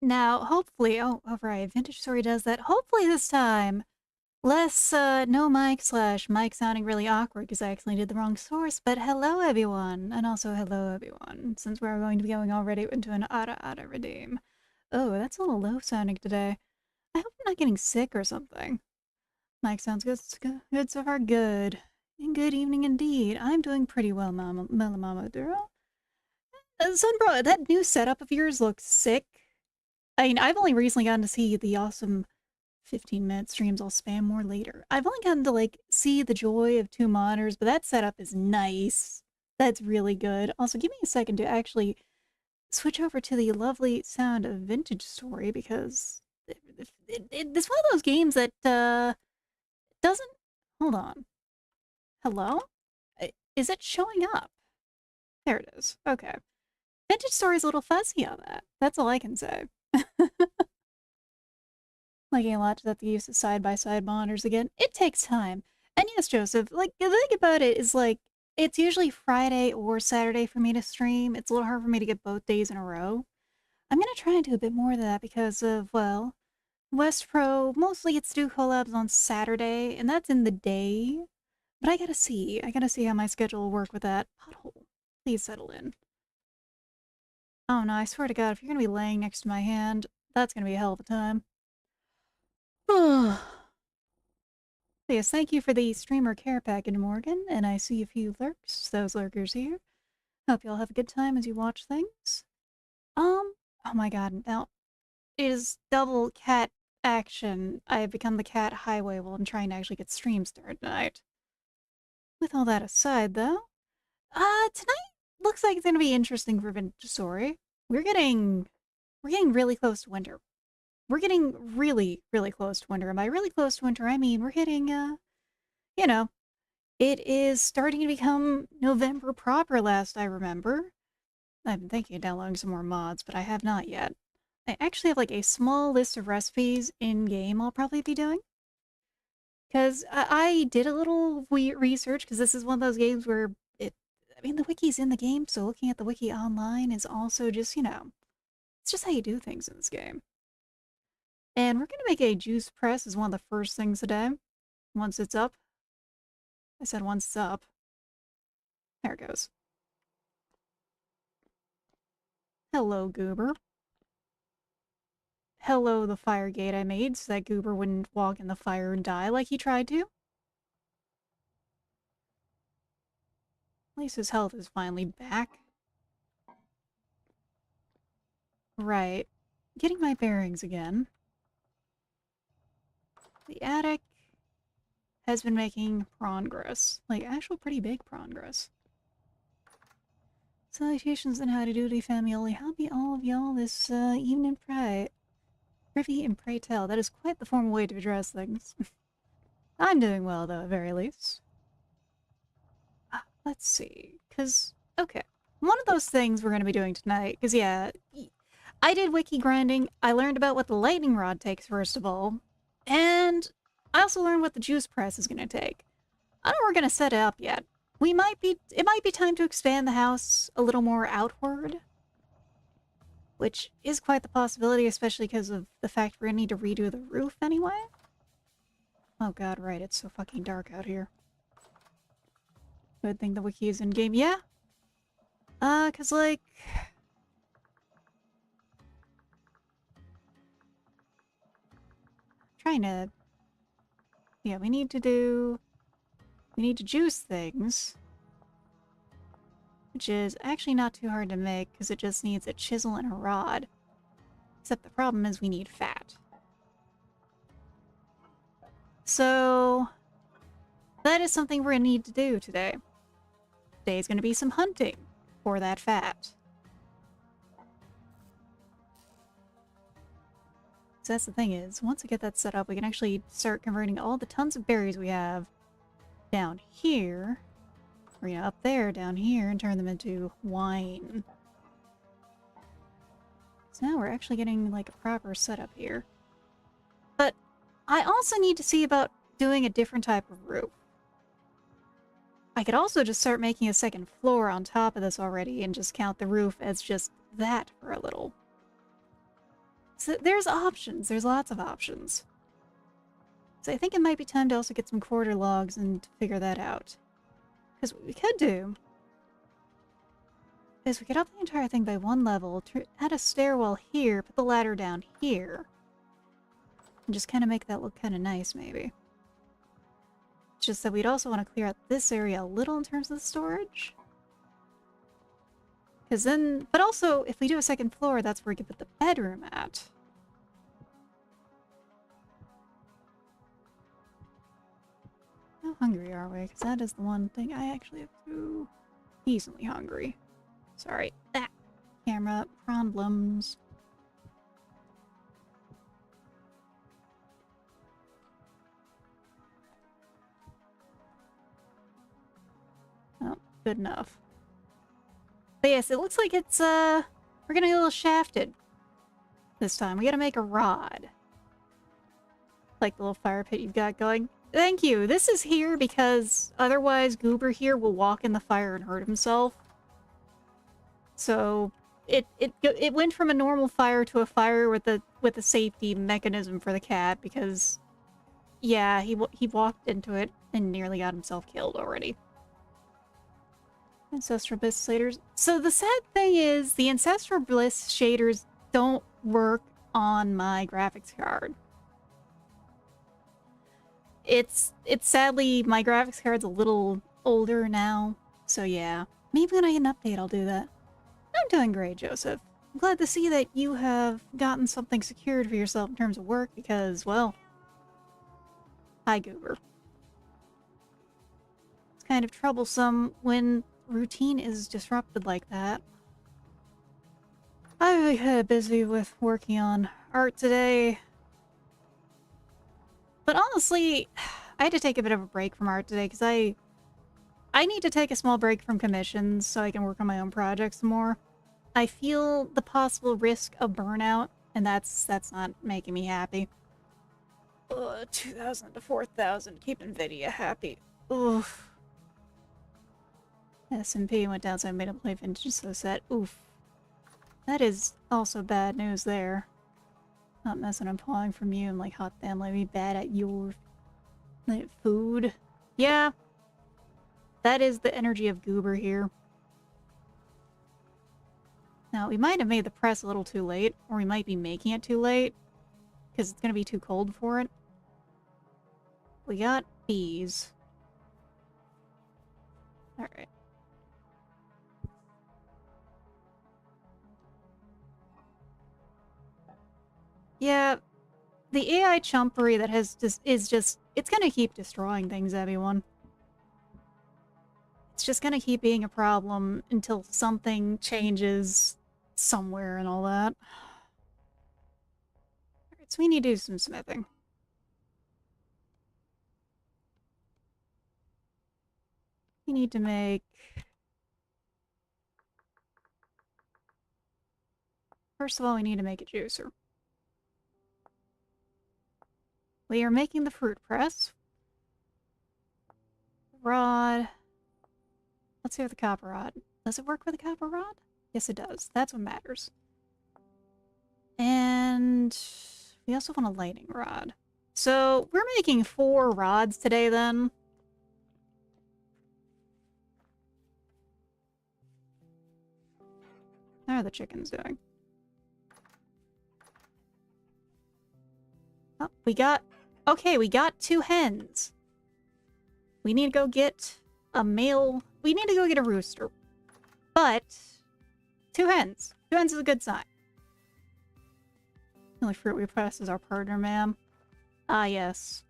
Now, hopefully, oh, right, Vintage Story does that. Hopefully this time, less, no mic slash mic sounding really awkward because I accidentally did the wrong source, but hello everyone, and also hello everyone, since we're going to be going already into an Ara redeem. Oh, that's a little low sounding today. I hope I'm not getting sick or something. Mic sounds good, good so far, good. And good evening indeed. I'm doing pretty well, Mama Duro. Son, bro, that new setup of yours looks sick. I mean, I've only recently gotten to see the awesome 15-minute streams. I'll spam more later. I've only gotten to, like, see the joy of 2 monitors, but that setup is nice. That's really good. Also, give me a second to actually switch over to the lovely sound of Vintage Story, because it's one of those games that, doesn't... Hold on. Hello? Is it showing up? There it is. Okay. Vintage Story's a little fuzzy on that. That's all I can say. Liking a lot to the use of side-by-side monitors again. It takes time. And yes, Joseph, like, the thing about it is, like, it's usually Friday or Saturday for me to stream. It's a little hard for me to get both days in a row. I'm gonna try and do a bit more of that because of, well, West Pro mostly gets to do collabs on Saturday, and that's in the day. But I gotta see. I gotta see how my schedule will work with that. Pothole. Please settle in. Oh no, I swear to God, if you're gonna be laying next to my hand, that's gonna be a hell of a time. Yes, thank you for the streamer care package, Morgan, and I see a few lurks, those lurkers here. Hope y'all have a good time as you watch things. Oh my god, now, it is double cat action. I have become the cat highway while I'm trying to actually get streams started tonight. With all that aside, though, tonight looks like it's gonna be interesting for Vintage Story. We're getting really close to winter. We're getting really, really close to winter. And by really close to winter, I mean we're getting, you know, it is starting to become November proper, last I remember. I've been thinking of downloading some more mods, but I have not yet. I actually have, like, a small list of recipes in-game I'll probably be doing. Because I did a little research, because this is one of those games where I mean, the wiki's in the game, so looking at the wiki online is also just, you know, it's just how you do things in this game. And we're gonna make a juice press as one of the first things today. Once it's up. I said once it's up. There it goes. Hello, Goober. Hello, the fire gate I made so that Goober wouldn't walk in the fire and die like he tried to. At least his health is finally back. Right. Getting my bearings again. The attic has been making progress. Like, actual pretty big progress. Salutations and howdy doody, family. How be all of y'all this evening, privy and pray tell. That is quite the formal way to address things. I'm doing well, though, at very least. Let's see. Because, okay. One of those things we're going to be doing tonight, because, yeah, I did wiki grinding. I learned about what the lightning rod takes, first of all. And I also learned what the juice press is going to take. I don't know we're going to set it up yet. It might be time to expand the house a little more outward. Which is quite the possibility, especially because of the fact we're going to need to redo the roof anyway. Oh god, right, it's so fucking dark out here. Good thing the wiki is in-game. Yeah. Cause, like... trying to... Yeah, we need to juice things. Which is actually not too hard to make, because it just needs a chisel and a rod. Except the problem is we need fat. So... that is something we're gonna need to do today. Today's gonna be some hunting for that fat. So that's the thing is, once we get that set up, we can actually start converting all the tons of berries we have down here, or you know, up there, down here, and turn them into wine. So now we're actually getting, like, a proper setup here. But I also need to see about doing a different type of roof. I could also just start making a second floor on top of this already and just count the roof as just that for a little. So there's options. There's lots of options. So I think it might be time to also get some quarter logs and figure that out. Because what we could do is we could up the entire thing by one level, add a stairwell here, put the ladder down here, and just kind of make that look kind of nice, maybe. It's just that we'd also want to clear out this area a little in terms of the storage. Because then, but also, if we do a second floor, that's where we could put the bedroom at. How hungry are we? Because that is the one thing I actually have to... Decently hungry. Sorry. Ah, camera problems. Oh, good enough. But yes, it looks like it's, we're gonna get a little shafted this time. We gotta make a rod. Like the little fire pit you've got going. Thank you! This is here because otherwise Goober here will walk in the fire and hurt himself. So, it went from a normal fire to a fire with a safety mechanism for the cat because, yeah, he walked into it and nearly got himself killed already. Ancestral Bliss shaders. So the sad thing is, the Ancestral Bliss shaders don't work on my graphics card. It's sadly, my graphics card's a little older now, so yeah. Maybe when I get an update, I'll do that. I'm doing great, Joseph. I'm glad to see that you have gotten something secured for yourself in terms of work, because, well... Hi, Goober. It's kind of troublesome when routine is disrupted like that. I've been kind of busy with working on art today. But honestly, I had to take a bit of a break from art today because I need to take a small break from commissions so I can work on my own projects more. I feel the possible risk of burnout, and that's not making me happy. 2,000 to 4,000, keep NVIDIA happy. Oof. S&P went down, so I made him play vintage so set. Oof. That is also bad news there. Not messing I'm pawing from you. I'm like, hot damn, let me bad at your food. Yeah. That is the energy of Goober here. Now, we might have made the press a little too late, or we might be making it too late, because it's going to be too cold for it. We got bees. Alright. Yeah, the AI chumpery that is just, it's gonna keep destroying things, everyone. It's just gonna keep being a problem until something changes somewhere and all that. Alright, so we need to do some smithing. We need to make... First of all, we need to make a juicer. We are making the fruit press. Rod. Let's see with the copper rod. Does it work with the copper rod? Yes, it does. That's what matters. And we also want a lighting rod. So we're making 4 rods today then. How are the chickens doing? Oh, we got... Okay, we got 2 hens. We need to go get a male... We need to go get a rooster. But... 2 hens. 2 hens is a good sign. The only fruit we press is our partner, ma'am. Ah, yes.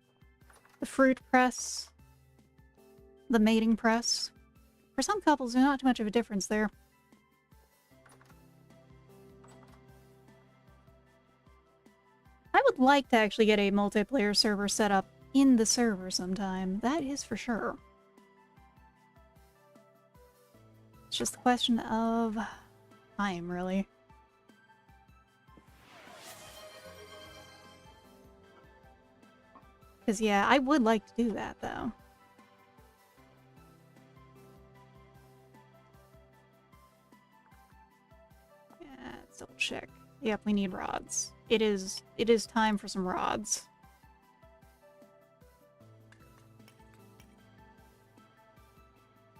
The fruit press. The mating press. For some couples, there's not too much of a difference there. I would like to actually get a multiplayer server set up in the server sometime. That is for sure. It's just a question of time, really. Because, yeah, I would like to do that, though. Yeah, let's double check. Yep, we need rods. It is time for some rods.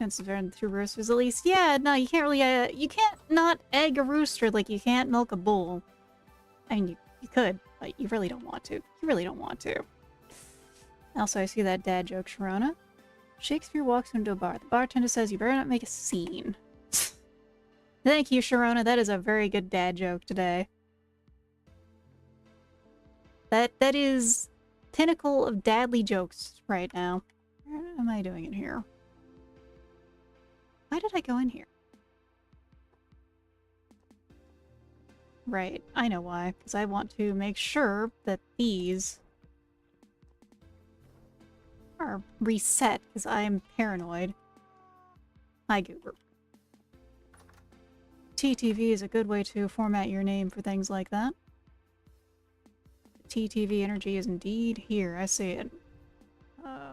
It's very two roosters at least. Yeah, no, you can't really, you can't not egg a rooster like you can't milk a bull. I mean, you could, but you really don't want to. You really don't want to. Also, I see that dad joke, Sharona. Shakespeare walks into a bar. The bartender says, you better not make a scene. Thank you, Sharona. That is a very good dad joke today. That is pinnacle of dadly jokes right now. Where am I doing in here? Why did I go in here? Right, I know why. Because I want to make sure that these are reset, because I'm paranoid. Hi, Goober. TTV is a good way to format your name for things like that. TTV energy is indeed here. I see it.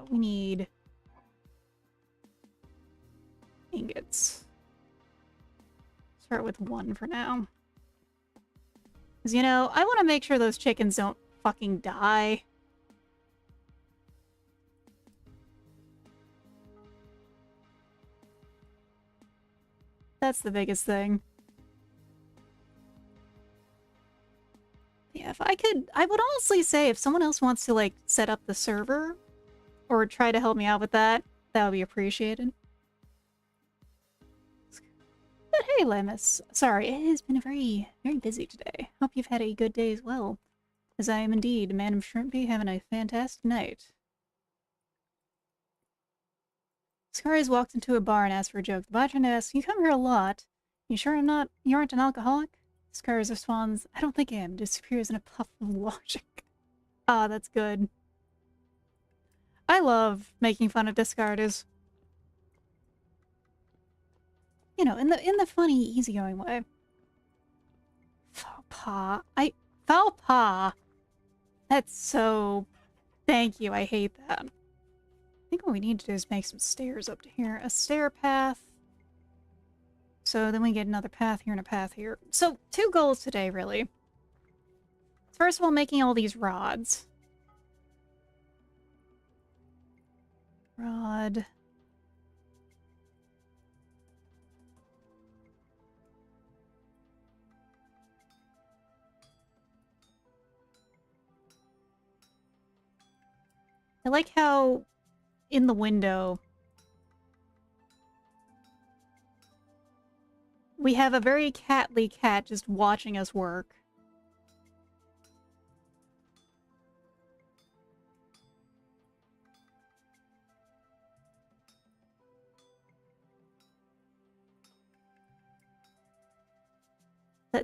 We need ingots. Start with 1 for now. Because, you know, I want to make sure those chickens don't fucking die. That's the biggest thing. Yeah, if I could... I would honestly say if someone else wants to, like, set up the server or try to help me out with that, that would be appreciated. But hey, Lemus. Sorry, it has been very, very busy today. Hope you've had a good day as well. As I am indeed, Madam Shrimpy, having a fantastic night. Scaries walked into a bar and asked for a joke. The bartender asks, you come here a lot. You sure you aren't an alcoholic? Scaries responds, I don't think I am. Disappears in a puff of logic. Ah, that's good. I love making fun of discarders. You know, in the funny, easygoing way. Faux pas. Faux pas! That's so... Thank you, I hate that. I think what we need to do is make some stairs up to here. A stair path. So then we get another path here and a path here. So, 2 goals today, really. First of all, making all these rods. Rod... I like how in the window we have a very catly cat just watching us work.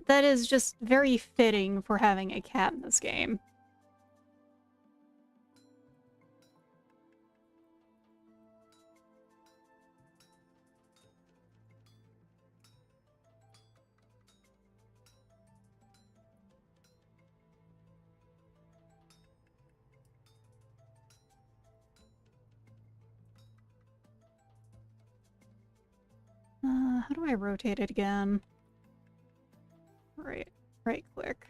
That is just very fitting for having a cat in this game. How do I rotate it again? Right click.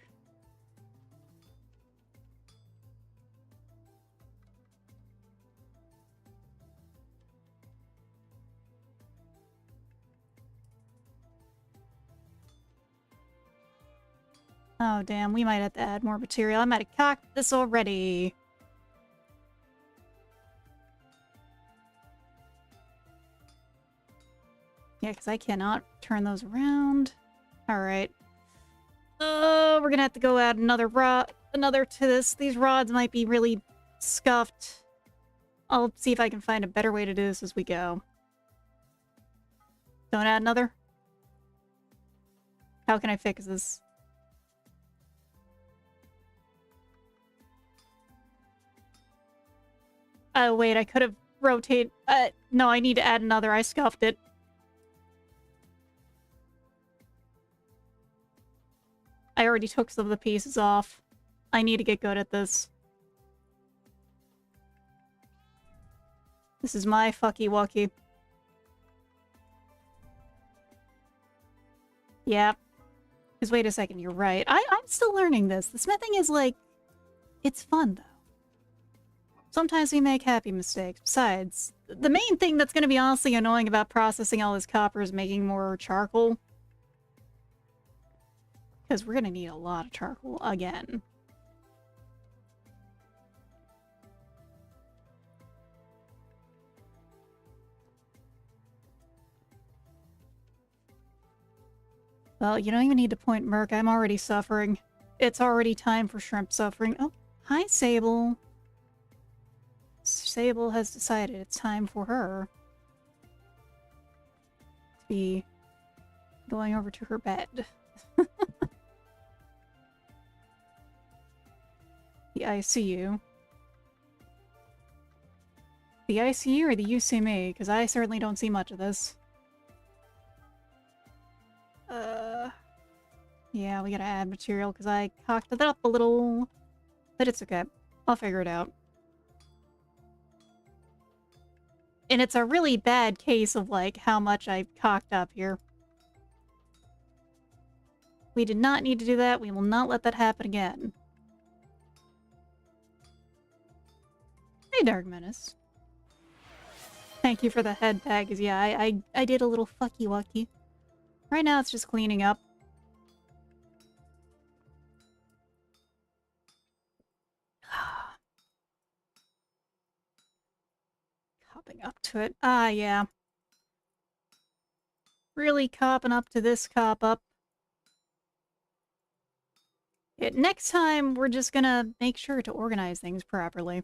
Oh damn, we might have to add more material. I might have cocked this already. Yeah, because I cannot turn those around. Alright. We're gonna have to go add another to this. These rods might be really scuffed. I'll see if I can find a better way to do this as we go. Don't add another? How can I fix this? Oh, wait, I could have rotated... no, I need to add another. I scuffed it. I already took some of the pieces off. I need to get good at this. This is my fucky-wucky. Yeah. Because wait a second, you're right. I'm still learning this. The smithing is like... It's fun, though. Sometimes we make happy mistakes. Besides, the main thing that's going to be honestly annoying about processing all this copper is making more charcoal. Because we're going to need a lot of charcoal again. Well, you don't even need to point Merc. I'm already suffering. It's already time for shrimp suffering. Oh, hi, Sable. Sable has decided it's time for her to be going over to her bed. The ICU. The ICU or the UCME? Because I certainly don't see much of this. Yeah, we gotta add material because I cocked it up a little. But it's okay. I'll figure it out. And it's a really bad case of, like, how much I cocked up here. We did not need to do that. We will not let that happen again. Hey, Dark Menace. Thank you for the head bag. Yeah, I did a little fucky-wucky. Right now, it's just cleaning up. Copping up to it. Ah, yeah. Really copping up to this cop-up. Next time, we're just gonna make sure to organize things properly.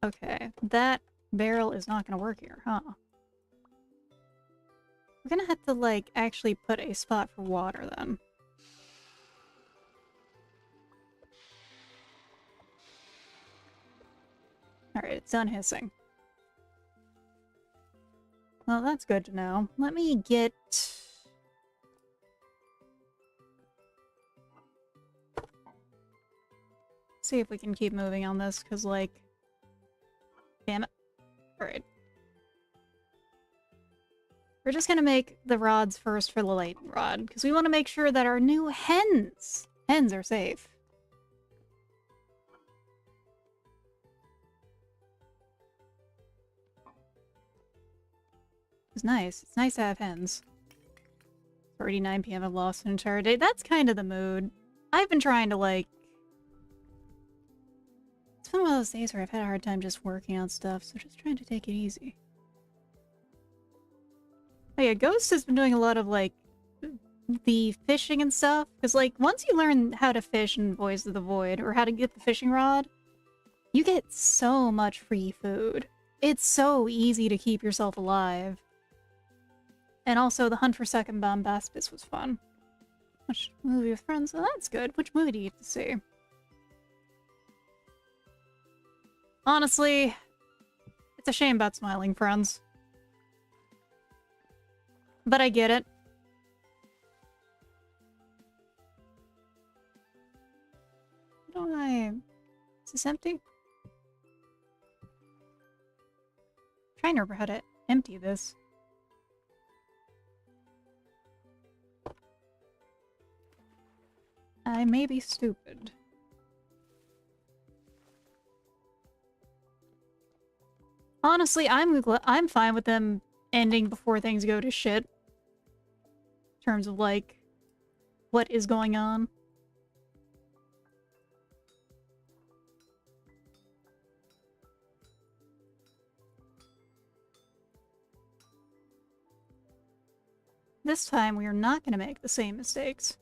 Okay, that barrel is not gonna work here, huh? We're gonna have to, like, actually put a spot for water, then. Alright, it's done hissing. Well, that's good to know. Let me get... See if we can keep moving on this, because, like... Damn it. Alright. We're just gonna make the rods first for the lightning rod, because we want to make sure that our new hens are safe. It's nice. It's nice to have hens. It's already 9 PM. I've lost an entire day. That's kind of the mood. I've been trying to, like... It's been one of those days where I've had a hard time just working on stuff, so just trying to take it easy. Oh yeah, Ghost has been doing a lot of, like, the fishing and stuff. Because, like, once you learn how to fish in Voice of the Void, or how to get the fishing rod, you get so much free food. It's so easy to keep yourself alive. And also, the hunt for second bombastus was fun. Watch movie with friends? Oh, that's good. Which movie do you get to see? Honestly, it's a shame about Smiling Friends. But I get it. How do I... Is this empty? I'm trying to remember how to empty this. I may be stupid. Honestly, I'm fine with them ending before things go to shit. In terms of, like, what is going on. This time, we are not going to make the same mistakes.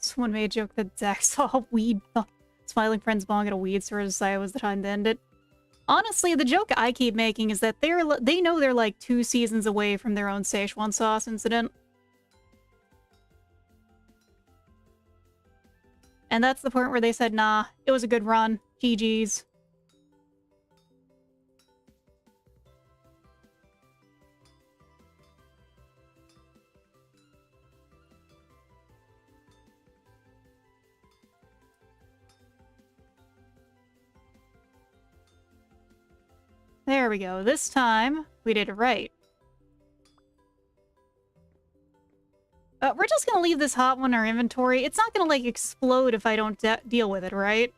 Someone made a joke that Zach saw a weed Smiling Friends belong at a weed store to decide it was the time to end it. Honestly, the joke I keep making is that they know they're like 2 seasons away from their own Szechuan sauce incident. And that's the point where they said, nah, it was a good run. GG's. There we go. This time, we did it right. We're just gonna leave this hot one in our inventory. It's not gonna, like, explode if I don't deal with it, right?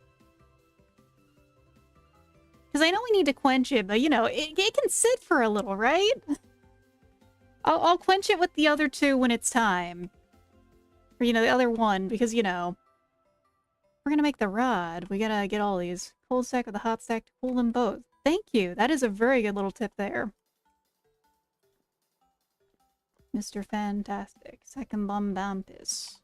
Because I know we need to quench it, but, you know, it can sit for a little, right? I'll quench it with the other two when it's time. Or, you know, the other one, because, you know, we're gonna make the rod. We gotta get all these. Cold stack with a hot stack to cool them both. Thank you. That is a very good little tip there. Mr. Fantastic. Second Bombampus.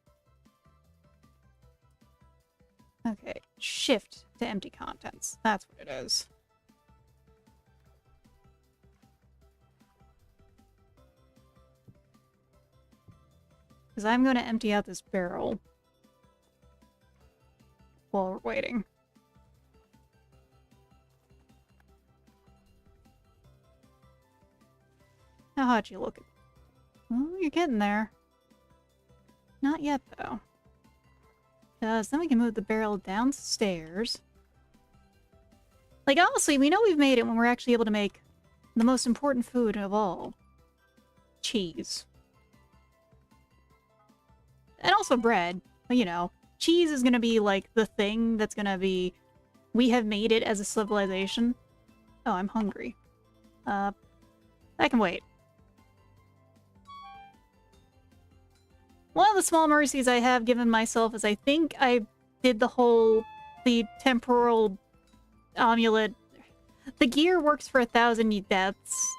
Okay. Shift to empty contents. That's what it is. Because I'm going to empty out this barrel while we're waiting. How hot you looking? Oh, you're getting there. Not yet, though. Because then we can move the barrel downstairs. Like, honestly, we know we've made it when we're actually able to make the most important food of all. Cheese. And also bread. But, you know, cheese is gonna be, like, the thing that's gonna be... We have made it as a civilization. Oh, I'm hungry. I can wait. One of the small mercies I have given myself is I think I did the temporal amulet. The gear works for 1,000 deaths.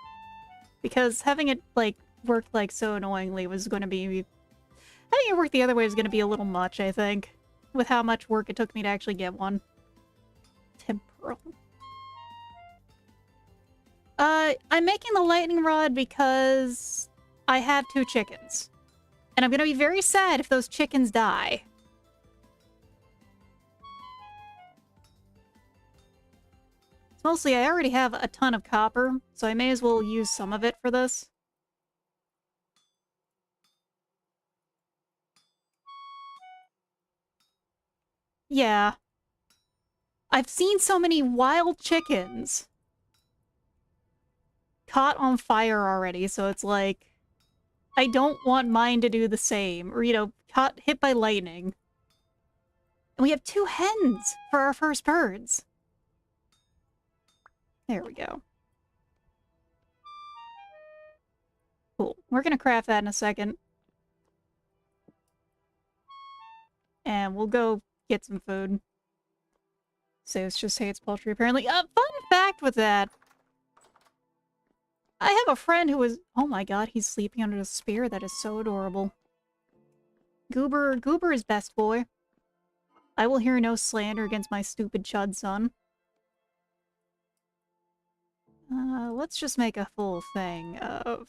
Because having it, like, work, like, so annoyingly was going to be... Having it work the other way was going to be a little much, I think. With how much work it took me to actually get one. Temporal. I'm making the lightning rod because I have 2 chickens. And I'm gonna be very sad if those chickens die. Mostly, I already have a ton of copper, so I may as well use some of it for this. Yeah. I've seen so many wild chickens caught on fire already, so it's like... I don't want mine to do the same. Or, you know, hit by lightning. And we have 2 hens for our first birds. There we go. Cool. We're gonna craft that in a second. And we'll go get some food. Zeus just hates poultry, apparently. Fun fact with that. I have a friend who is... Oh my god, he's sleeping under the spear. That is so adorable. Goober is best boy. I will hear no slander against my stupid chud son. Let's just make a full thing of...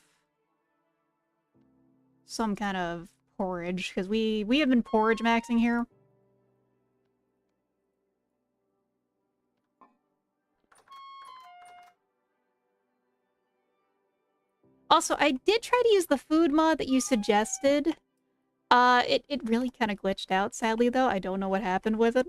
some kind of porridge, because we have been porridge maxing here. Also, I did try to use the food mod that you suggested. It really kind of glitched out, sadly, though. I don't know what happened with it.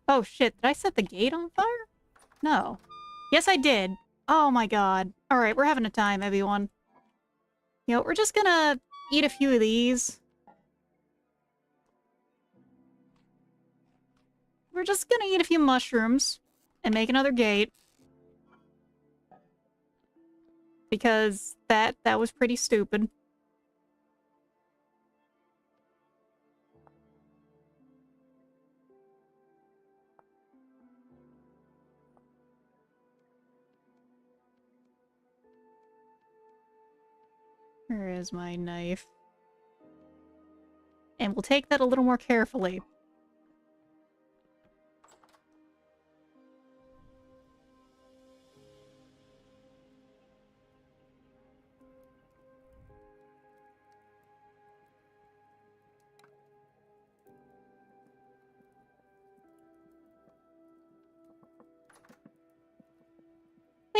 Oh shit, did I set the gate on fire? No. Yes, I did. Oh my god. Alright, we're having a time, everyone. You know, we're just gonna eat a few of these. We're just gonna eat a few mushrooms and make another gate. Because that was pretty stupid. Where is my knife? And we'll take that a little more carefully.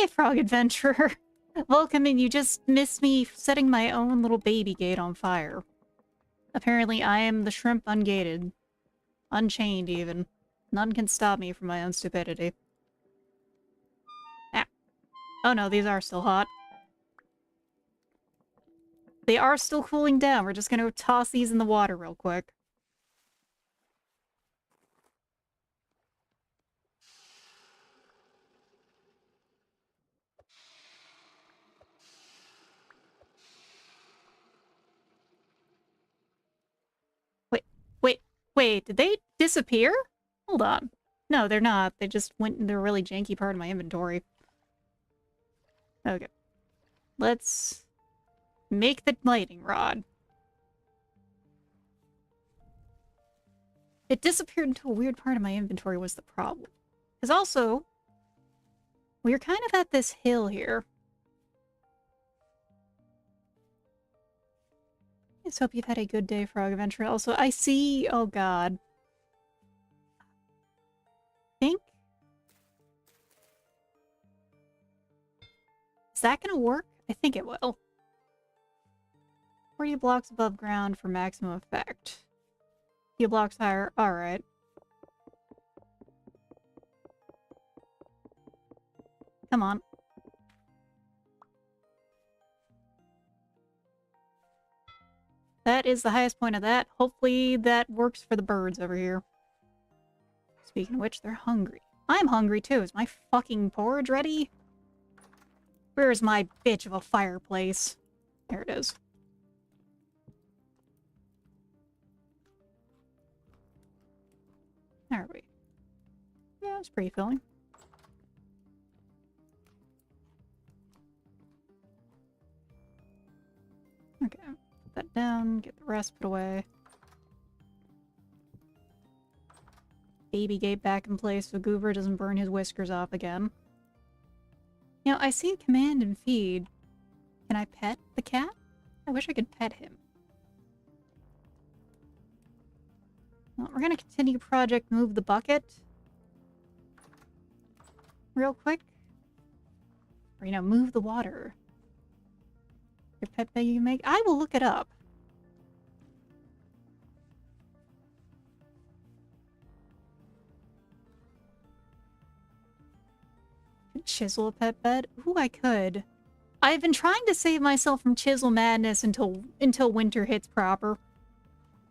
Hey, Frog Adventurer. Welcome in. You just missed me setting my own little baby gate on fire. Apparently, I am the shrimp ungated. Unchained, even. None can stop me from my own stupidity. Ah. Oh no, these are still hot. They are still cooling down. We're just gonna toss these in the water real quick. Wait, did they disappear? Hold on. No, they're not. They just went into a really janky part of my inventory. Okay. Let's make the lighting rod. It disappeared into a weird part of my inventory was the problem. Because also, we're kind of at this hill here. Let's hope you've had a good day, Frog Adventure. Also, I see... Oh, God. Think? Is that gonna work? I think it will. 40 blocks above ground for maximum effect. Few blocks higher. Alright. Come on. That is the highest point of that. Hopefully that works for the birds over here. Speaking of which, they're hungry. I'm hungry too. Is my fucking porridge ready? Where is my bitch of a fireplace? There it is. There are we. Yeah, it's pretty filling. Okay, put that down, get the rest put away. Baby gate back in place so Goober doesn't burn his whiskers off again. You know, I see command and feed. Can I pet the cat? I wish I could pet him. Well, we're gonna continue Project Move the Bucket. Real quick. Or, you know, move the water. Your pet bag you make? I will look it up. Chisel a pet bed? Ooh, I could. I've been trying to save myself from chisel madness until winter hits proper.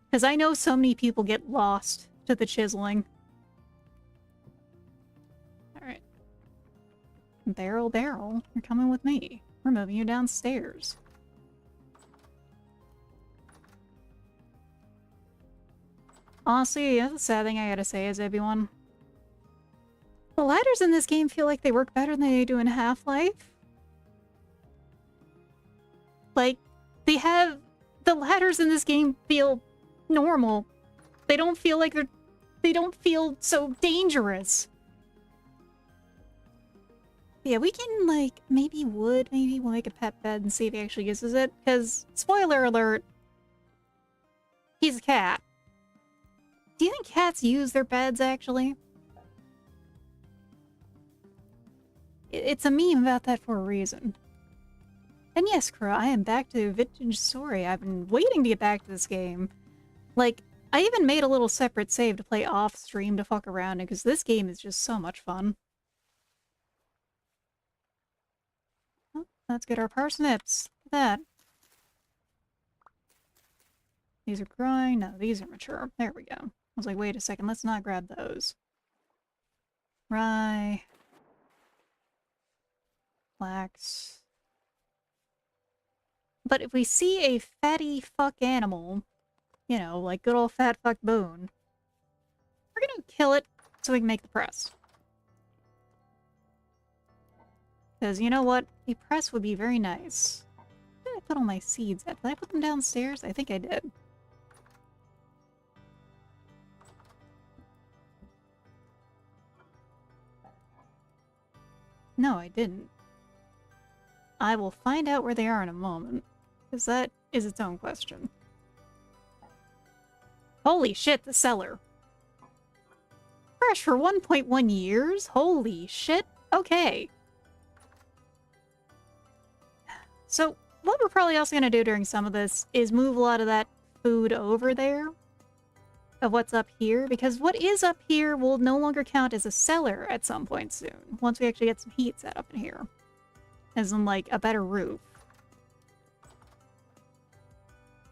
Because I know so many people get lost to the chiseling. Alright. Barrel, you're coming with me. We're moving you downstairs. Honestly, that's the sad thing I gotta say is, everyone. The ladders in this game feel like they work better than they do in Half-Life. Like, they have... The ladders in this game feel normal. They don't feel like they're... They don't feel so dangerous. Yeah, we can, like, maybe we'll make a pet bed and see if he actually uses it. Because, spoiler alert, he's a cat. Do you think cats use their beds, actually? It's a meme about that for a reason. And yes, Crow, I am back to Vintage Story. I've been waiting to get back to this game. Like, I even made a little separate save to play off-stream to fuck around in, because this game is just so much fun. Oh, let's get our parsnips. Look at that. These are growing. No, these are mature. There we go. I was like, wait a second, let's not grab those. Rye. Flax. But if we see a fatty fuck animal, you know, like good old fat fuck Boone, we're gonna kill it so we can make the press. Because you know what? A press would be very nice. Where did I put all my seeds at? Did I put them downstairs? I think I did. No, I didn't. I will find out where they are in a moment. Because that is its own question. Holy shit, the cellar. Fresh for 1.1 years? Holy shit. Okay. So what we're probably also going to do during some of this is move a lot of that food over there of what's up here, because what is up here will no longer count as a cellar at some point soon, once we actually get some heat set up in here. As in, like, a better roof.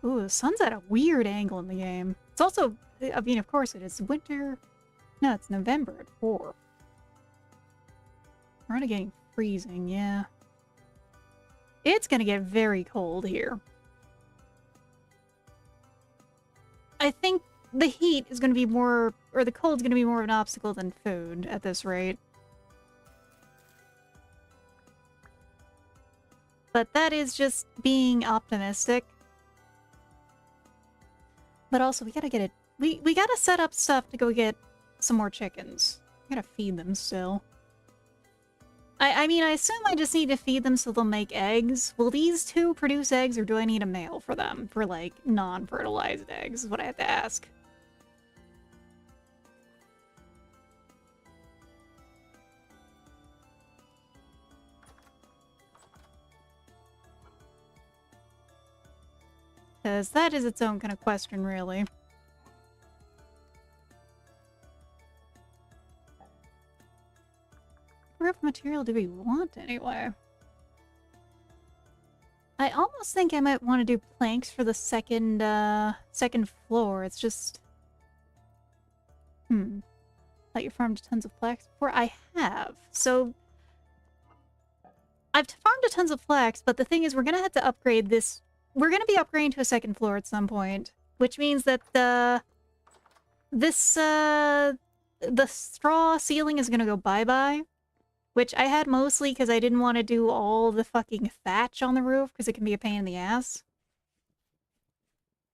Ooh, the sun's at a weird angle in the game. It's also, I mean, of course it is winter. No, it's November at 4. We're already getting freezing, yeah. It's gonna get very cold here. I think the heat is gonna be more, or the cold's gonna be more of an obstacle than food at this rate. But that is just being optimistic. But also, we gotta get it. We gotta set up stuff to go get some more chickens. We gotta feed them still. I mean, I assume I just need to feed them so they'll make eggs. Will these two produce eggs, or do I need a male for them? For, like, non-fertilized eggs is what I have to ask. Because that is its own kind of question, really. What roof material do we want, anyway? I almost think I might want to do planks for the second floor. It's just... Thought you farmed tons of flax before? I have. So... I've farmed a tons of flax, but the thing is we're gonna have to upgrade this. We're gonna be upgrading to a second floor at some point. Which means that the straw ceiling is gonna go bye-bye. Which I had mostly because I didn't want to do all the fucking thatch on the roof, because it can be a pain in the ass.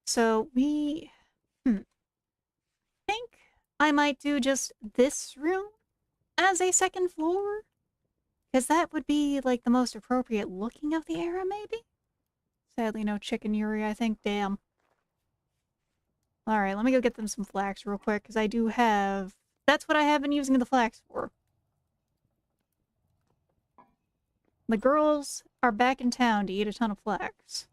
So we... think I might do just this room as a second floor? Because that would be, like, the most appropriate looking of the era, maybe? Sadly, no chicken Yuri, I think. Damn. Alright, let me go get them some flax real quick, because I do have... That's what I have been using the flax for. The girls are back in town to eat a ton of flax.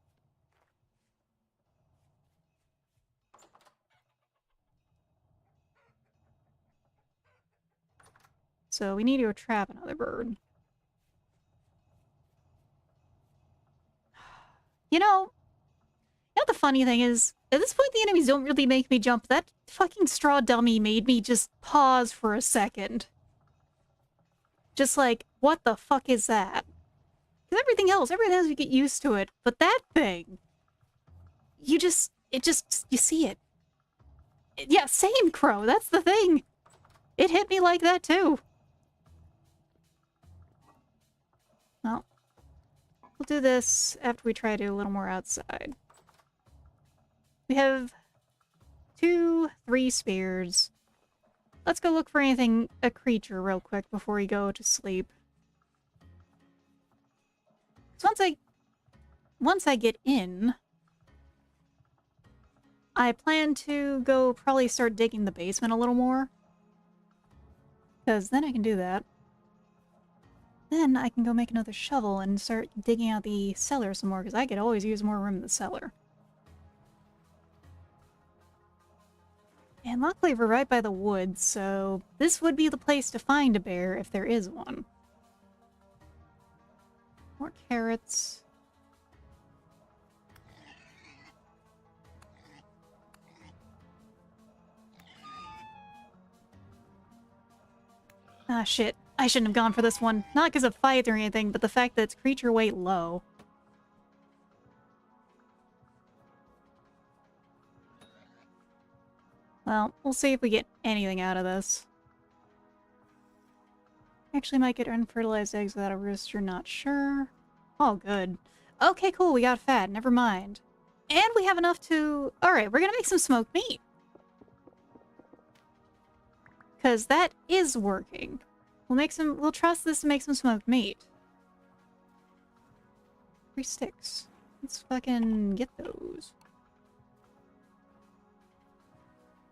So we need to go trap another bird. You know the funny thing is, at this point the enemies don't really make me jump. That fucking straw dummy made me just pause for a second. Just like, what the fuck is that? Because everything else you get used to it. But that thing, you see it. Yeah, same, Crow, that's the thing. It hit me like that too. Well, we'll do this after we try to do a little more outside. We have 2, 3 spears. Let's go look for a creature real quick before we go to sleep. So once I get in, I plan to go probably start digging the basement a little more. Because then I can do that. Then I can go make another shovel and start digging out the cellar some more, because I could always use more room in the cellar. And luckily we're right by the woods, so this would be the place to find a bear if there is one. More carrots. Ah, shit. I shouldn't have gone for this one. Not because of fight or anything, but the fact that it's creature weight low. Well, we'll see if we get anything out of this. Actually might get unfertilized eggs without a rooster, not sure. Oh, good. Okay, cool, we got fat, never mind. And we have enough to... Alright, we're gonna make some smoked meat. Because that is working. We'll trust this to make some smoked meat. 3 sticks. Let's fucking get those.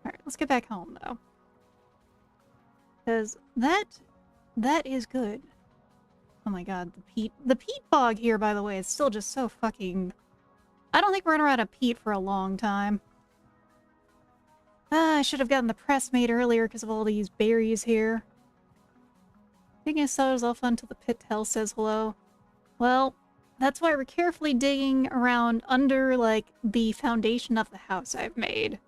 Alright, let's get back home, though. Because that is good. Oh my god, the peat bog here, by the way, is still just so fucking... I don't think we're gonna run out of peat for a long time. Ah, I should have gotten the press made earlier because of all these berries here. Digging cellars all fun until the pit hell says hello. Well, that's why we're carefully digging around under, like, the foundation of the house I've made.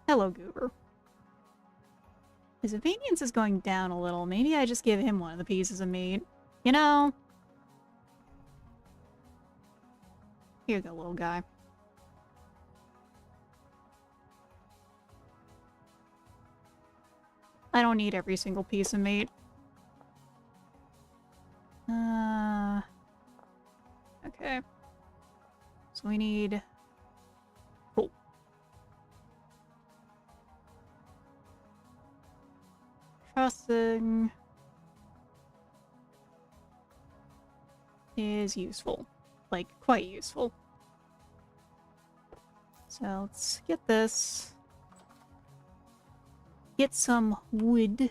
Hello, Goober. His obedience is going down a little. Maybe I just give him one of the pieces of meat. You know? Here you go, little guy. I don't need every single piece of meat. Okay. So we need... Cool. Trussing is useful. Like, quite useful. So let's get this. Get some wood.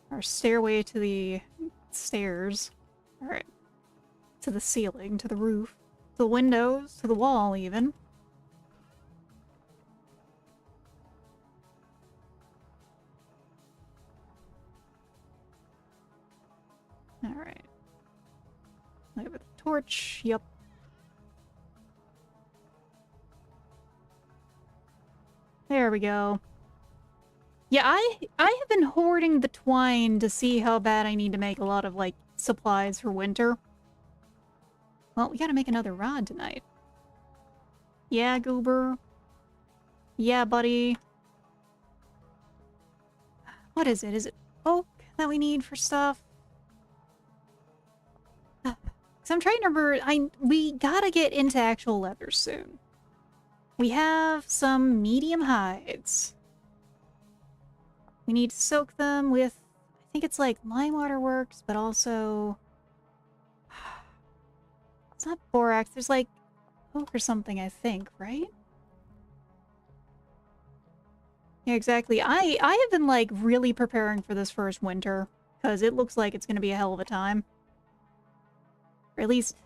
Our stairway to the stairs. Alright. To the ceiling, to the roof, to the windows, to the wall even. Alright. Look at the torch. Yep. There we go. Yeah, I have been hoarding the twine to see how bad I need to make a lot of, like, supplies for winter. Well, we gotta make another rod tonight. Yeah, Goober. Yeah, buddy. What is it? Is it oak that we need for stuff? Because I'm trying to remember, we gotta get into actual leather soon. We have some medium hides. We need to soak them with, I think it's like lime water works, but also... It's not borax, there's like oak or something, I think, right? Yeah, exactly. I have been like really preparing for this first winter, because it looks like it's going to be a hell of a time. Or at least,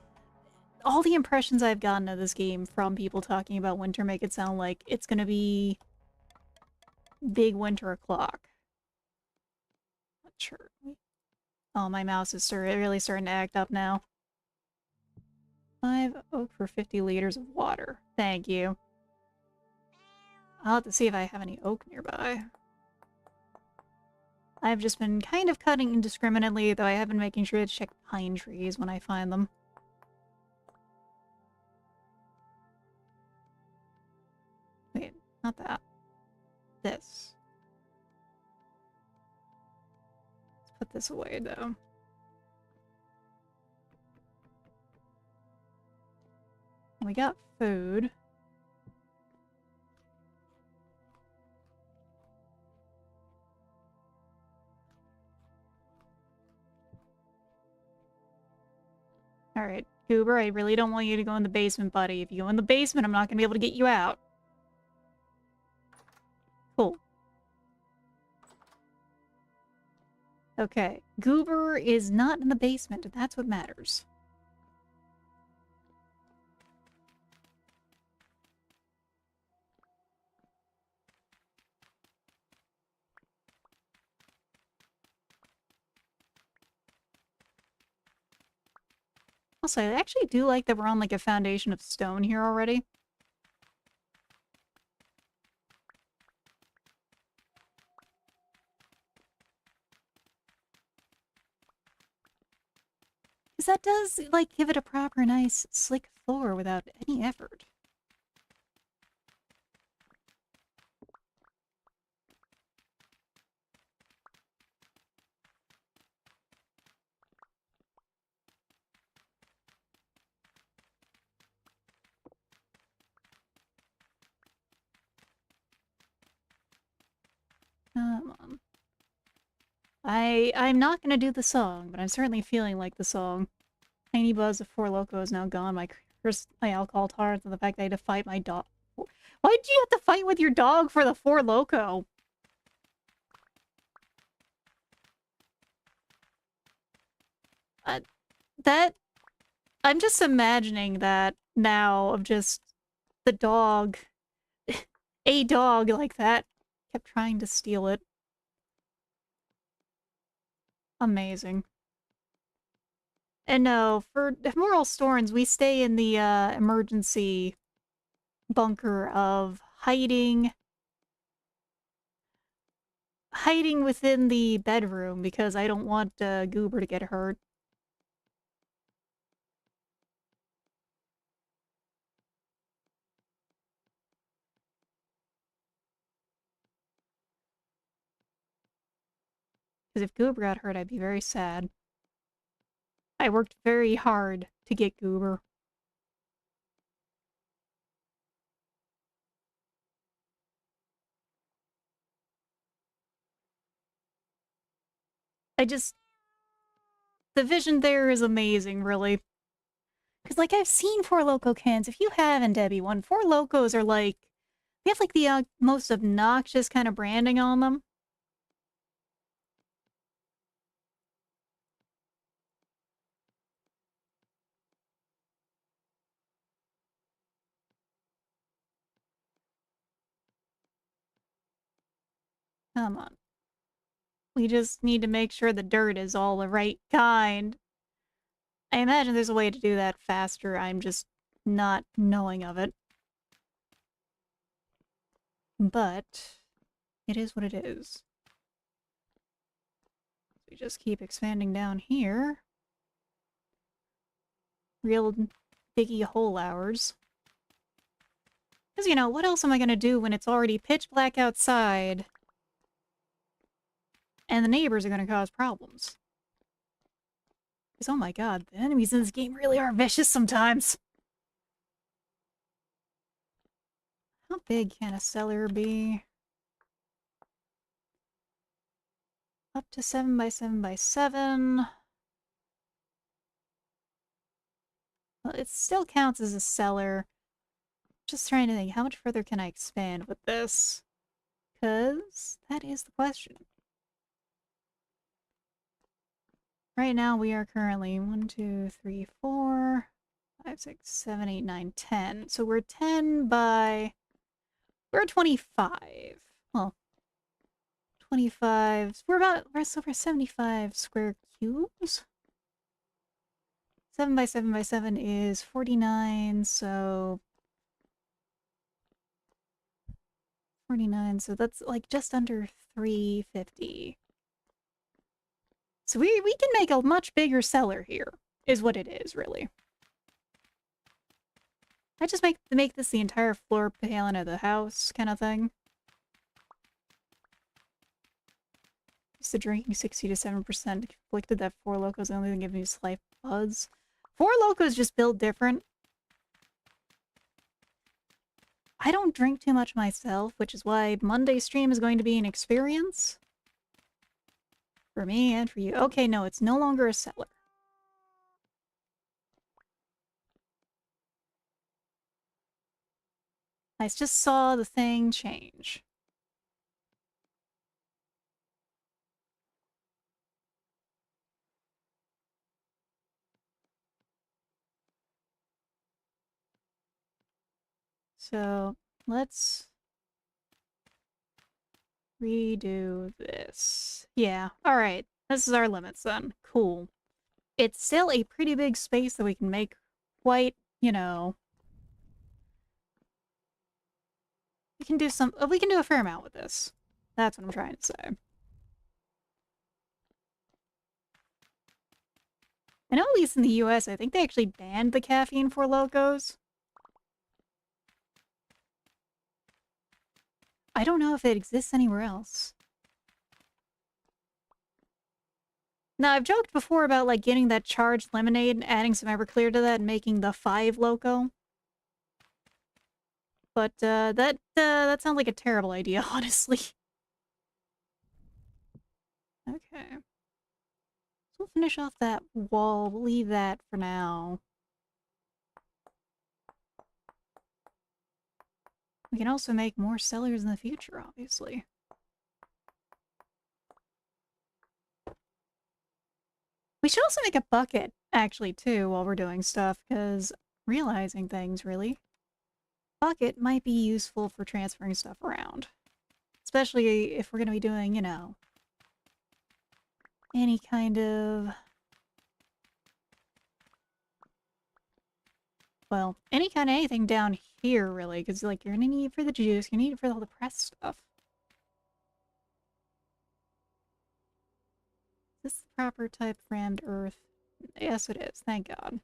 all the impressions I've gotten of this game from people talking about winter make it sound like it's going to be big winter o'clock. Not sure. Oh, my mouse is really starting to act up now. 5 oak for 50 liters of water. Thank you. I'll have to see if I have any oak nearby. I've just been kind of cutting indiscriminately, though I have been making sure to check pine trees when I find them. Wait, not that. This. Let's put this away, though. We got food. Alright, Goober, I really don't want you to go in the basement, buddy. If you go in the basement, I'm not gonna be able to get you out. Cool. Okay, Goober is not in the basement, and that's what matters. Also, I actually do like that we're on, like, a foundation of stone here already. Because that does, like, give it a proper, nice, slick floor without any effort. Come on. I'm not gonna do the song, but I'm certainly feeling like the song. Tiny buzz of Four Loko is now gone. My alcohol tolerance and the fact that I had to fight my dog. Why did you have to fight with your dog for the Four Loko? Uh, that... I'm just imagining that now of just the dog. A dog like that kept trying to steal it. Amazing. And no, for Moral Storms, we stay in the emergency bunker of hiding within the bedroom because I don't want Goober to get hurt. Because if Goober got hurt, I'd be very sad. I worked very hard to get Goober. I just... The vision there is amazing, really. Because, like, I've seen Four Loko cans. If you haven't, Debbie, one, Four Lokos are like... They have, like, the most obnoxious kind of branding on them. Come on. We just need to make sure the dirt is all the right kind. I imagine there's a way to do that faster. I'm just not knowing of it. But it is what it is. We just keep expanding down here. Real diggy hole hours. Because, you know, what else am I going to do when it's already pitch black outside and the neighbors are going to cause problems? Because, oh my god, the enemies in this game really are vicious sometimes. How big can a cellar be? Up to 7 by 7 by 7. Well, it still counts as a cellar. Just trying to think, how much further can I expand with this? Because that is the question. Right now we are currently 1, 2, 3, 4, 5, 6, 7, 8, 9, 10. So we're 10 by... We're 25. Well, 25. We're over 75 square cubes. 7 by 7 by 7 is 49, so 49, so that's like just under 350. So we can make a much bigger cellar here, is what it is, really. I just make this the entire floor plan of the house kind of thing. Used to drinking 60 to 7%. Conflicted that Four Locos only give me slight buzz. Four Locos just build different. I don't drink too much myself, which is why Monday stream is going to be an experience. For me and for you. Okay, no, it's no longer a cellar. I just saw the thing change. So, let's redo this. Yeah, alright. This is our limits then. Cool. It's still a pretty big space that we can make quite, you know... We can do a fair amount with this. That's what I'm trying to say. I know at least in the US, I think they actually banned the caffeine for locos. I don't know if it exists anywhere else. Now, I've joked before about, like, getting that charged lemonade and adding some Everclear to that and making the 5 loco. But, that sounds like a terrible idea, honestly. Okay. So we'll finish off that wall. We'll leave that for now. We can also make more cellars in the future, obviously. We should also make a bucket, actually, too, while we're doing stuff, because realizing things, really. Bucket might be useful for transferring stuff around. Especially if we're going to be doing, you know, any kind of... Well, any kind of anything down here, really, because, like, you're going to need it for the juice, you need it for all the press stuff. Is this the proper type rammed earth? Yes, it is. Thank God.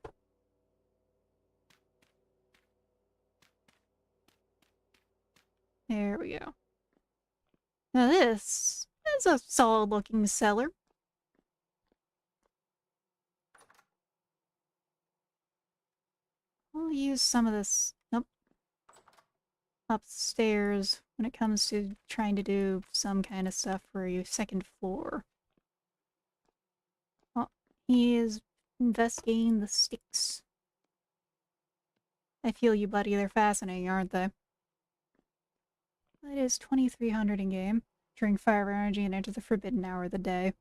There we go. Now this is a solid-looking cellar. We'll use some of this, nope, upstairs when it comes to trying to do some kind of stuff for your second floor. Oh, he is investigating the sticks. I feel you, buddy. They're fascinating, aren't they? It is 2300 in-game. Drink fire energy and enter the forbidden hour of the day.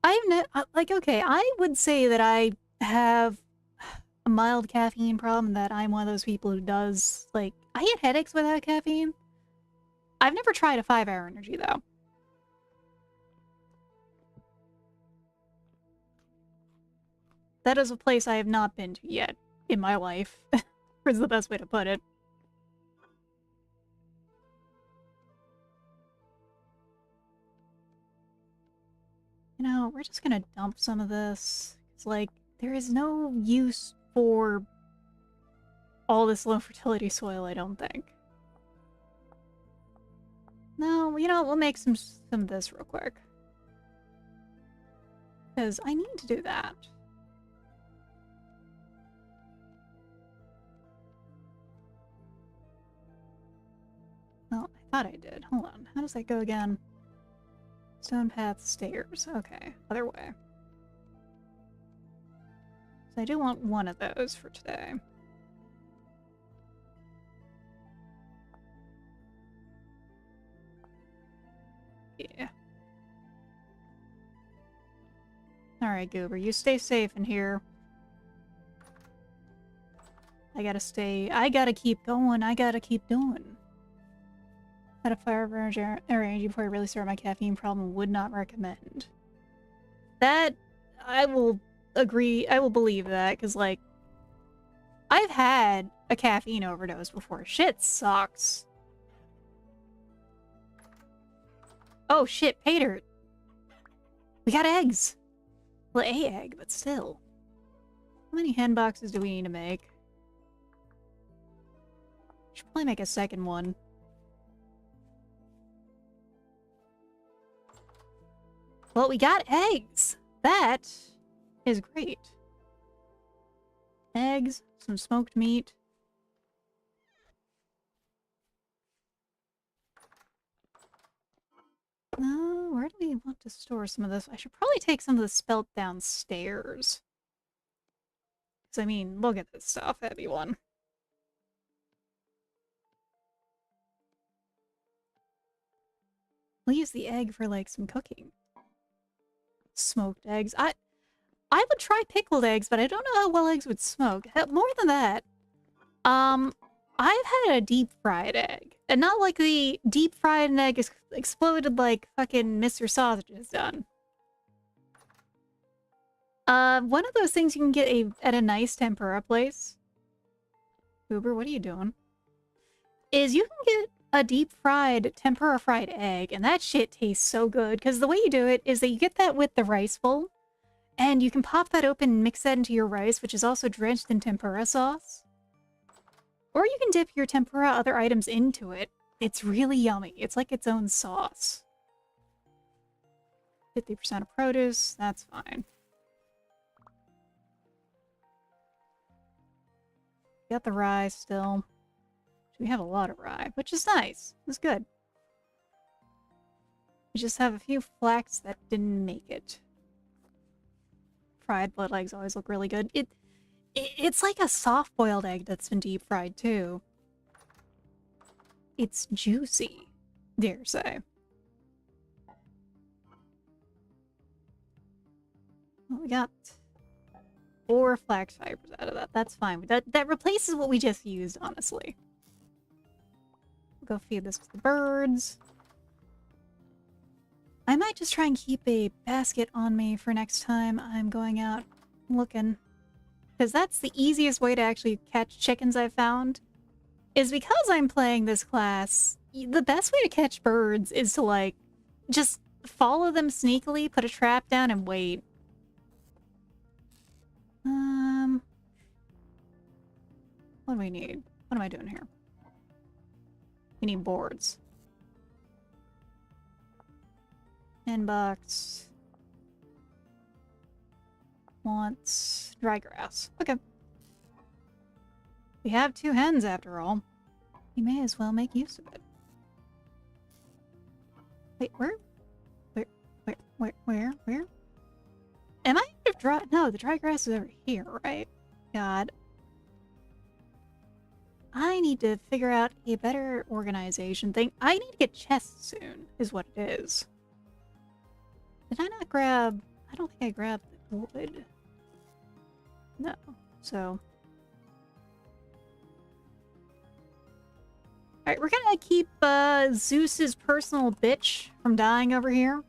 Okay, I would say that I have a mild caffeine problem, that I'm one of those people who does, like, I get headaches without caffeine. I've never tried a 5-hour energy, though. That is a place I have not been to yet in my life, is the best way to put it. You know, we're just gonna dump some of this. It's like, there is no use for all this low fertility soil, I don't think. No, you know, we'll make some of this real quick. Because I need to do that. Well, I thought I did. Hold on. How does that go again? Stone path, stairs. Okay, other way. So I do want one of those for today. Yeah. Alright, Goober, you stay safe in here. I gotta keep going, I gotta keep doing. Had a fire energy before I really started my caffeine problem, would not recommend. That, I will agree, I will believe that, because, like, I've had a caffeine overdose before. Shit sucks. Oh shit, pay dirt. We got eggs. Well, a egg, but still. How many hen boxes do we need to make? Should probably make a second one. Well, we got eggs. That is great. Eggs, some smoked meat. Where do we want to store some of this? I should probably take some of the spelt downstairs. Because, I mean, look at this stuff, heavy one. We'll use the egg for, like, some cooking. Smoked eggs. I would try pickled eggs, but I don't know how well eggs would smoke. More than that, I've had a deep-fried egg. And not like the deep-fried egg exploded like fucking Mr. Sausage has done. One of those things you can get at a nice tempura place. Uber, what are you doing? Is you can get a deep-fried tempura-fried egg, and that shit tastes so good. Because the way you do it is that you get that with the rice bowl, and you can pop that open and mix that into your rice, which is also drenched in tempura sauce. Or you can dip your tempura other items into it. It's really yummy. It's like its own sauce. 50% of produce, that's fine. Got the rye still. We have a lot of rye, which is nice. It's good. We just have a few flax that didn't make it. Fried blood eggs always look really good. It's like a soft-boiled egg that's been deep fried, too. It's juicy, dare say. Well, we got 4 flax fibers out of that. That's fine. That replaces what we just used, honestly. We'll go feed this to the birds. I might just try and keep a basket on me for next time I'm going out looking. Because that's the easiest way to actually catch chickens I've found. Is because I'm playing this class, the best way to catch birds is to, like, just follow them sneakily, put a trap down, and wait. What do we need? What am I doing here? We need boards. Inbox. Wants dry grass. Okay. We have 2 hens after all. We may as well make use of it. Wait, where? Am I out of dry? No, the dry grass is over here, right? God. I need to figure out a better organization thing. I need to get chests soon, is what it is. Did I not grab... I don't think I grabbed the wood. No. So... Alright, we're gonna keep Zeus's personal bitch from dying over here.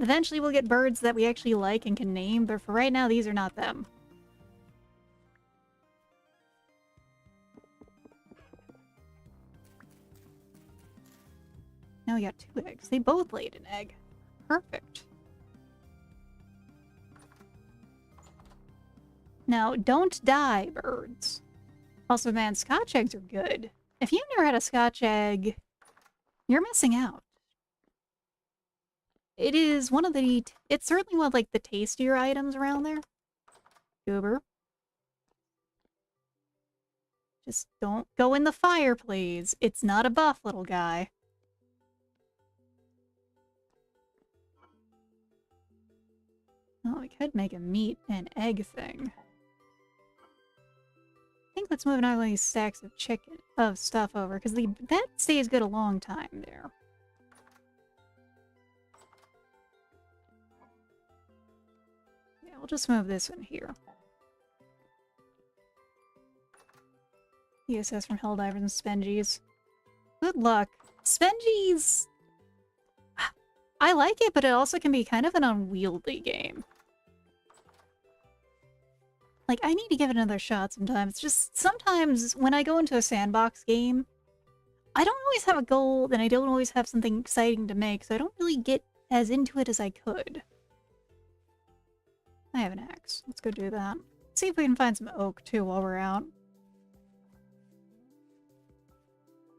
Eventually we'll get birds that we actually like and can name, but for right now, these are not them. Now we got 2 eggs. They both laid an egg. Perfect. Now, don't die, birds. Also, man, Scotch eggs are good. If you've never had a Scotch egg, you're missing out. It is one of the... It's certainly one of, like, the tastier items around there. Goober. Just don't go in the fire, please. It's not a buff, little guy. Oh, we could make a meat and egg thing. I think let's move another one of these stacks of stuff over, because that stays good a long time there. Yeah, we'll just move this one here. ESS from Helldivers and Spengies. Good luck. Spengies... I like it, but it also can be kind of an unwieldy game. Like, I need to give it another shot sometimes. It's just, sometimes when I go into a sandbox game, I don't always have a goal, and I don't always have something exciting to make, so I don't really get as into it as I could. I have an axe. Let's go do that. See if we can find some oak, too, while we're out.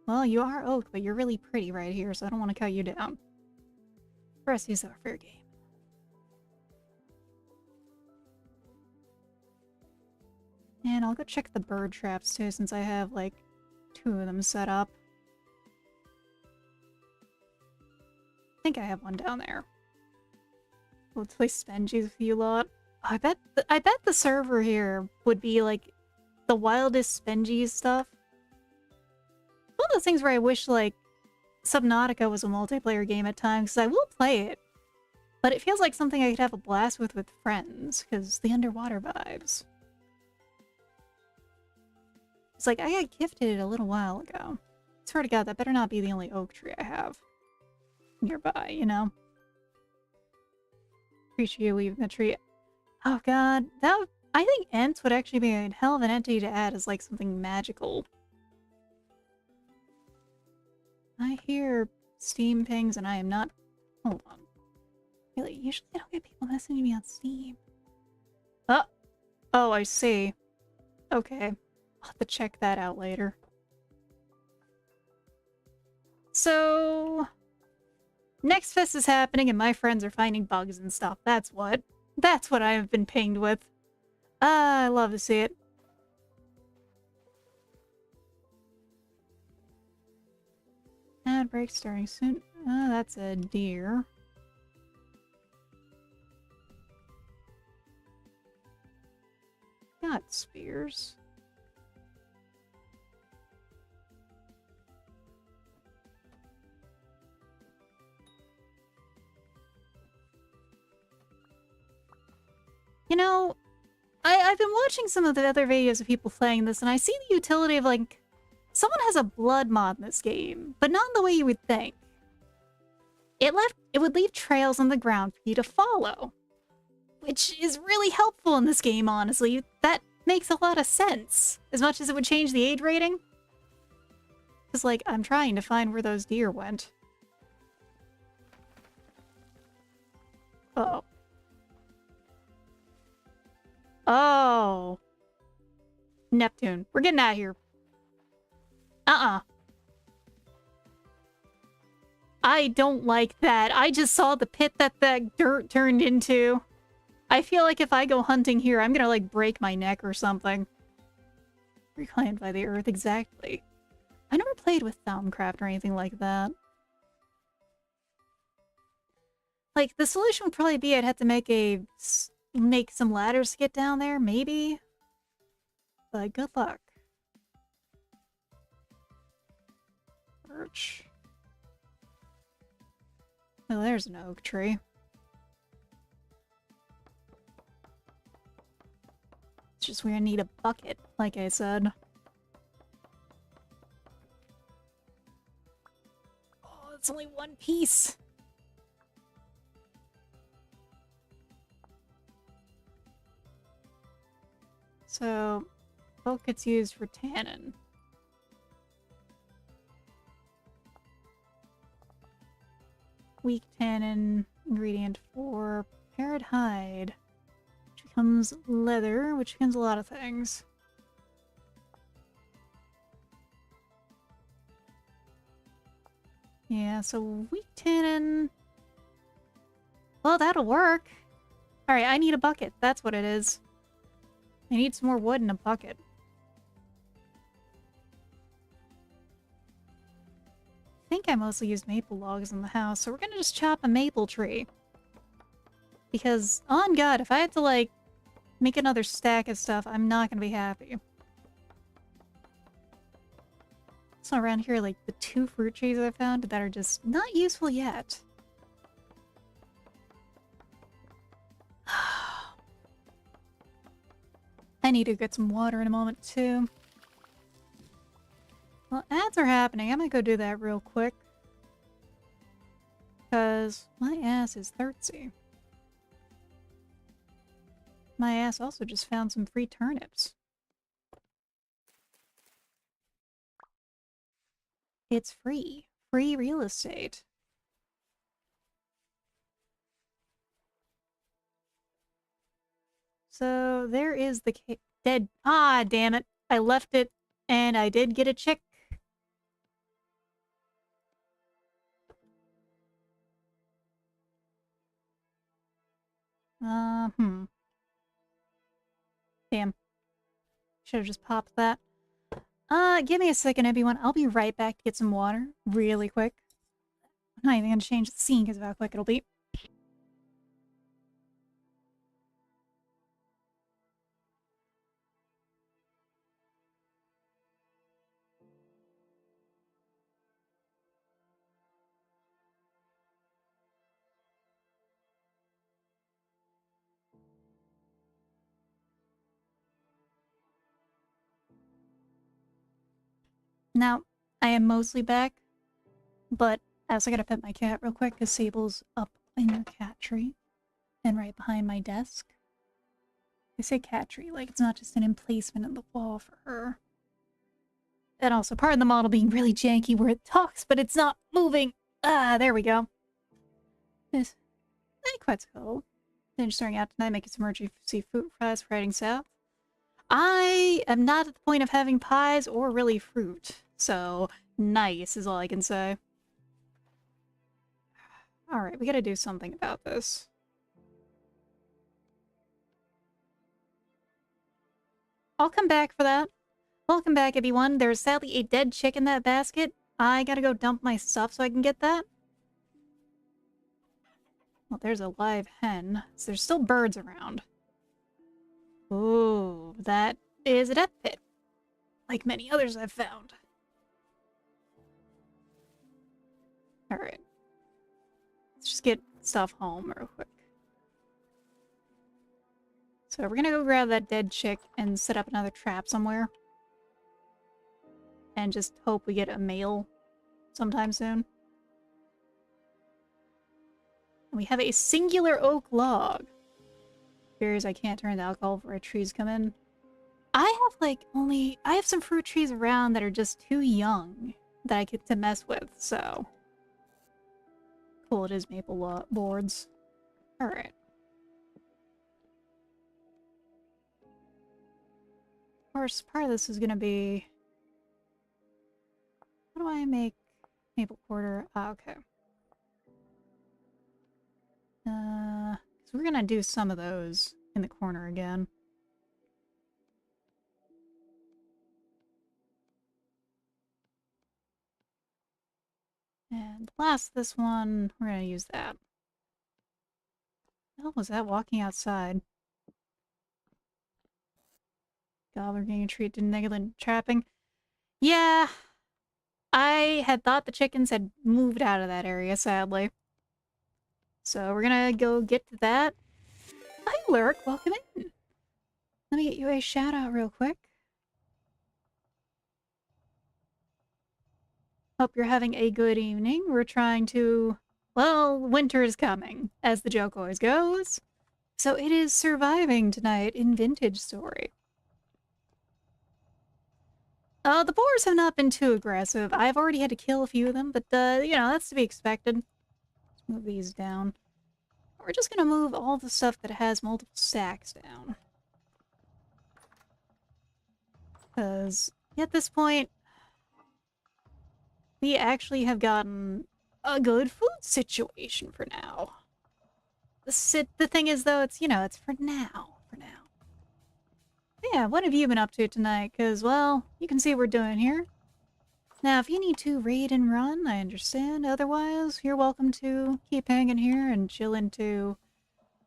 Well, you are oak, but you're really pretty right here, so I don't want to cut you down. The rest of these are fair game. And I'll go check the bird traps too, since I have like 2 of them set up. I think I have one down there. We'll play Spengies with you lot. I bet the server here would be like the wildest Spengies stuff. One of those things where I wish like Subnautica was a multiplayer game at times, because I will play it. But it feels like something I could have a blast with friends, because the underwater vibes. It's like, I got gifted it a little while ago. Swear to God, that better not be the only oak tree I have nearby, you know? Appreciate you leaving the tree. Oh God, I think Ents would actually be a hell of an entity to add as like something magical. I hear Steam pings and I am not... Hold on. Really, usually I don't get people messaging me on Steam. Oh, I see. Okay. I'll have to check that out later. So... Next Fest is happening and my friends are finding bugs and stuff. That's what. That's what I've been pinged with. I love to see it. Ad break starting soon. That's a deer. got spears. You know, I've been watching some of the other videos of people playing this, and I see the utility of, like, someone has a blood mod in this game, but not in the way you would think. It would leave trails on the ground for you to follow, which is really helpful in this game, honestly. That makes a lot of sense, as much as it would change the age rating. Because, like, I'm trying to find where those deer went. Uh oh. Oh. Neptune. We're getting out of here. Uh-uh. I don't like that. I just saw the pit that dirt turned into. I feel like if I go hunting here, I'm gonna, like, break my neck or something. Reclaimed by the earth, exactly. I never played with Thaumcraft or anything like that. Like, the solution would probably be I'd have to make some ladders to get down there, maybe? But good luck. Birch. Oh, there's an oak tree. It's just we're gonna need a bucket, like I said. Oh, it's only one piece. So, oak gets used for tannin. Weak tannin, ingredient 4, parrot hide, which becomes leather, which becomes a lot of things. Yeah, so weak tannin... Well, that'll work. Alright, I need a bucket. That's what it is. I need some more wood in a bucket. I think I mostly used maple logs in the house, so we're gonna just chop a maple tree. Because, on God, if I had to, like, make another stack of stuff, I'm not gonna be happy. So around here, like, the 2 fruit trees I found that are just not useful yet. I need to get some water in a moment, too. Well, ads are happening. I'm gonna go do that real quick. Because my ass is thirsty. My ass also just found some free turnips. It's free. Free real estate. So there is the dead... Ah, damn it. I left it, and I did get a chick. Damn. Should have just popped that. Give me a second, everyone. I'll be right back to get some water. Really quick. I'm not even gonna change the scene because of how quick it'll be. Now, I am mostly back, but I also gotta pet my cat real quick because Sable's up in her cat tree and right behind my desk. I say cat tree, like it's not just an emplacement in the wall for her. And also part of the model being really janky where it talks, but it's not moving. Ah, there we go. This ain't quite so cool. Then starting out tonight, making some emergency food fries for heading south. I am not at the point of having pies or really fruit, so nice is all I can say. Alright, we gotta do something about this. I'll come back for that. Welcome back, everyone. There's sadly a dead chick in that basket. I gotta go dump my stuff so I can get that. Well, there's a live hen, so there's still birds around. Ooh, that is a death pit, like many others I've found. Alright. Let's just get stuff home real quick. So we're gonna go grab that dead chick and set up another trap somewhere. And just hope we get a male sometime soon. And we have a singular oak log. Fears I can't turn the alcohol before trees come in. I have I have some fruit trees around that are just too young that I get to mess with, so. Cool, it is maple boards. Alright. Of course, part of this is gonna be... How do I make maple quarter? Ah, okay. So we're gonna do some of those in the corner again. And last, this one, we're gonna use that. What the hell was that walking outside? Gobbler getting a treat to negligent trapping. Yeah, I had thought the chickens had moved out of that area, sadly. So we're gonna go get to that. Hi, Lurk. Welcome in. Let me get you a shout out real quick. Hope you're having a good evening. We're trying to... Well, winter is coming, as the joke always goes. So it is surviving tonight in Vintage Story. The boars have not been too aggressive. I've already had to kill a few of them, but, you know, that's to be expected. Let's move these down. We're just gonna move all the stuff that has multiple stacks down. Because at this point, we actually have gotten a good food situation for now. The thing is, though, it's, you know, it's for now. Yeah, what have you been up to tonight? Because, well, you can see what we're doing here. Now, if you need to raid and run, I understand. Otherwise, you're welcome to keep hanging here and chill into...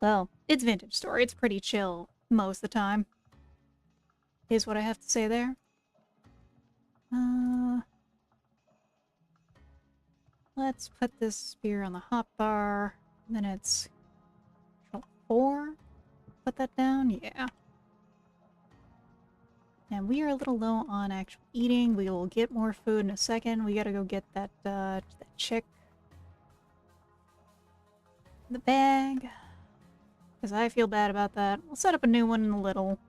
Well, it's Vintage Story. It's pretty chill most of the time. Is what I have to say there. Let's put this spear on the hotbar. Then it's Control 4. Put that down? Yeah. And we are a little low on actual eating. We will get more food in a second. We gotta go get that chick. In the bag. Because I feel bad about that. We'll set up a new one in a little.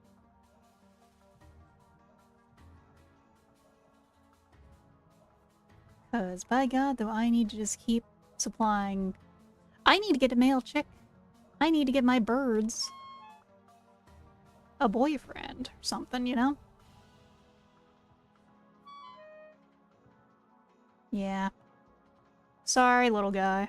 Because, by God, though, I need to just keep supplying... I need to get a male chick. I need to get my birds a boyfriend or something, you know? Yeah. Sorry, little guy.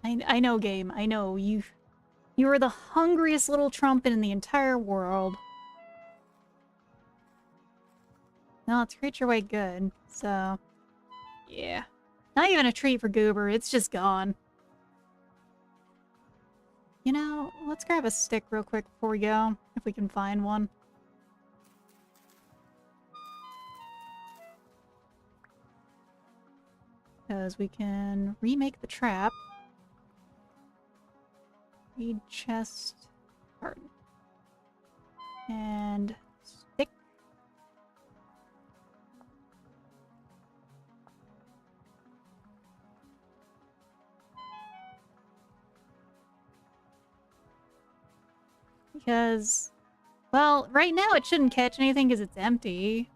I know, game. I know. You are the hungriest little trumpet in the entire world. No, it's treat your way good. So, yeah. Not even a treat for Goober. It's just gone. You know, let's grab a stick real quick before we go, if we can find one. Because we can remake the trap. Read chest. Pardon. And stick. Because, well, right now it shouldn't catch anything because it's empty.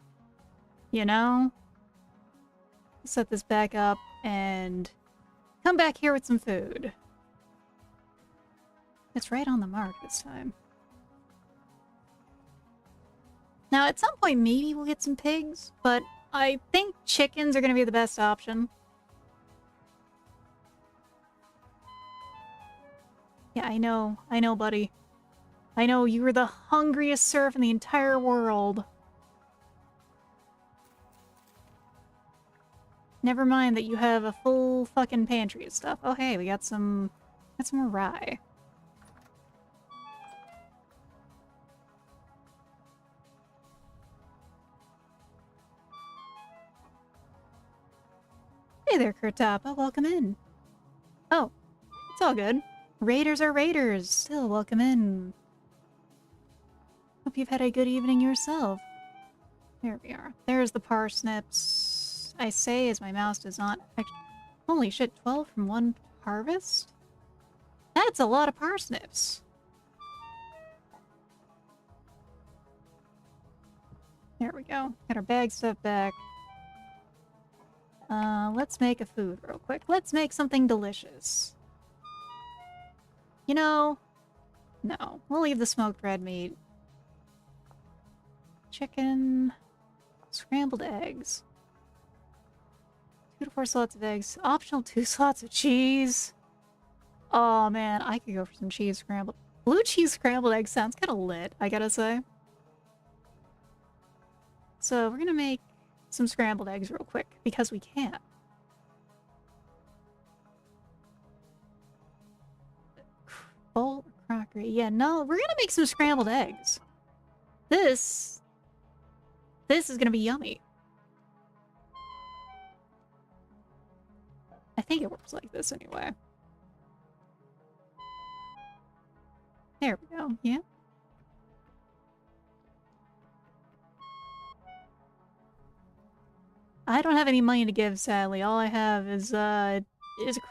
You know? Set this back up and come back here with some food. It's right on the mark this time. Now, at some point, maybe we'll get some pigs, but I think chickens are going to be the best option. Yeah, I know, buddy. I know, you were the hungriest serf in the entire world. Never mind that you have a full fucking pantry of stuff. Oh hey, we got some rye. Hey there, Kurtapa. Welcome in. Oh, it's all good. Raiders are raiders. Still, welcome in. Hope you've had a good evening yourself. There we are. There's the parsnips. I say as my mouse does not... Holy shit, 12 from one harvest? That's a lot of parsnips. There we go. Got our bag stuff back. Let's make a food real quick. Let's make something delicious. You know, no. We'll leave the smoked red meat. Chicken. Scrambled eggs. 2 to 4 slots of eggs. Optional 2 slots of cheese. Oh man, I could go for some cheese scrambled. Blue cheese scrambled eggs sounds kind of lit, I gotta say. So we're gonna make some scrambled eggs real quick, because we can. Bowl or crockery? Yeah, no, we're gonna make some scrambled eggs. This is gonna be yummy. I think it works like this anyway. There we go, yeah. I don't have any money to give, sadly. All I have is $1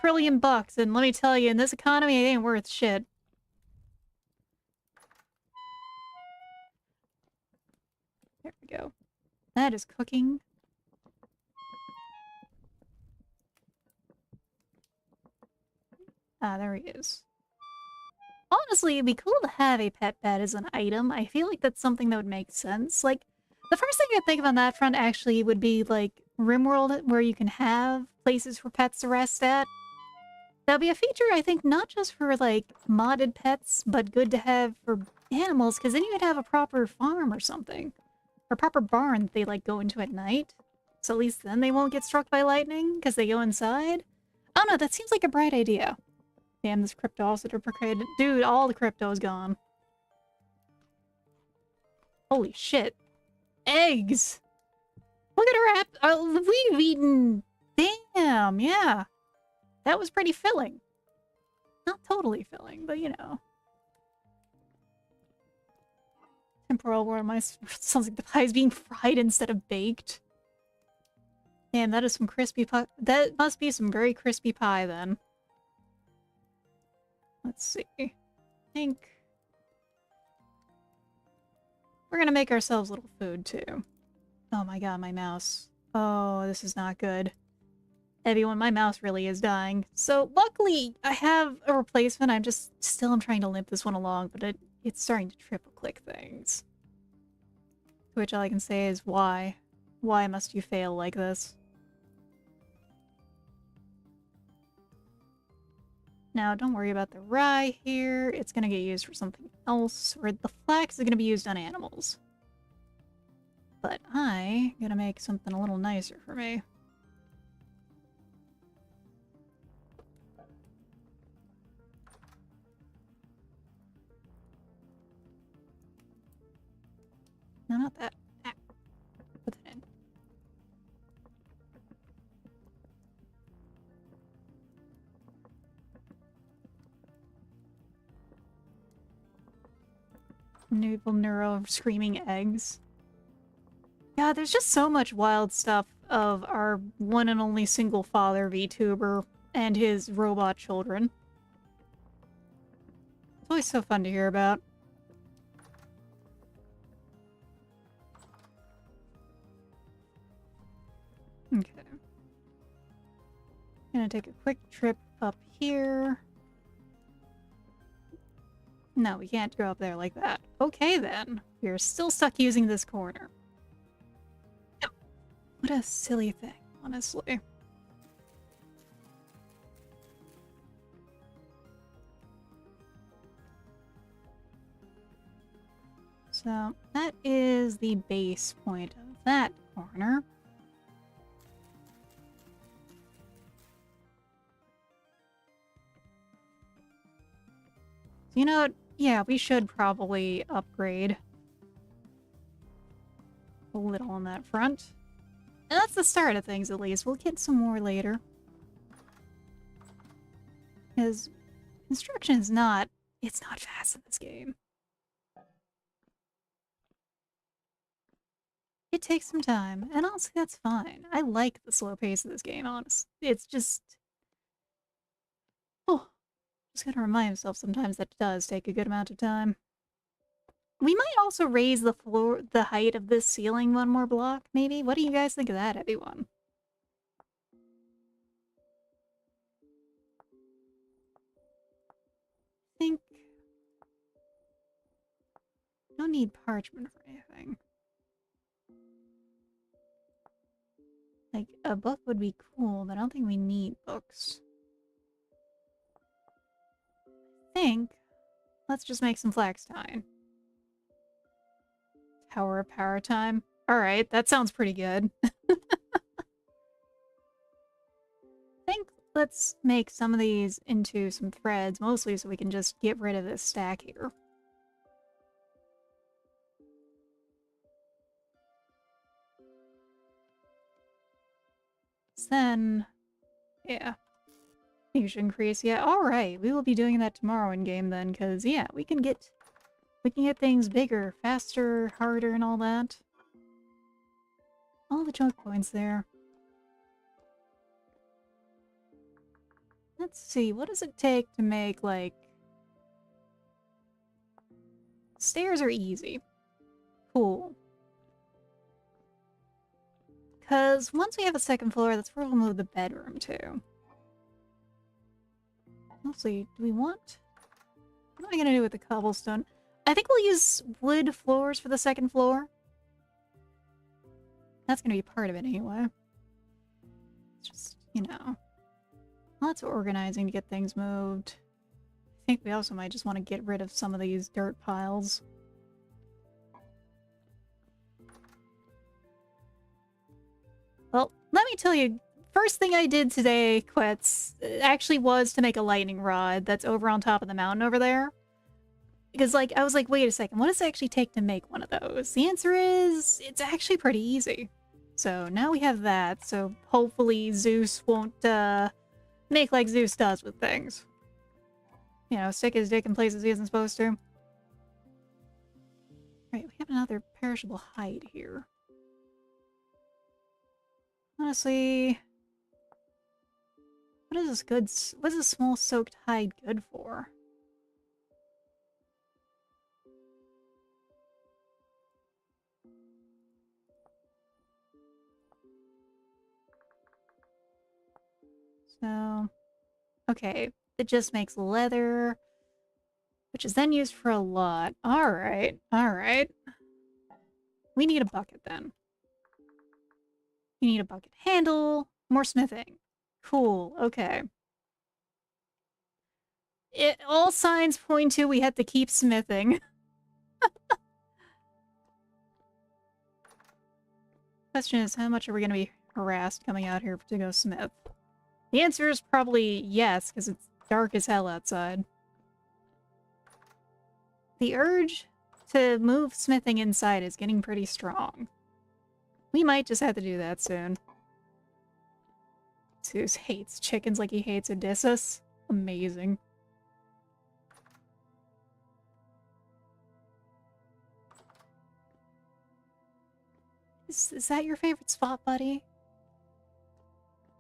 trillion, and let me tell you, in this economy, it ain't worth shit. There we go. That is cooking. Ah, there he is. Honestly, it'd be cool to have a pet bed as an item. I feel like that's something that would make sense. Like, the first thing I think of on that front actually would be, like, RimWorld, where you can have places for pets to rest at. That'll be a feature, I think, not just for, like, modded pets, but good to have for animals, because then you would have a proper farm or something. Or proper barn that they, like, go into at night. So at least then they won't get struck by lightning, because they go inside. Oh no, that seems like a bright idea. Damn, this crypto also deprecated. Dude, all the crypto is gone. Holy shit. Eggs! Look at our app. We've eaten. Damn, yeah. That was pretty filling. Not totally filling, but you know. Temporal where my sounds like the pie is being fried instead of baked. Damn, that is some crispy pie. That must be some very crispy pie then. Let's see. I think we're gonna make ourselves a little food too. Oh my god, my mouse. Oh, this is not good. Everyone, my mouse really is dying. So luckily, I have a replacement. I'm trying to limp this one along, but it's starting to triple click things. To which all I can say is why? Why must you fail like this? Now, don't worry about the rye here. It's gonna get used for something else, or the flax is gonna be used on animals. But I'm gonna make something a little nicer for me. No, not that. Ah, put that in. Noodle neuro screaming eggs. Yeah, there's just so much wild stuff of our one and only single father VTuber and his robot children. It's always so fun to hear about. Okay. Gonna take a quick trip up here. No, we can't go up there like that. Okay then. We're still stuck using this corner. What a silly thing, honestly. So, that is the base point of that corner. So, you know what? Yeah, we should probably upgrade a little on that front. And that's the start of things, at least. We'll get some more later. Because construction is not... It's not fast in this game. It takes some time, and honestly, that's fine. I like the slow pace of this game, honestly. It's just... Oh, just gotta remind myself sometimes that it does take a good amount of time. We might also raise the height of this ceiling one more block, maybe? What do you guys think of that, everyone? I think... Don't need parchment for anything. Like, a book would be cool, but I don't think we need books. I think... Let's just make some flax tie. Tower of Power time. Alright, that sounds pretty good. I think let's make some of these into some threads, mostly so we can just get rid of this stack here. So then, yeah. You should increase, yeah, alright, we will be doing that tomorrow in game then, because yeah, we can get things bigger, faster, harder, and all that. All the choke points there. Let's see, what does it take to make, like... Stairs are easy. Cool. Because once we have a second floor, that's where we'll move the bedroom to. Mostly, do we want... What am I gonna do with the cobblestone? I think we'll use wood floors for the second floor. That's gonna be part of it anyway. It's just, you know... Lots of organizing to get things moved. I think we also might just want to get rid of some of these dirt piles. Well, let me tell you, first thing I did today, Quits, actually was to make a lightning rod that's over on top of the mountain over there. Because, like, I was like, wait a second, what does it actually take to make one of those? The answer is, it's actually pretty easy. So now we have that, so hopefully Zeus won't, make like Zeus does with things. You know, stick his dick in places he isn't supposed to. Right, we have another perishable hide here. Honestly, what is this good? What is a small soaked hide good for? So, okay, it just makes leather, which is then used for a lot. Alright, alright. We need a bucket then. We need a bucket handle, more smithing. Cool, okay. All signs point to we have to keep smithing. Question is, how much are we going to be harassed coming out here to go smith? The answer is probably yes, because it's dark as hell outside. The urge to move smithing inside is getting pretty strong. We might just have to do that soon. Zeus hates chickens like he hates Odysseus. Amazing. Is that your favorite spot, buddy?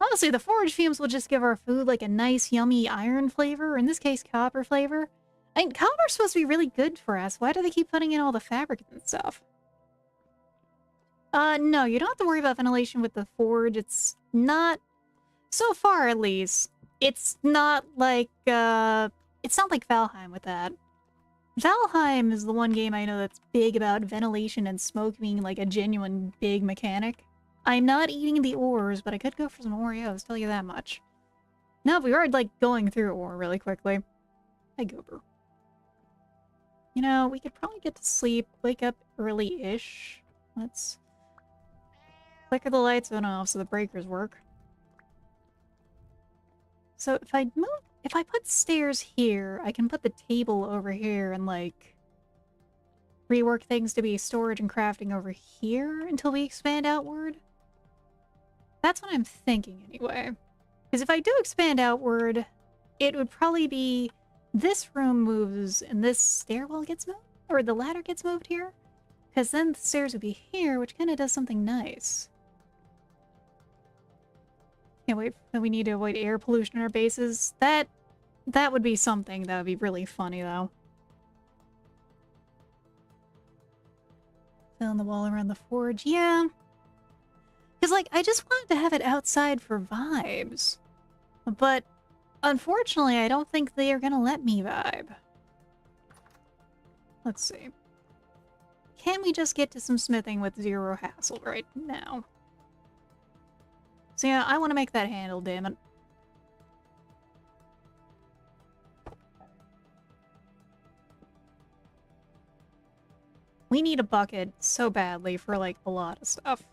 Honestly, the forage fumes will just give our food like a nice, yummy iron flavor, or in this case, copper flavor. I mean, copper's supposed to be really good for us. Why do they keep putting in all the fabric and stuff? No, you don't have to worry about ventilation with the forge. It's not... So far, at least. It's not like, It's not like Valheim with that. Valheim is the one game I know that's big about ventilation and smoke being like a genuine big mechanic. I'm not eating the ores, but I could go for some Oreos, tell you that much. Now, if we are, like, going through ore really quickly. Hi, Goober. You know, we could probably get to sleep, wake up early-ish. Let's flicker the lights on and off so the breakers work. So if I move if I put stairs here, I can put the table over here and, like, rework things to be storage and crafting over here until we expand outward. That's what I'm thinking, anyway. Because if I do expand outward, it would probably be this room moves and this stairwell gets moved? Or the ladder gets moved here? Because then the stairs would be here, which kind of does something nice. Can't wait. We need to avoid air pollution in our bases. That would be something that would be really funny, though. Fill in the wall around the forge. Yeah. Because, like, I just wanted to have it outside for vibes. But, unfortunately, I don't think they are going to let me vibe. Let's see. Can we just get to some smithing with zero hassle right now? So yeah, I want to make that handle, damn it. We need a bucket so badly for, like, a lot of stuff.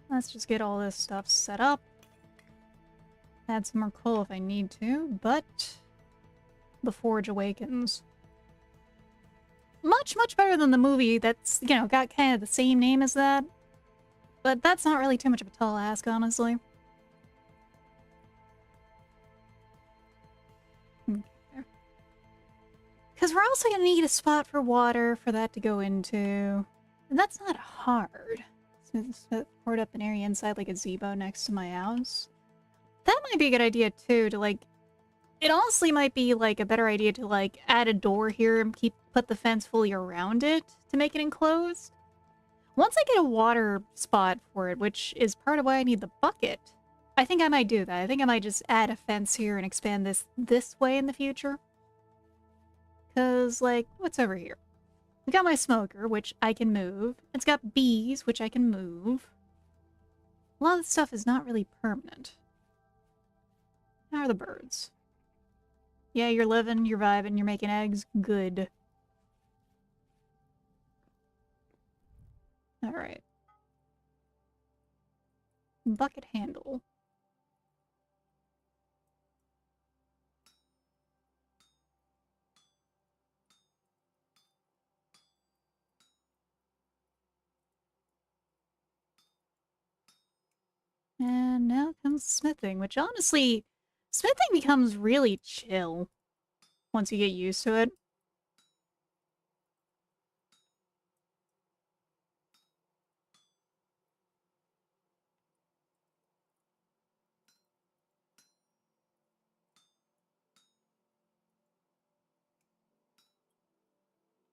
Let's just get all this stuff set up. Add some more coal if I need to, but the forge awakens. Much, much better than the movie that's, you know, got kind of the same name as that. But that's not really too much of a tall ask, honestly. Because we're also going to need a spot for water for that to go into. And that's not hard. So poured up an area inside like a gazebo next to my house. That might be a good idea too, to like... It honestly might be like a better idea to like add a door here and put the fence fully around it to make it enclosed. Once I get a water spot for it, which is part of why I need the bucket, I think I might do that. I think I might just add a fence here and expand this way in the future. Because, like, what's over here? We got my smoker, which I can move. It's got bees, which I can move. A lot of the stuff is not really permanent. How are the birds? Yeah, you're living, you're vibing, you're making eggs. Good. Alright. Bucket handle. And now comes smithing, which honestly, smithing becomes really chill once you get used to it.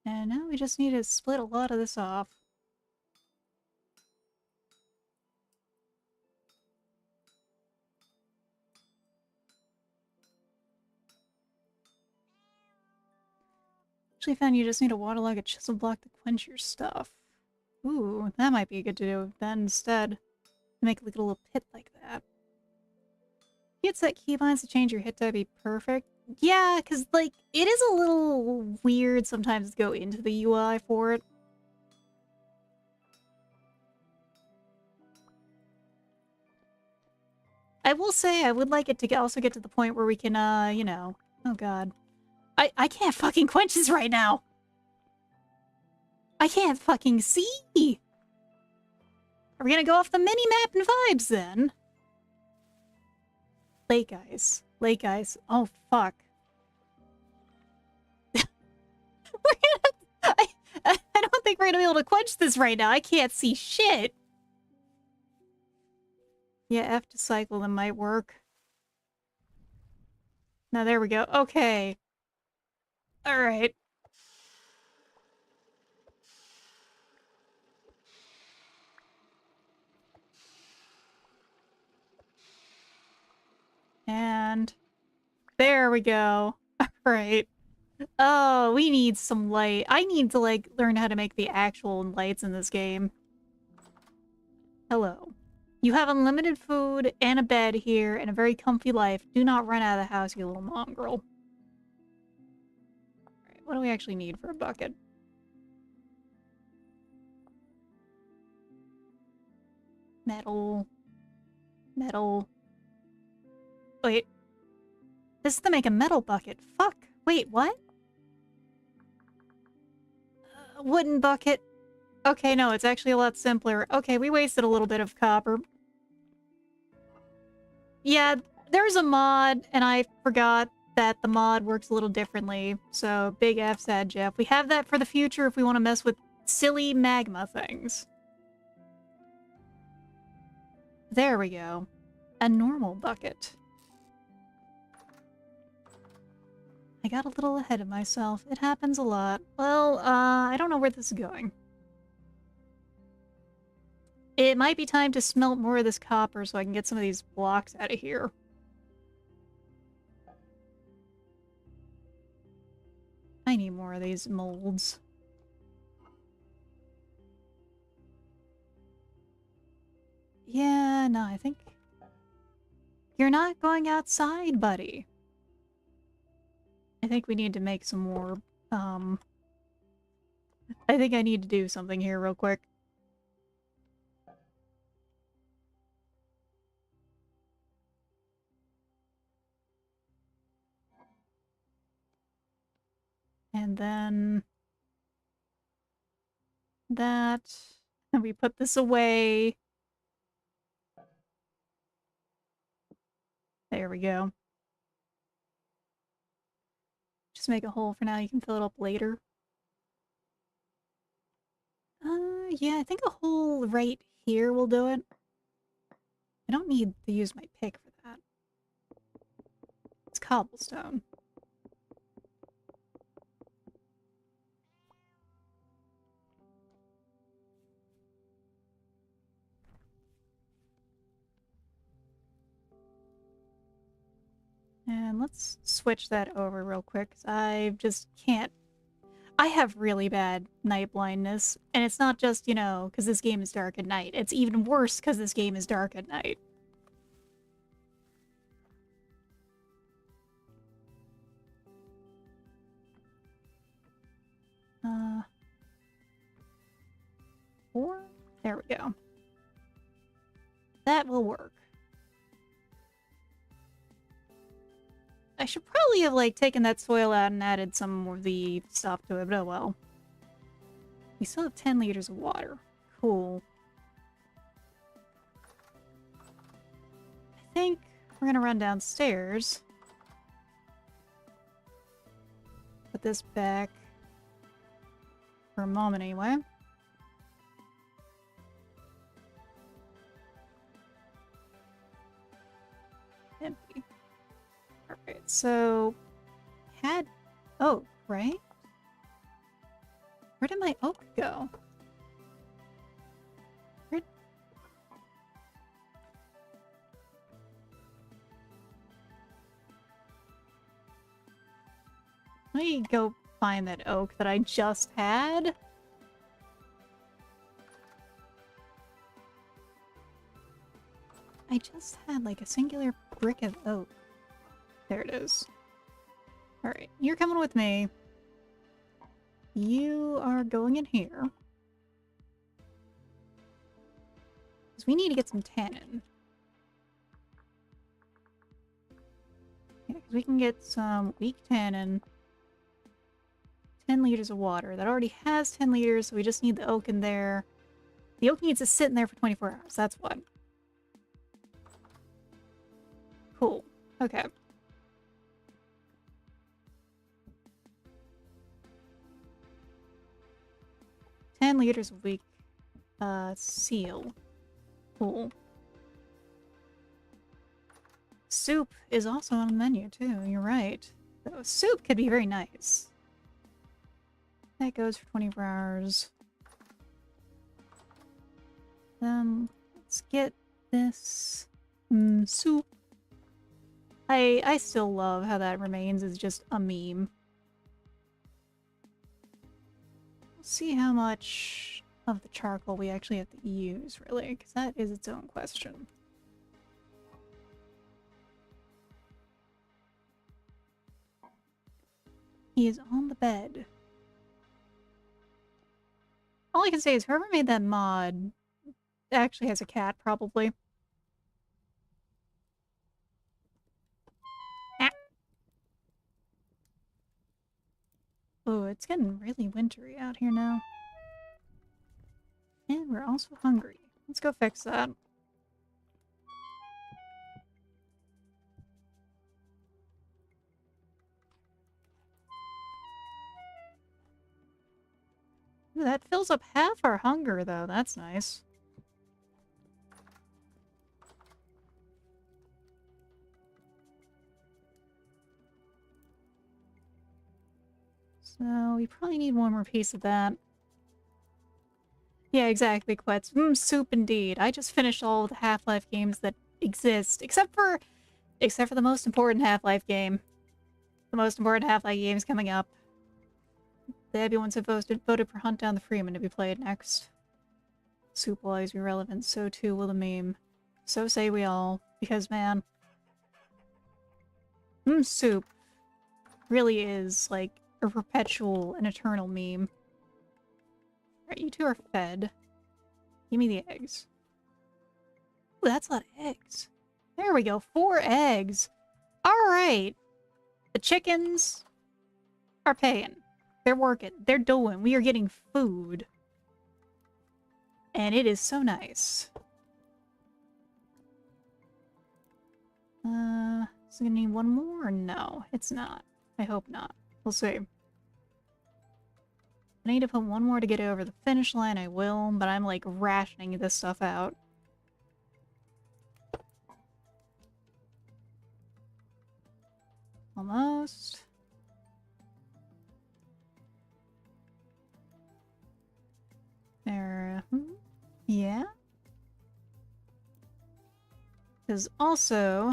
And now we just need to split a lot of this off. Actually found you just need a waterlog, a chisel block to quench your stuff. Ooh, that might be good to do then instead. Make like a little pit like that. You had set keybinds to change your hit die be perfect. Yeah, because, like, it is a little weird sometimes to go into the UI for it. I will say I would like it to also get to the point where we can, you know... Oh god. I can't fucking quench this right now! I can't fucking see! Are we gonna go off the mini-map and vibes, then? Lake ice. Lake ice. Oh, fuck. I don't think we're gonna be able to quench this right now. I can't see shit. Yeah, F to cycle them might work. Now there we go. Okay. Alright. And there we go. Alright. Oh, we need some light. I need to, like, learn how to make the actual lights in this game. Hello. You have unlimited food and a bed here and a very comfy life. Do not run out of the house, you little mongrel. Alright, what do we actually need for a bucket? Metal. Metal. Wait. This is to make a metal bucket. Fuck. Wait, what? Wooden bucket. Okay, no, it's actually a lot simpler. Okay, we wasted a little bit of copper. Yeah, there's a mod, and I forgot that the mod works a little differently. So, big F sad Jeff. We have that for the future if we want to mess with silly magma things. There we go. A normal bucket. I got a little ahead of myself. It happens a lot. Well, I don't know where this is going. It might be time to smelt more of this copper so I can get some of these blocks out of here. I need more of these molds. Yeah, no, I think... You're not going outside, buddy. I think we need to make some more, I think I need to do something here real quick. And then... that... And we put this away. There we go. Just make a hole for now, you can fill it up later. Yeah, I think a hole right here will do it. I don't need to use my pick for that. It's cobblestone. And let's switch that over real quick, because I just can't... I have really bad night blindness, and it's not just, you know, because this game is dark at night. It's even worse because this game is dark at night. Four? There we go. That will work. I should probably have, like, taken that soil out and added some more of the stuff to it, but oh well. We still have 10 liters of water. Cool. I think we're gonna run downstairs. Put this back. For a moment, anyway. Empty. Alright, so... Had oak, right? Where did my oak go? Where... Let me go find that oak that I just had. I just had like a singular brick of oak. There it is. Alright, you're coming with me. You are going in here. Because we need to get some tannin. Yeah, because we can get some weak tannin. 10 liters of water. That already has 10 liters, so we just need the oak in there. The oak needs to sit in there for 24 hours, that's what. Cool. Okay. $10 a week. Seal. Cool. Soup is also on the menu, too. You're right. So soup could be very nice. That goes for 24 hours. Let's get this soup. I still love how that remains as just a meme. We'll see how much of the charcoal we actually have to use, really, because that is its own question. He is on the bed. All I can say is whoever made that mod, actually has a cat, probably. Ah. Oh, it's getting really wintry out here now. And we're also hungry. Let's go fix that. Ooh, that fills up half our hunger, though. That's nice. So, we probably need one more piece of that. Yeah, exactly, Quetz. Soup indeed. I just finished all the Half-Life games that exist, except for the most important Half-Life game. The most important Half-Life game is coming up. The everyone's have voted for Hunt Down the Freeman to be played next. Soup will always be relevant, so too will the meme. So say we all, because man, soup really is like a perpetual and eternal meme. Right, you two are fed. Give me the eggs. Ooh, that's a lot of eggs. There we go, 4 eggs. Alright. The chickens are paying. They're working. They're doing. We are getting food. And it is so nice. Is it gonna need one more? No, it's not. I hope not. We'll see. I need to put one more to get over the finish line, I will, but I'm like rationing this stuff out. Almost. There. Yeah. Because also...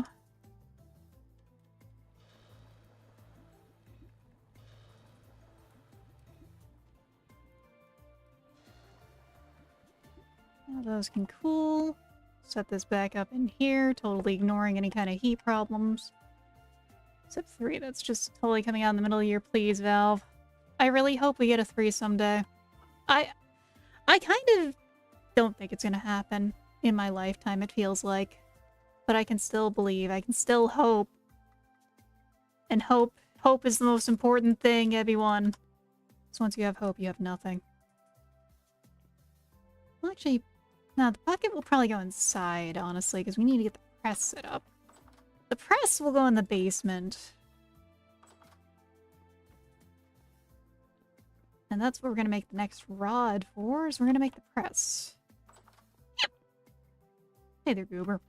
those can cool. Set this back up in here, totally ignoring any kind of heat problems. Except 3, that's just totally coming out in the middle of the year. Please, Valve. I really hope we get a 3 someday. I kind of don't think it's gonna happen in my lifetime, it feels like. But I can still believe, I can still hope. And hope is the most important thing, everyone. So once you have hope, you have nothing. Well, actually, no, the bucket will probably go inside, honestly, because we need to get the press set up. The press will go in the basement. And that's what we're going to make the next rod for, is we're going to make the press. Yep. Hey there, Goober.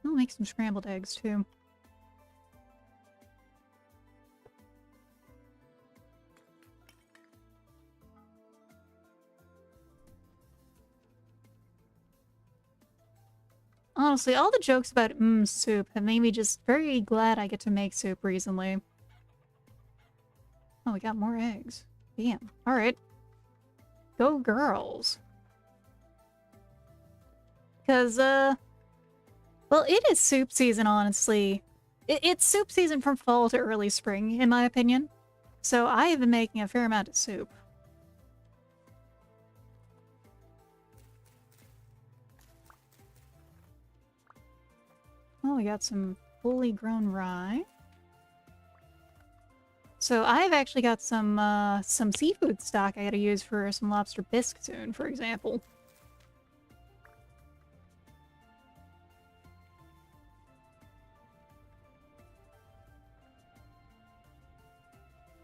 I'll make some scrambled eggs, too. Honestly, all the jokes about soup have made me just very glad I get to make soup recently. Oh, we got more eggs. Damn. Alright. Go girls. Because, well, it is soup season, honestly. It's soup season from fall to early spring, in my opinion. So I have been making a fair amount of soup. Oh, we got some fully grown rye. So I've actually got some seafood stock I gotta use for some lobster bisque soon, for example.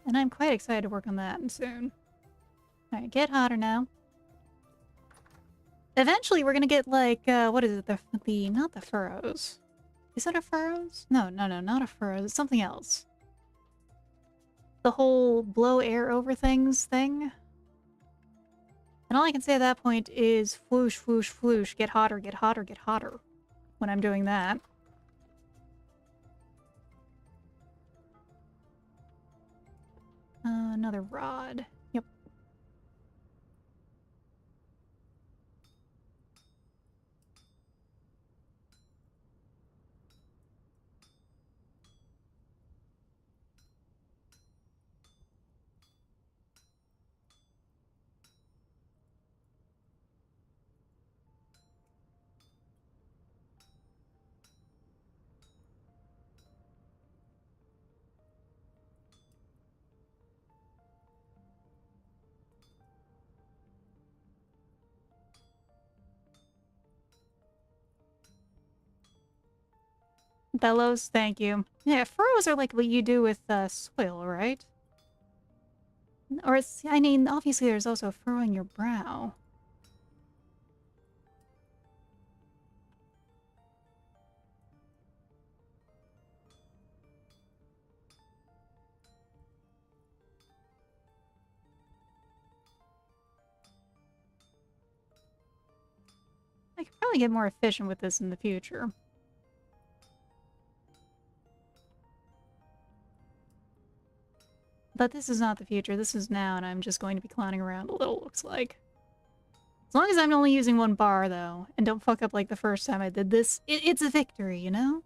And I'm quite excited to work on that soon. Alright, get hotter now. Eventually we're gonna get like, what is it? Not the furrows. Is it a furrows? No, not a furrows. It's something else. The whole blow air over things thing. And all I can say at that point is floosh, floosh, floosh, get hotter, get hotter, get hotter when I'm doing that. Another rod. Yep. Bellows, thank you. Yeah, furrows are like what you do with soil, right? Or it's, I mean, obviously there's also furrowing your brow. I could probably get more efficient with this in the future. But this is not the future, this is now, and I'm just going to be clowning around a little, looks like. As long as I'm only using one bar, though, and don't fuck up like the first time I did this, it's a victory, you know?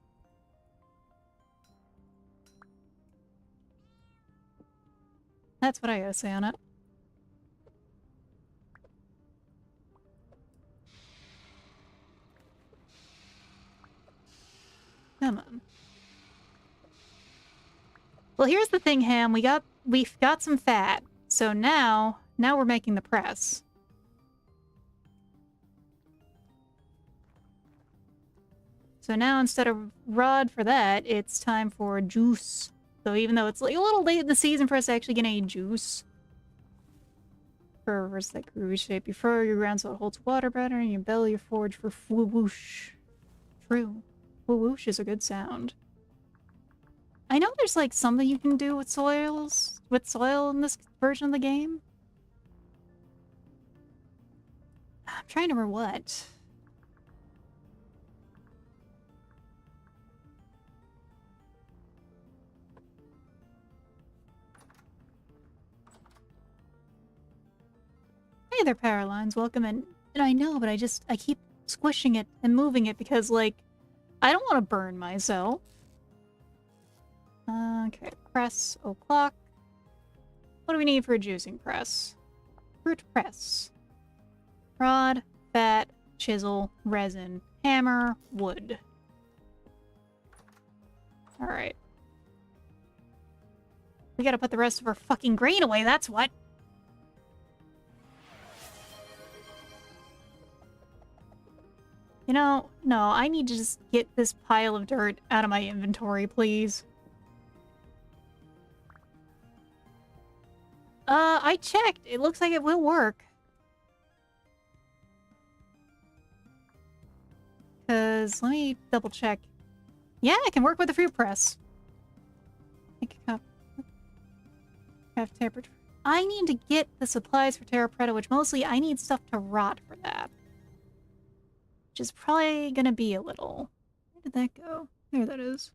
That's what I gotta say on it. Come on. Well, here's the thing, Ham. We've got some fat. So now we're making the press. So now instead of rod for that, it's time for juice. So even though it's like a little late in the season for us to actually get any juice. For reverse that groovy shape. You furrow your ground so it holds water better, and you bellow your forge for whoosh. True. Whoosh is a good sound. I know there's like something you can do with soil in this version of the game. I'm trying to remember what. Hey there, power lines. Welcome in. And I know, but I keep squishing it and moving it because, like, I don't want to burn myself. Okay, press o'clock. What do we need for a juicing press? Fruit press. Rod, fat, chisel, resin, hammer, wood. Alright. We gotta put the rest of our fucking grain away, that's what! You know, no, I need to just get this pile of dirt out of my inventory, please. I checked. It looks like it will work. Cause, let me double check. Yeah, it can work with the fruit press. I need to get the supplies for Terra Preta, which mostly I need stuff to rot for that. Which is probably gonna be a little... Where did that go? There that is.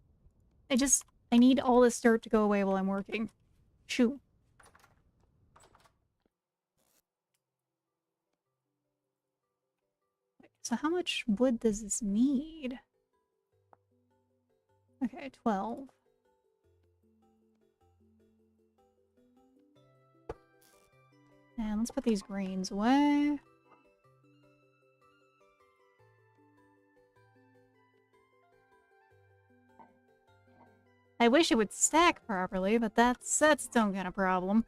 I need all this dirt to go away while I'm working. Shoo. So how much wood does this need? Okay, 12. And let's put these grains away. I wish it would stack properly, but that's its own kind of problem.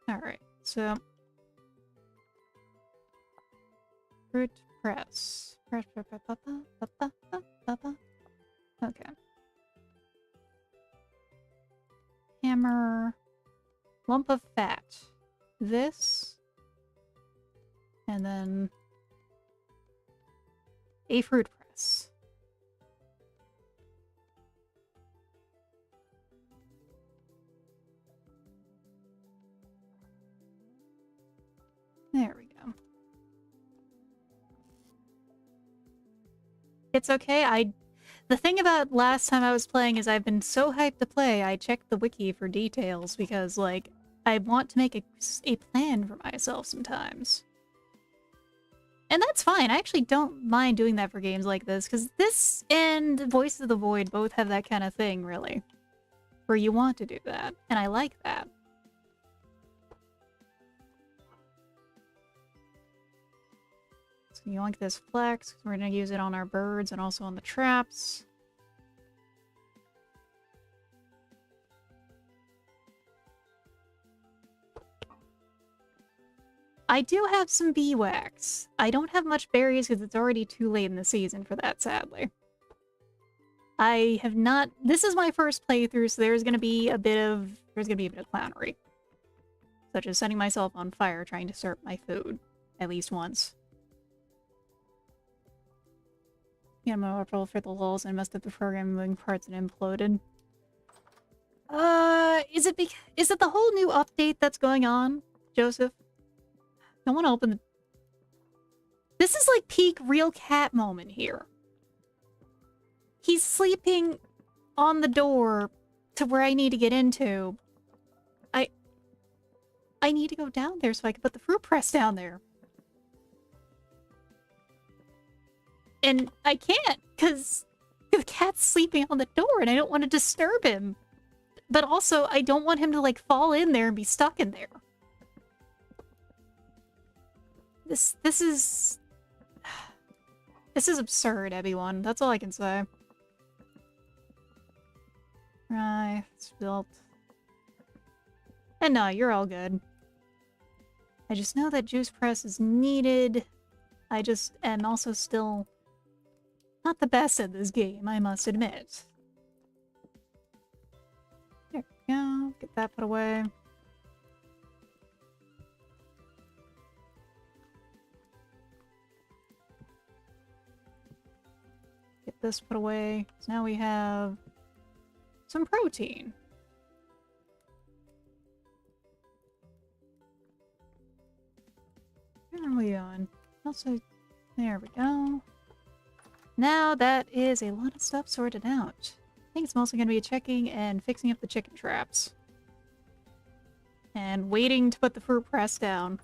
Alright, so... Fruit press. Okay. Hammer. Lump of fat. This. And then... a fruit press. There we go. It's okay, the thing about last time I was playing is I've been so hyped to play, I checked the wiki for details because, like, I want to make a plan for myself sometimes. And that's fine, I actually don't mind doing that for games like this, because this and Voice of the Void both have that kind of thing, really. Where you want to do that, and I like that. So you want this flex, because we're going to use it on our birds and also on the traps. I do have some bee wax. I don't have much berries because it's already too late in the season for that, sadly. I have not... This is my first playthrough, so there's gonna be a bit of clownery. Such as setting myself on fire trying to serve my food. At least once. Yeah, I'm gonna roll for the lulz and messed up the programming moving parts and imploded. Is it the whole new update that's going on, Joseph? I want to open the... This is like peak real cat moment here. He's sleeping on the door to where I need to get into. I need to go down there so I can put the fruit press down there. And I can't, because the cat's sleeping on the door and I don't want to disturb him. But also, I don't want him to, like, fall in there and be stuck in there. This is... This is absurd, everyone. That's all I can say. Right, it's built. And no, you're all good. I just know that juice press is needed. I just am also still not the best at this game, I must admit. There we go. Get that put away. Get this put away. So now we have some protein. Where are we on? Also, there we go. Now that is a lot of stuff sorted out. I think it's mostly going to be checking and fixing up the chicken traps. And waiting to put the fruit press down.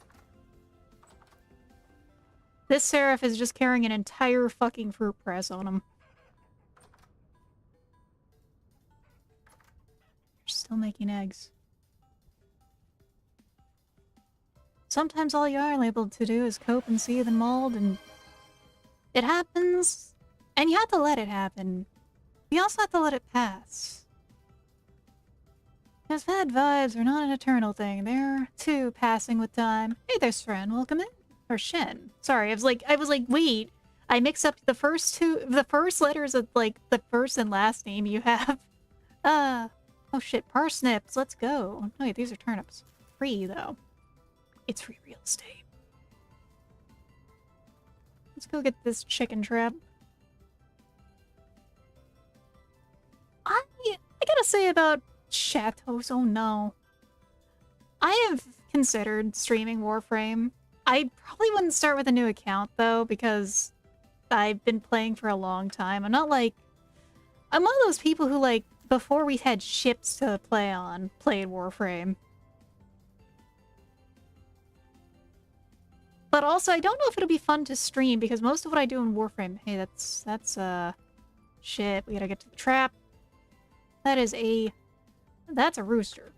This Seraph is just carrying an entire fucking fruit press on him. They're still making eggs. Sometimes all you are able to do is cope and see the mold, and it happens, and you have to let it happen. You also have to let it pass. Because bad vibes are not an eternal thing. They're, too, passing with time. Hey there, Sren. Welcome in. Or Shen. Sorry, I was like, wait. I mixed up the first letters of, like, the first and last name you have. Oh shit, parsnips. Let's go. Oh, wait, these are turnips. Free, though. It's free real estate. Let's go get this chicken trap. I gotta say about Chateaus, oh no. I have considered streaming Warframe. I probably wouldn't start with a new account, though, because I've been playing for a long time. I'm not like... I'm one of those people who, like, before we had ships to play on, played Warframe. But also, I don't know if it'll be fun to stream, because most of what I do in Warframe... Hey, that's, shit, we gotta get to the trap. That is a... That's a rooster.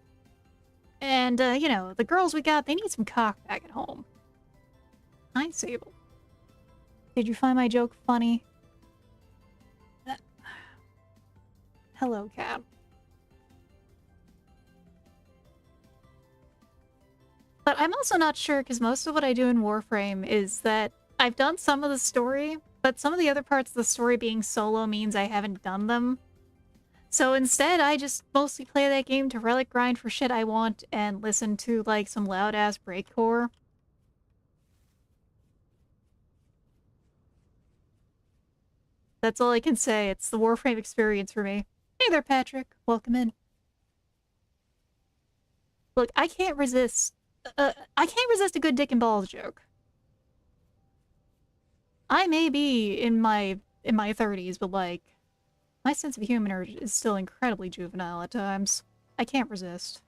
And, you know, the girls we got, they need some cock back at home. Hi, Sable. Did you find my joke funny? Hello, cat. But I'm also not sure, because most of what I do in Warframe is that I've done some of the story, but some of the other parts of the story being solo means I haven't done them. So instead, I just mostly play that game to relic grind for shit I want and listen to, like, some loud-ass breakcore. That's all I can say. It's the Warframe experience for me. Hey there, Patrick. Welcome in. Look, I can't resist... I can't resist a good dick and balls joke. I may be in my 30s, but, like, my sense of humor is still incredibly juvenile at times. I can't resist.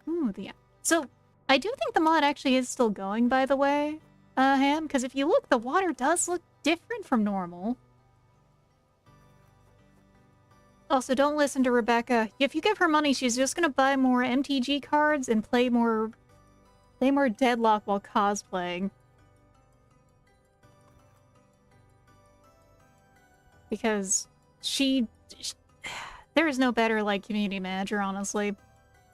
Ooh, yeah. So, I do think the mod actually is still going, by the way, Ham, because if you look, the water does look different from normal. Also, don't listen to Rebecca. If you give her money, she's just gonna buy more MTG cards and play more Deadlock while cosplaying. Because There is no better, like, community manager, honestly.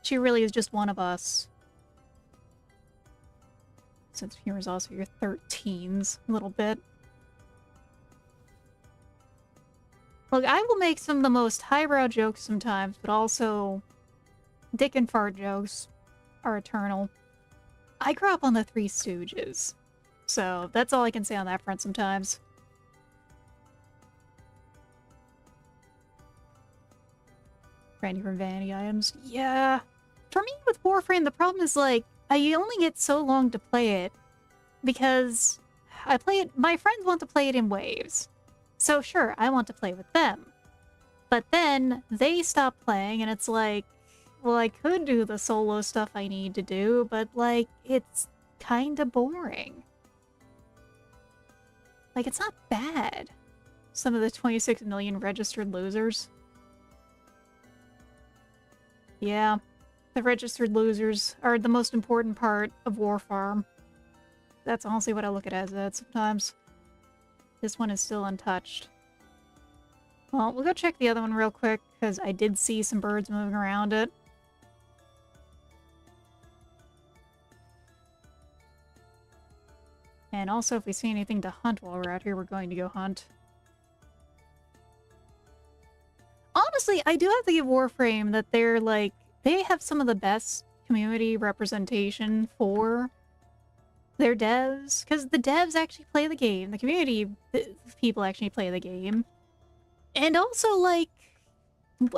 She really is just one of us. Since humor is also your 13s, a little bit. Look, I will make some of the most highbrow jokes sometimes, but also dick and fart jokes are eternal. I grew up on the Three Stooges, so that's all I can say on that front sometimes. Randy from Vanity Items. Yeah. For me with Warframe, the problem is, like, I only get so long to play it because I play it, my friends want to play it in waves. So sure, I want to play with them. But then they stop playing and it's like, well, I could do the solo stuff I need to do, but, like, it's kinda boring. Like, it's not bad. Some of the 26 million registered losers. Yeah, the registered losers are the most important part of Warfarm. That's honestly what I look at as that sometimes. This one is still untouched. Well, we'll go check the other one real quick, because I did see some birds moving around it. And also, if we see anything to hunt while we're out here, we're going to go hunt. Honestly, I do have to give Warframe that they're, like, they have some of the best community representation for their devs, because the devs actually play the game. The community people actually play the game. And also, like,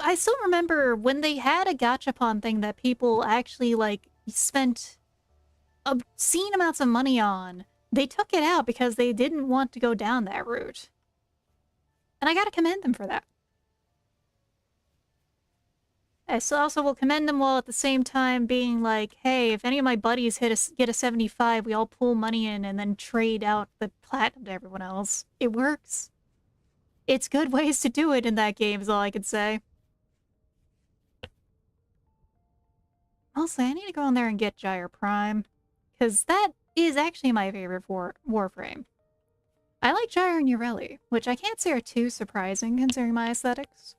I still remember when they had a gachapon thing that people actually, like, spent obscene amounts of money on. They took it out because they didn't want to go down that route. And I gotta commend them for that. I also will commend them while at the same time being like, hey, if any of my buddies get a 75, we all pull money in and then trade out the platinum to everyone else. It works. It's good ways to do it in that game is all I can say. Also, I need to go in there and get Gyre Prime, because that is actually my favorite Warframe. I like Gyre and Ureli, which I can't say are too surprising considering my aesthetics.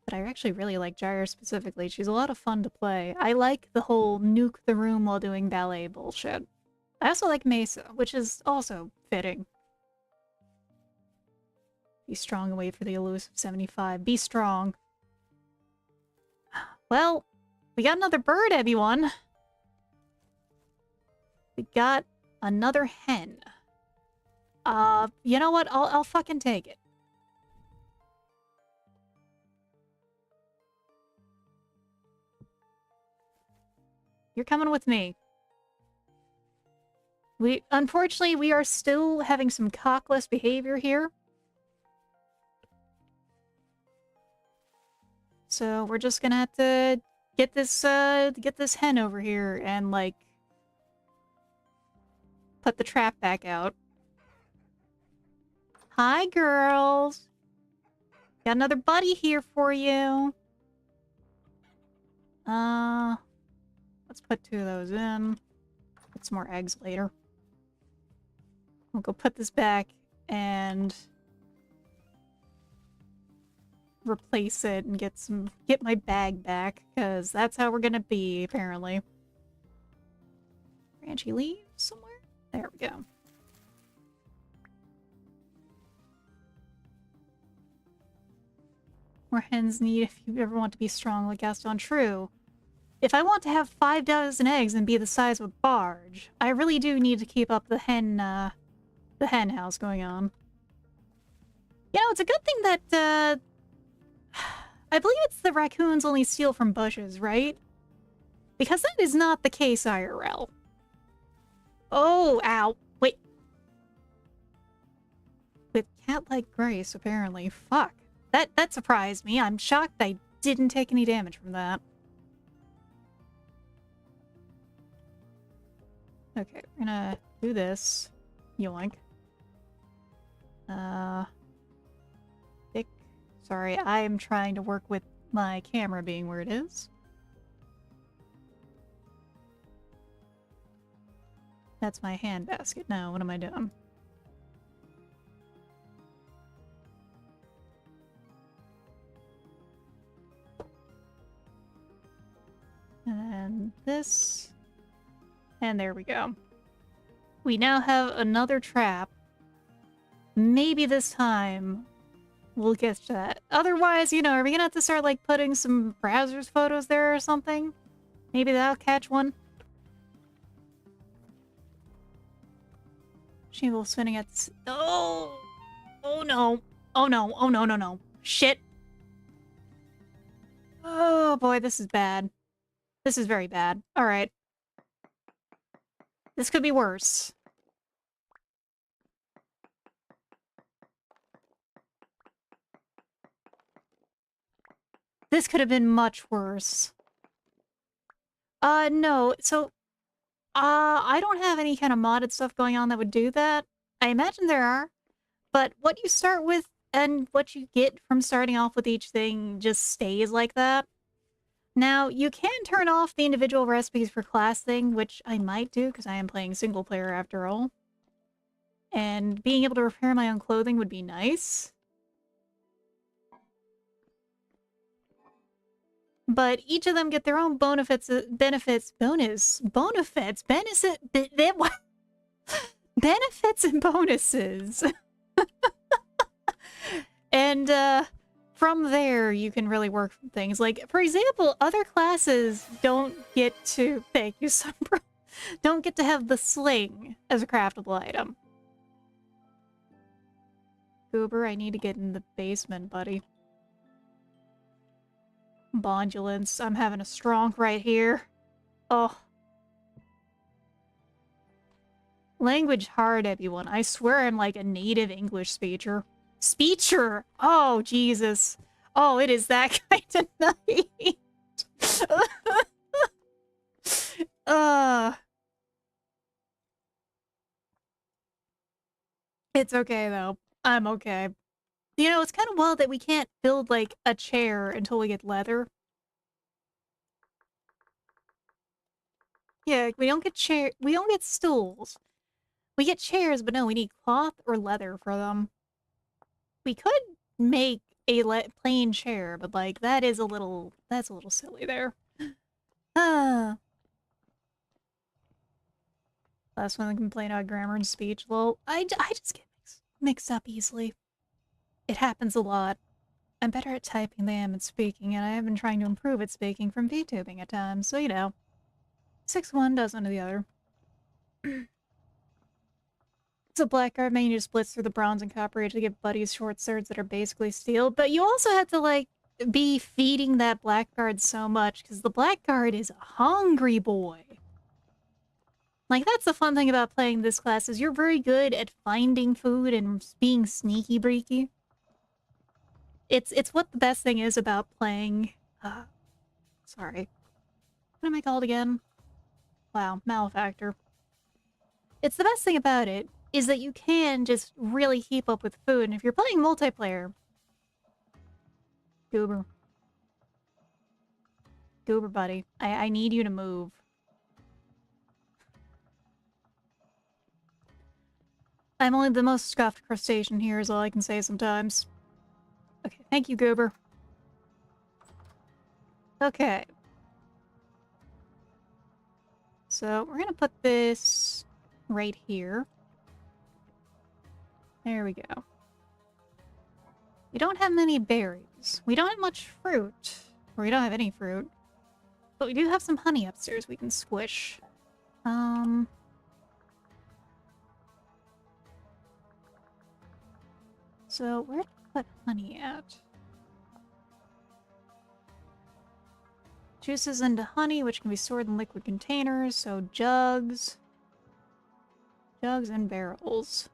But I actually really like Gyre specifically. She's a lot of fun to play. I like the whole nuke the room while doing ballet bullshit. I also like Mesa, which is also fitting. Be strong and wait for the elusive 75. Be strong. Well, we got another bird, everyone. We got another hen. You know what? I'll fucking take it. You're coming with me. Unfortunately, we are still having some cockless behavior here. So we're just gonna have to get this hen over here and, like, put the trap back out. Hi, girls. Got another buddy here for you. Let's put 2 of those in. Put some more eggs later. We'll go put this back and replace it and get my bag back, because that's how we're gonna be, apparently. Branchy leaves somewhere? There we go. More hens need if you ever want to be strong like Gaston. True. If I want to have 5 dozen eggs and be the size of a barge, I really do need to keep up the hen house going on. You know, it's a good thing that, I believe it's the raccoons only steal from bushes, right? Because that is not the case IRL. Oh, ow. Wait. With cat-like grace, apparently. Fuck. That surprised me. I'm shocked I didn't take any damage from that. Okay, we're gonna do this. Yoink. Dick. Sorry, I am trying to work with my camera being where it is. That's my handbasket now. What am I doing? then this. And there we go. We now have another trap. Maybe this time we'll get to that. Otherwise, you know, are we gonna have to start, like, putting some browser's photos there or something? Maybe that'll catch one. She will spinning at... Oh! Oh no! Oh no! Oh no, no, no. Shit! Oh boy, this is bad. This is very bad. Alright. This could be worse. This could have been much worse. No. So, I don't have any kind of modded stuff going on that would do that. I imagine there are. But what you start with and what you get from starting off with each thing just stays like that. Now, you can turn off the individual recipes for class thing, which I might do because I am playing single player after all. And being able to repair my own clothing would be nice. But each of them get their own benefits, benefits and bonuses. And, from there, you can really work from things. Like, for example, other classes don't get to... Thank you, Sombra. Don't get to have the sling as a craftable item. Goober, I need to get in the basement, buddy. Bondulance, I'm having a strong right here. Oh. Language hard, everyone. I swear I'm like a native English speaker. Speecher! Oh, Jesus. Oh, it is that kind of night. It's okay, though. I'm okay. You know, it's kind of wild that we can't build, like, a chair until we get leather. Yeah, we don't get stools. We get chairs, but no, we need cloth or leather for them. We could make a plain chair, but, like, that's a little silly there. Ah. Last one, I complain about grammar and speech. Well, I just get mixed up easily. It happens a lot. I'm better at typing than I am at speaking, and I have been trying to improve at speaking from VTubing at times, so you know. 6-1 does one to the other. So Blackguard menu splits through the bronze and copper age to give buddies short swords that are basically steel, but you also have to, like, be feeding that Blackguard so much, because the Blackguard is a hungry boy. Like, that's the fun thing about playing this class, is you're very good at finding food and being sneaky-breaky. It's what the best thing is about playing... sorry. What am I called again? Wow, Malefactor. It's the best thing about it, is that you can just really heap up with food, and if you're playing multiplayer... Goober. Goober, buddy. I need you to move. I'm only the most scuffed crustacean here is all I can say sometimes. Okay, thank you, Goober. Okay. So, we're gonna put this right here. There we go. We don't have many berries. We don't have much fruit. Or we don't have any fruit. But we do have some honey upstairs we can squish. So, where to put honey at? Juices into honey, which can be stored in liquid containers, so jugs. Jugs and barrels.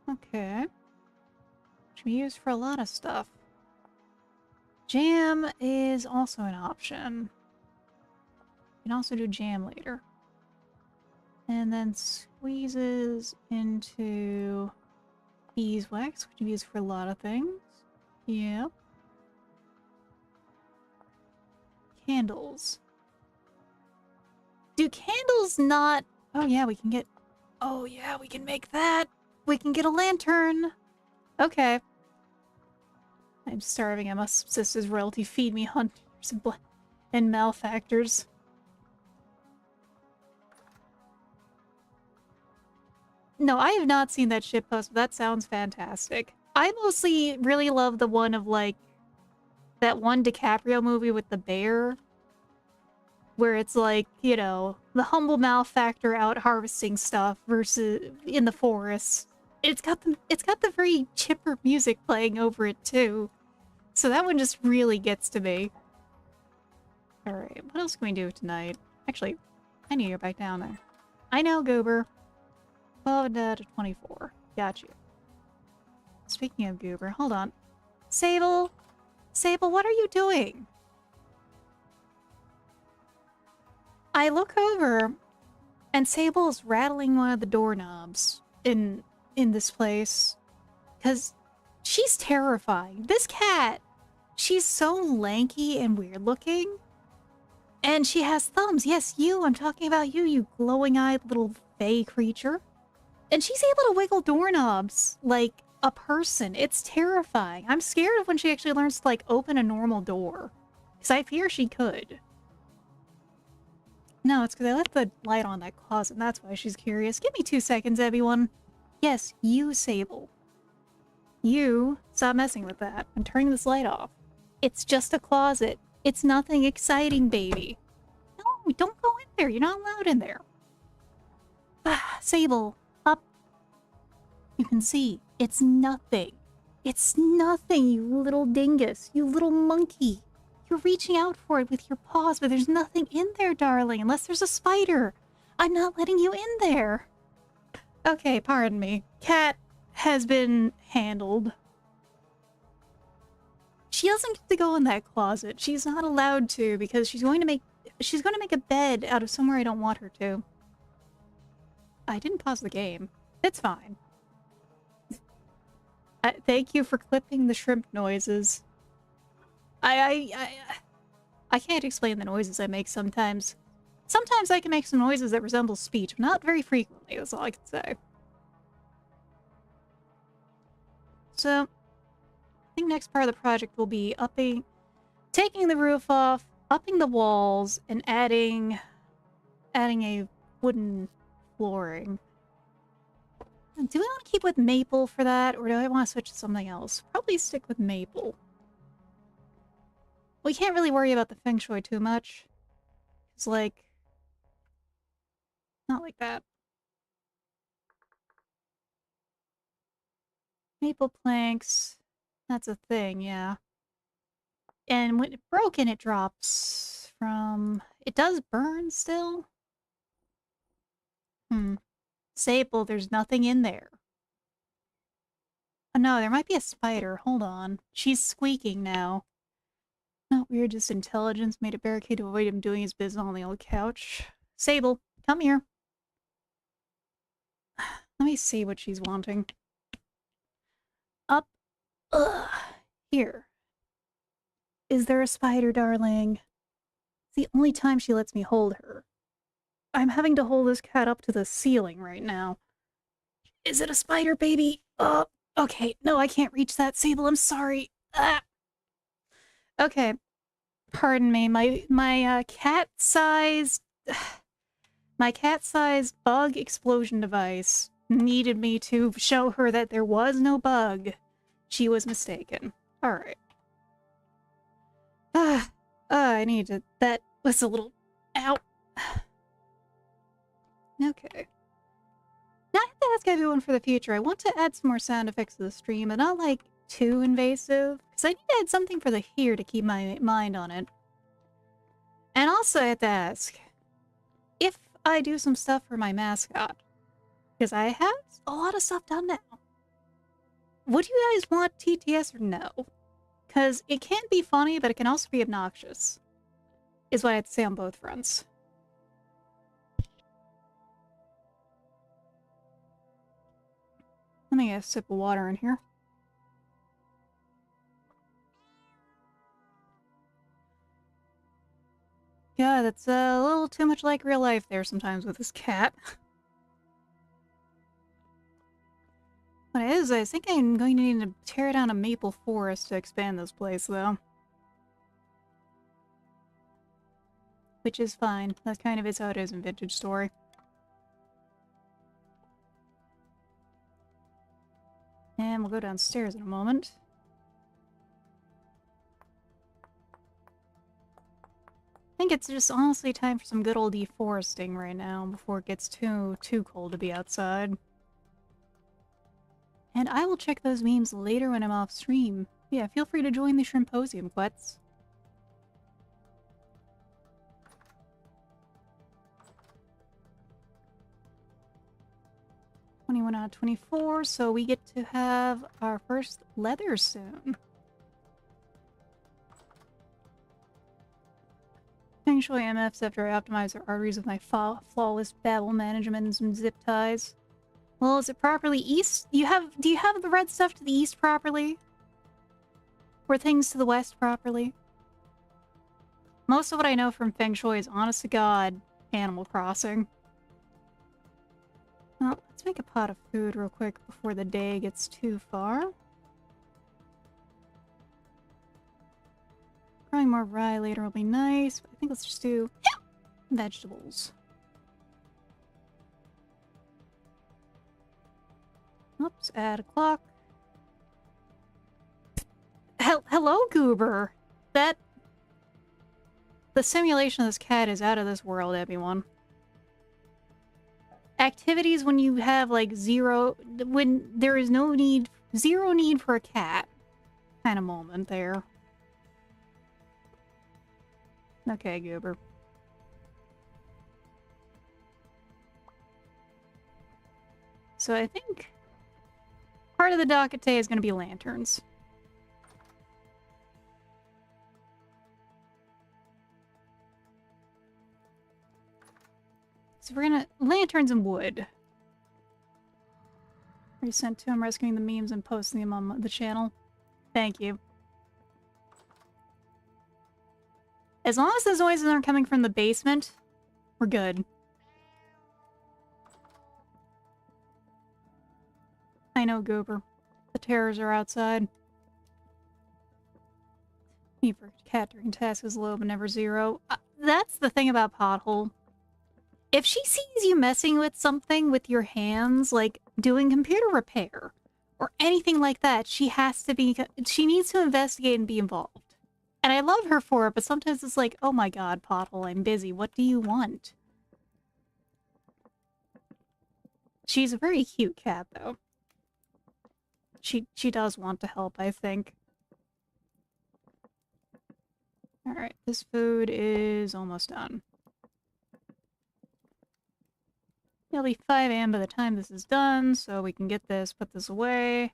Okay. Which can be used for a lot of stuff. Jam is also an option. You can also do jam later. And then squeezes into beeswax, which can be used for a lot of things. Yep. Candles. Do candles not... Oh yeah, we can get... Oh yeah, we can make that! We can get a lantern! Okay. I'm starving. I must subsist as royalty. Feed me hunters and malefactors. No, I have not seen that ship post, but that sounds fantastic. I mostly really love the one of, like, that one DiCaprio movie with the bear, where it's like, you know, the humble malefactor out harvesting stuff versus in the forest. It's got the very chipper music playing over it too. So that one just really gets to me. Alright, what else can we do tonight? Actually, I need to go back down there. I know, Goober. 12 to 24. Got you. Speaking of Goober, hold on. Sable! Sable, what are you doing? I look over, and Sable is rattling one of the doorknobs in this place. Because she's terrifying. This cat, she's so lanky and weird looking. And she has thumbs. Yes, you. I'm talking about you, you glowing-eyed little fey creature. And she's able to wiggle doorknobs like a person. It's terrifying. I'm scared of when she actually learns to, like, open a normal door. Because I fear she could. No, it's because I left the light on that closet, and that's why she's curious. Give me 2 seconds, everyone. Yes, you, Sable. You, stop messing with that. I'm turning this light off. It's just a closet. It's nothing exciting, baby. No, don't go in there. You're not allowed in there. Sable, up. You can see, it's nothing. It's nothing, you little dingus. You little monkey. You're reaching out for it with your paws, but there's nothing in there, darling, unless there's a spider. I'm not letting you in there. Okay, pardon me. Cat has been handled. She doesn't get to go in that closet. She's not allowed to because she's going to make a bed out of somewhere I don't want her to. I didn't pause the game. It's fine. Thank you for clipping the shrimp noises. I can't explain the noises I make sometimes. Sometimes I can make some noises that resemble speech, but not very frequently, that's all I can say. So, I think next part of the project will be taking the roof off, upping the walls, and adding a wooden flooring. Do we want to keep with maple for that, or do I want to switch to something else? Probably stick with maple. We can't really worry about the feng shui too much. It's like... not like that. Maple planks. That's a thing, yeah. And when it's broken, it drops from... It does burn still? Sable, there's nothing in there. Oh no, there might be a spider. Hold on. She's squeaking now. Not weird, just intelligence made a barricade to avoid him doing his business on the old couch. Sable, come here. Let me see what she's wanting. Up. Ugh. Here. Is there a spider, darling? It's the only time she lets me hold her. I'm having to hold this cat up to the ceiling right now. Is it a spider, baby? Oh, okay. No, I can't reach that, Sable. I'm sorry. Ah. Okay. Pardon me. My cat-sized... My cat-sized bug explosion device needed me to show her that there was no bug. She was mistaken. Alright. I need to... That was a little... Ow. Okay. Now I have to ask everyone for the future. I want to add some more sound effects to the stream, but not, like, too invasive. Because I need to add something for the here to keep my mind on it. And also I have to ask... if I do some stuff for my mascot. Because I have a lot of stuff done now. Would you guys want TTS or no? Because it can be funny, but it can also be obnoxious. Is what I have to say on both fronts. Let me get a sip of water in here. Yeah, that's a little too much like real life there sometimes with this cat. What it is, I think I'm going to need to tear down a maple forest to expand this place, though. Which is fine. That kind of is how it is in Vintage Story. And we'll go downstairs in a moment. I think it's just honestly time for some good old deforesting right now before it gets too cold to be outside. And I will check those memes later when I'm off stream. Yeah, feel free to join the Shrimposium, Quets. 21 out of 24, so we get to have our first leather soon. Feng Shui MFs after I optimize our arteries with my flawless babble management and zip ties. Well, is it properly east? Do you have the red stuff to the east properly? Or things to the west properly? Most of what I know from Feng Shui is honest to God Animal Crossing. Well, let's make a pot of food real quick before the day gets too far. Growing more rye later will be nice, but I think let's just do vegetables. Oops, add a clock. Hello, Goober! The simulation of this cat is out of this world, everyone. Activities when you have, like, when there is zero need for a cat kind of moment there. Okay, Goober. So I think part of the docket today is going to be lanterns. So we're gonna... lanterns and wood. Already sent to him, rescuing the memes and posting them on the channel. Thank you. As long as those noises aren't coming from the basement, we're good. I know, Goober. The terrors are outside. Need for cat during task is low but never zero. That's the thing about Pothole. If she sees you messing with something with your hands, like doing computer repair or anything like that, she needs to investigate and be involved. And I love her for it, but sometimes it's like, oh my god, Pothole, I'm busy. What do you want? She's a very cute cat, though. She does want to help, I think. Alright, this food is almost done. It'll be 5 a.m. by the time this is done, so we can get this, put this away.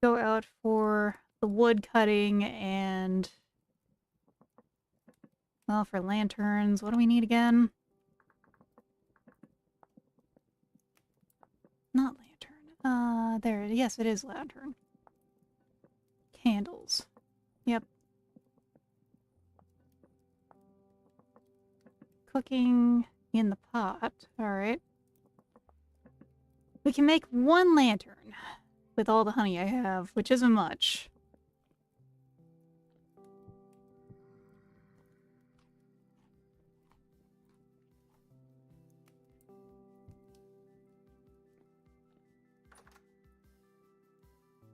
Go out for the wood cutting and... well, for lanterns, what do we need again? Not lantern. There, yes, it is lantern. Candles. Yep. Cooking in the pot. Alright. We can make 1 lantern with all the honey I have, which isn't much.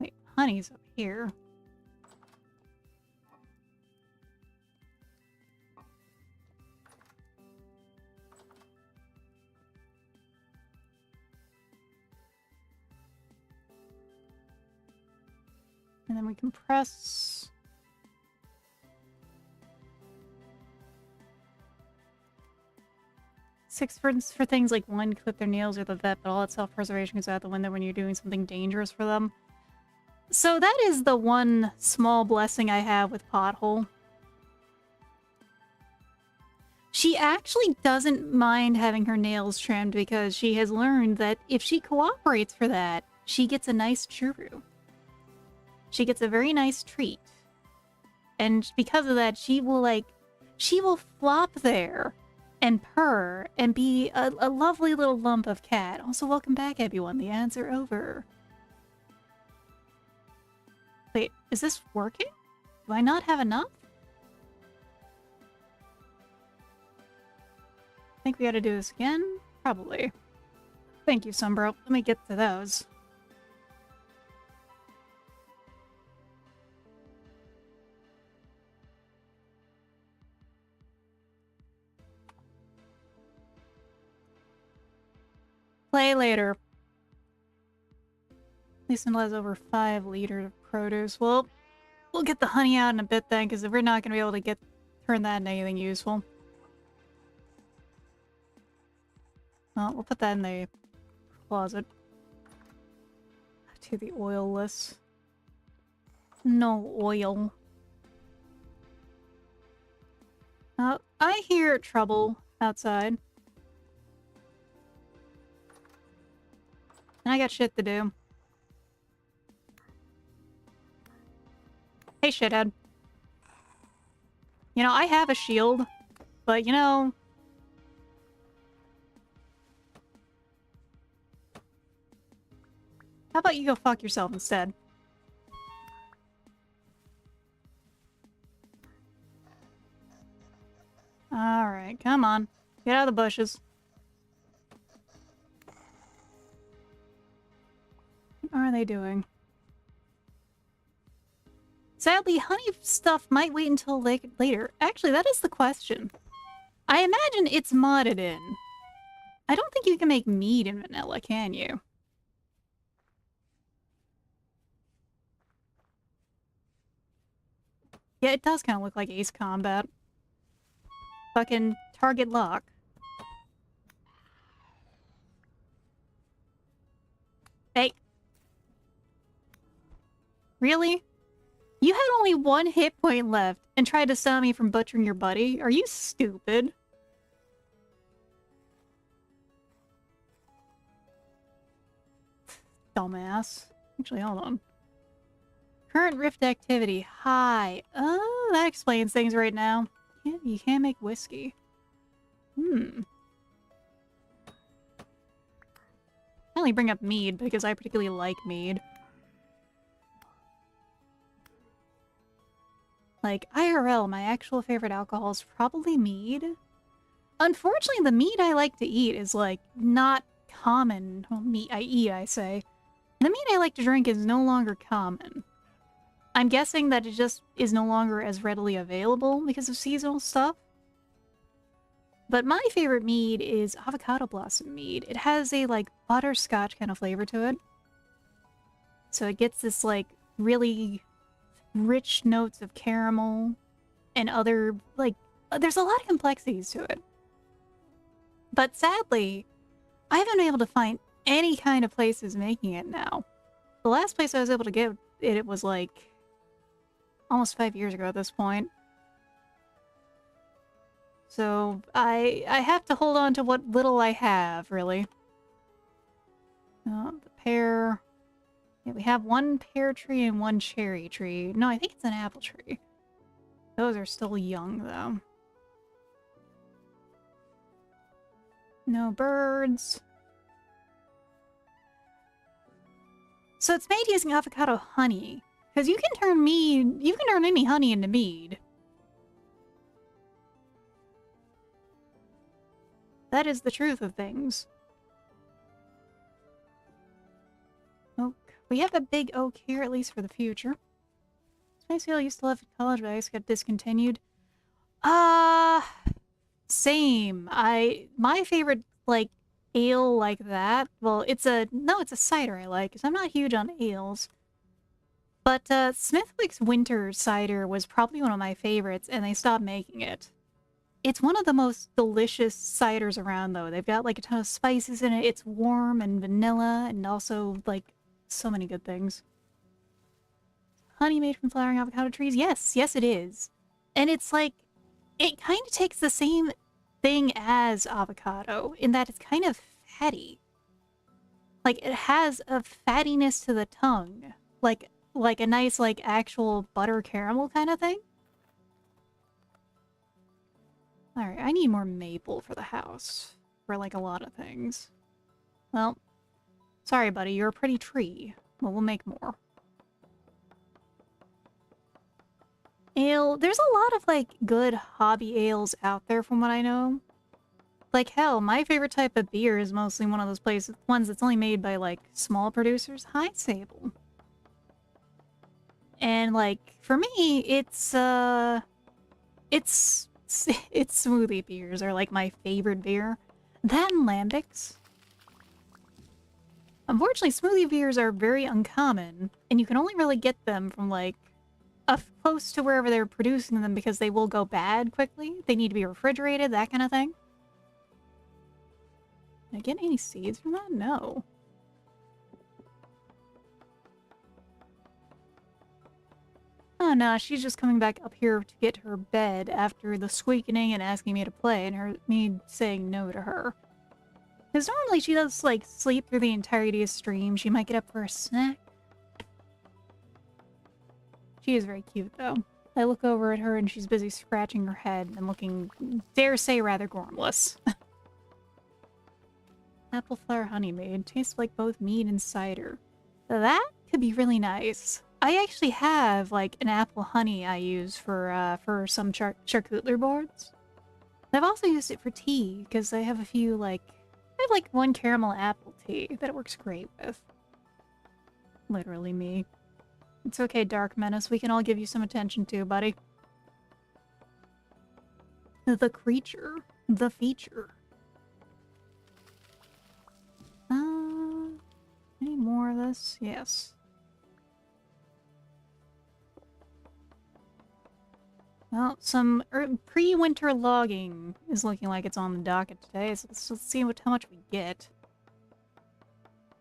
Wait, honey's up here. And then we can press... six for things like 1, clip their nails or the vet, but all that self-preservation goes out the window when you're doing something dangerous for them. So that is the one small blessing I have with Pothole. She actually doesn't mind having her nails trimmed because she has learned that if she cooperates for that, she gets a nice churu. She gets a very nice treat. And because of that, she will flop there and purr and be a lovely little lump of cat. Also, welcome back, everyone. The ads are over. Wait, is this working? Do I not have enough? I think we gotta do this again? Probably. Thank you, Sunbro. Let me get to those. Play later. At least until it has over 5 liters of produce. Well, we'll get the honey out in a bit then, because if we're not going to be able to turn that into anything useful. Well, we'll put that in the closet. To the oilless. No oil. I hear trouble outside. And I got shit to do. Hey, shithead. You know, I have a shield, but you know... How about you go fuck yourself instead? Alright, come on. Get out of the bushes. What are they doing? Sadly, honey stuff might wait until later. Actually, that is the question. I imagine it's modded in. I don't think you can make mead in vanilla, can you? Yeah, it does kind of look like Ace Combat. Fucking target lock. Hey. Really? You had only 1 hit point left and tried to stop me from butchering your buddy? Are you stupid? Dumbass. Actually, hold on. Current rift activity. High. Oh, that explains things right now. Yeah, you can't make whiskey. I only bring up mead because I particularly like mead. Like, IRL, my actual favorite alcohol is probably mead. Unfortunately, the mead I like to eat is, like, not common. Well, meat I eat, I say. The meat I like to drink is no longer common. I'm guessing that it just is no longer as readily available because of seasonal stuff. But my favorite mead is avocado blossom mead. It has a, like, butterscotch kind of flavor to it. So it gets this, like, really rich notes of caramel and other, like, there's a lot of complexities to it. But sadly, I haven't been able to find any kind of places making it now. The last place I was able to get it was, like, almost 5 years ago at this point. So, I have to hold on to what little I have, really. The pear... Yeah, we have 1 pear tree and 1 cherry tree. No, I think it's an apple tree. Those are still young, though. No birds. So it's made using avocado honey. Because you can turn any honey into mead. That is the truth of things. Oak. We have a big oak here, at least for the future. Spicy Ale used to love at college, but I guess got discontinued. Same. My favorite, like, ale like that, well, it's a cider I like, because I'm not huge on ales. But, Smithwick's Winter Cider was probably one of my favorites, and they stopped making it. It's one of the most delicious ciders around, though. They've got, like, a ton of spices in it. It's warm and vanilla, and also, like, so many good things. Honey made from flowering avocado trees? Yes, yes it is. And it's like, it kind of takes the same thing as avocado, in that it's kind of fatty. Like, it has a fattiness to the tongue. Like a nice, like, actual butter caramel kind of thing. Alright, I need more maple for the house. For, like, a lot of things. Well, sorry, buddy, you're a pretty tree. Well, we'll make more. Ale. There's a lot of, like, good hobby ales out there from what I know. Like, hell, my favorite type of beer is mostly one of those ones that's only made by, like, small producers. Hi, Sable. And, like, for me, it's smoothie beers are, like, my favorite beer. That and lambics. Unfortunately, smoothie beers are very uncommon, and you can only really get them from, like, up close to wherever they're producing them because they will go bad quickly. They need to be refrigerated, that kind of thing. Did I get any seeds from that? No. Oh no, she's just coming back up here to get her bed after the squeaking and asking me to play and me saying no to her. Because normally she does, like, sleep through the entirety of stream. She might get up for a snack. She is very cute, though. I look over at her and she's busy scratching her head and looking, dare say, rather gormless. Apple flower honey made. Tastes like both mead and cider. That could be really nice. I actually have, like, an apple honey I use for some charcuterie boards. I've also used it for tea, because I have a few, like... I have, like, one caramel apple tea that it works great with. Literally me. It's okay, Dark Menace. We can all give you some attention too, buddy. The creature. The feature. Any more of this? Yes. Well, some pre-winter logging is looking like it's on the docket today, so let's see how much we get.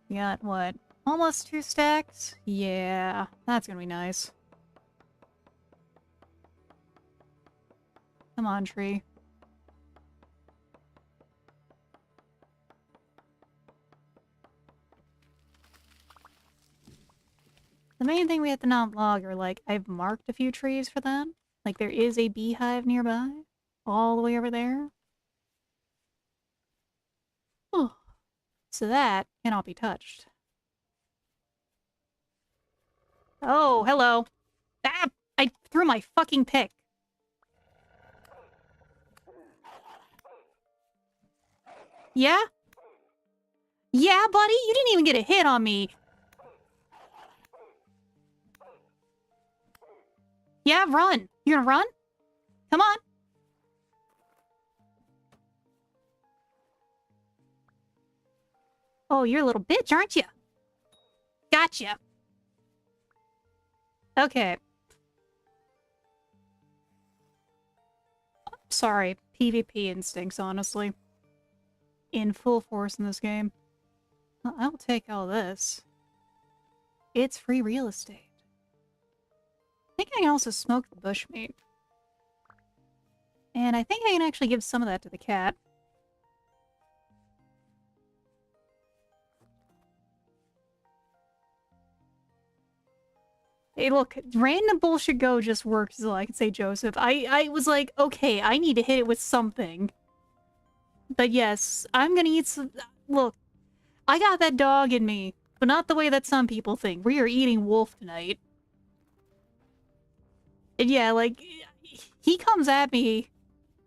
We got, what, almost 2 stacks? Yeah, that's gonna be nice. Come on, tree. The main thing we have to not log are, like, I've marked a few trees for that. Like, there is a beehive nearby. All the way over there. Oh. So that cannot be touched. Oh, hello. Ah! I threw my fucking pick. Yeah? Yeah, buddy? You didn't even get a hit on me. Yeah, run. You gonna run? Come on. Oh, you're a little bitch, aren't you? Gotcha. Okay. Sorry. PvP instincts, honestly. In full force in this game. Well, I'll take all this. It's free real estate. I think I can also smoke the bushmeat. And I think I can actually give some of that to the cat. Hey, look, random bullshit go just works, is all I can say, Joseph. I was like, okay, I need to hit it with something. But yes, I'm gonna eat some... Look, I got that dog in me, but not the way that some people think. We are eating wolf tonight. And yeah, like, he comes at me.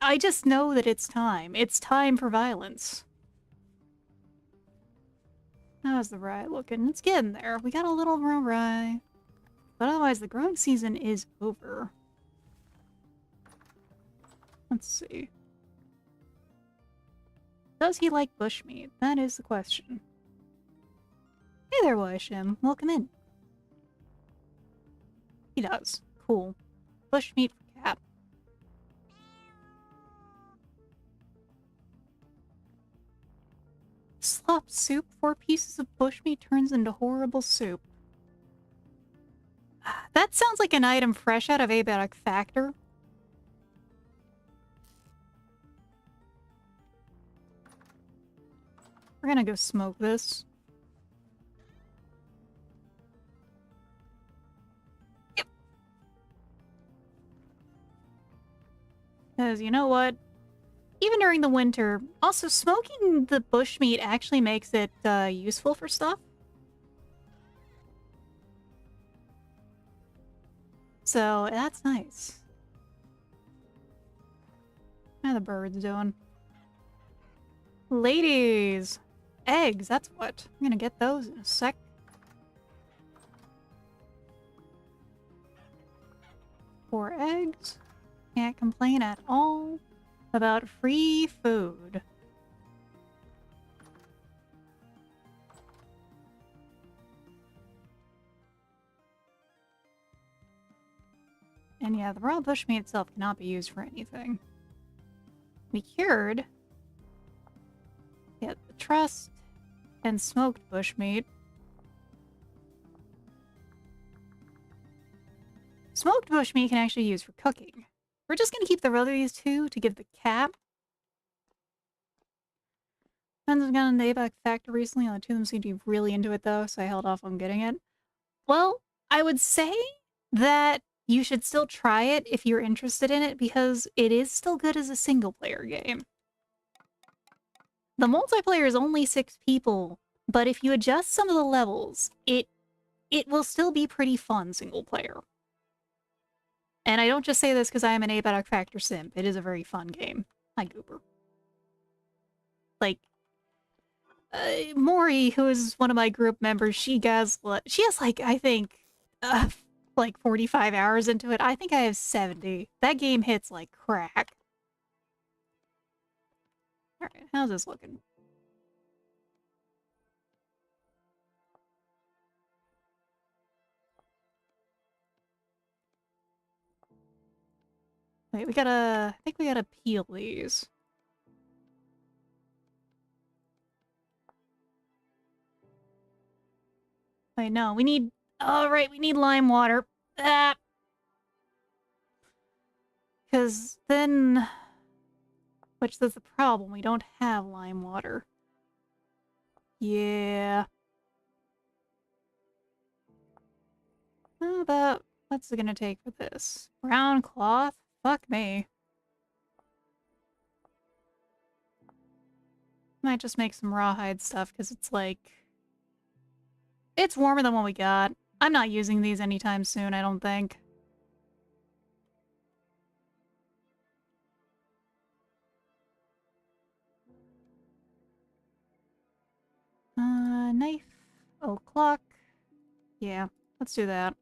I just know that it's time. It's time for violence. How's the rye looking? It's getting there. We got a little more rye. But otherwise, the growing season is over. Let's see. Does he like bushmeat? That is the question. Hey there, Wishim. Welcome in. He does. Cool. Bushmeat for cat. Slop soup. 4 pieces of bushmeat turns into horrible soup. That sounds like an item fresh out of Abiotic Factor. We're gonna go smoke this. Yep. Because you know what? Even during the winter, also smoking the bushmeat actually makes it useful for stuff. So that's nice. How are the birds doing? Ladies! Eggs, that's what. I'm gonna get those in a sec. Four eggs. Can't complain at all about free food. And yeah, the raw bushmeat itself cannot be used for anything. We cured. Yeah, the trussed and smoked bushmeat. Smoked bushmeat can actually be used for cooking. We're just gonna keep the other these two to give the cat. Friends have gotten the ABAC factor recently. The two of them seem to be really into it though, so I held off on getting it. Well, I would say that you should still try it if you're interested in it because it is still good as a single player game. The multiplayer is only 6 people, but if you adjust some of the levels, it will still be pretty fun single player. And I don't just say this because I am an ABAC factor simp. It is a very fun game. Hi, Goober. Like, Mori, who is one of my group members, she has like, I think, like 45 hours into it. I think I have 70. That game hits like crack. Alright, how's this looking? Wait, I think we gotta peel these. Wait, no, we need, oh right, we need lime water. Ah! Because then, which is the problem, we don't have lime water. Yeah. How about, what's it gonna take for this? Brown cloth? Fuck me. Might just make some rawhide stuff, because it's like... It's warmer than what we got. I'm not using these anytime soon, I don't think. Knife. Oak clock. Yeah, let's do that.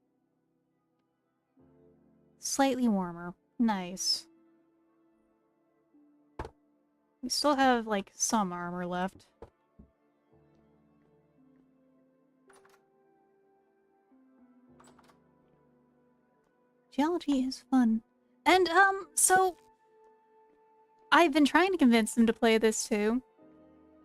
Slightly warmer. Nice. We still have, like, some armor left. Geology is fun. And, so... I've been trying to convince them to play this, too.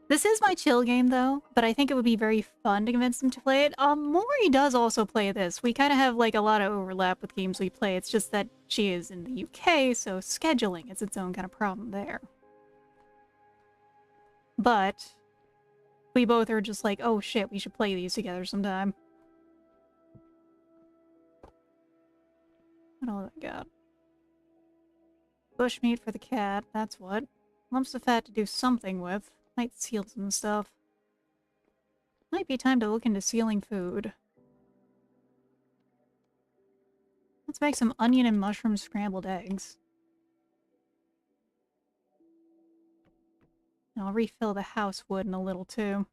This is my chill game, though, but I think it would be very fun to convince them to play it. Mori does also play this. We kind of have, like, a lot of overlap with games we play. It's just that she is in the UK, so scheduling is its own kind of problem there. But we both are just like, oh shit, we should play these together sometime. What all I got? Bushmeat for the cat, that's what. Lumps of fat to do something with. Might seal some stuff. Might be time to look into sealing food. Let's make some onion and mushroom scrambled eggs. And I'll refill the house wood in a little too.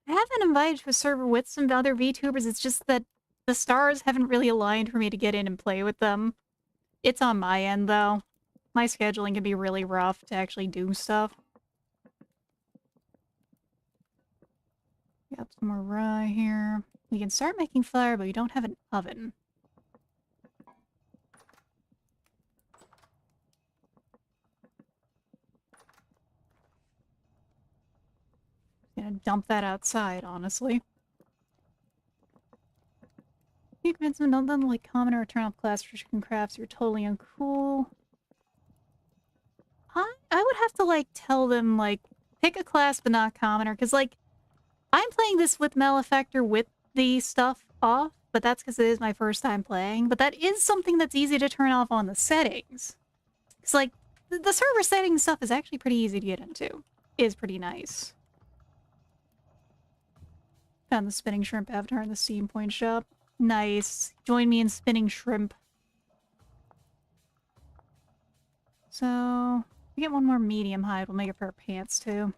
I have been invited to a server with some other VTubers, it's just that the stars haven't really aligned for me to get in and play with them. It's on my end, though. My scheduling can be really rough to actually do stuff. Got some more rye here. We can start making flour, but we don't have an oven. Gonna dump that outside, honestly. You convince them don't like common or turn off class for chicken crafts, you're totally uncool. I would have to, like, tell them, like, pick a class but not commoner, because, like, I'm playing this with Malefactor with the stuff off, but that's because it is my first time playing, but that is something that's easy to turn off on the settings. It's like, the server settings stuff is actually pretty easy to get into. It is pretty nice. Found the spinning shrimp avatar in the Steam Point shop. Nice. Join me in spinning shrimp. So, we get one more medium hide. We'll make a pair of pants, too.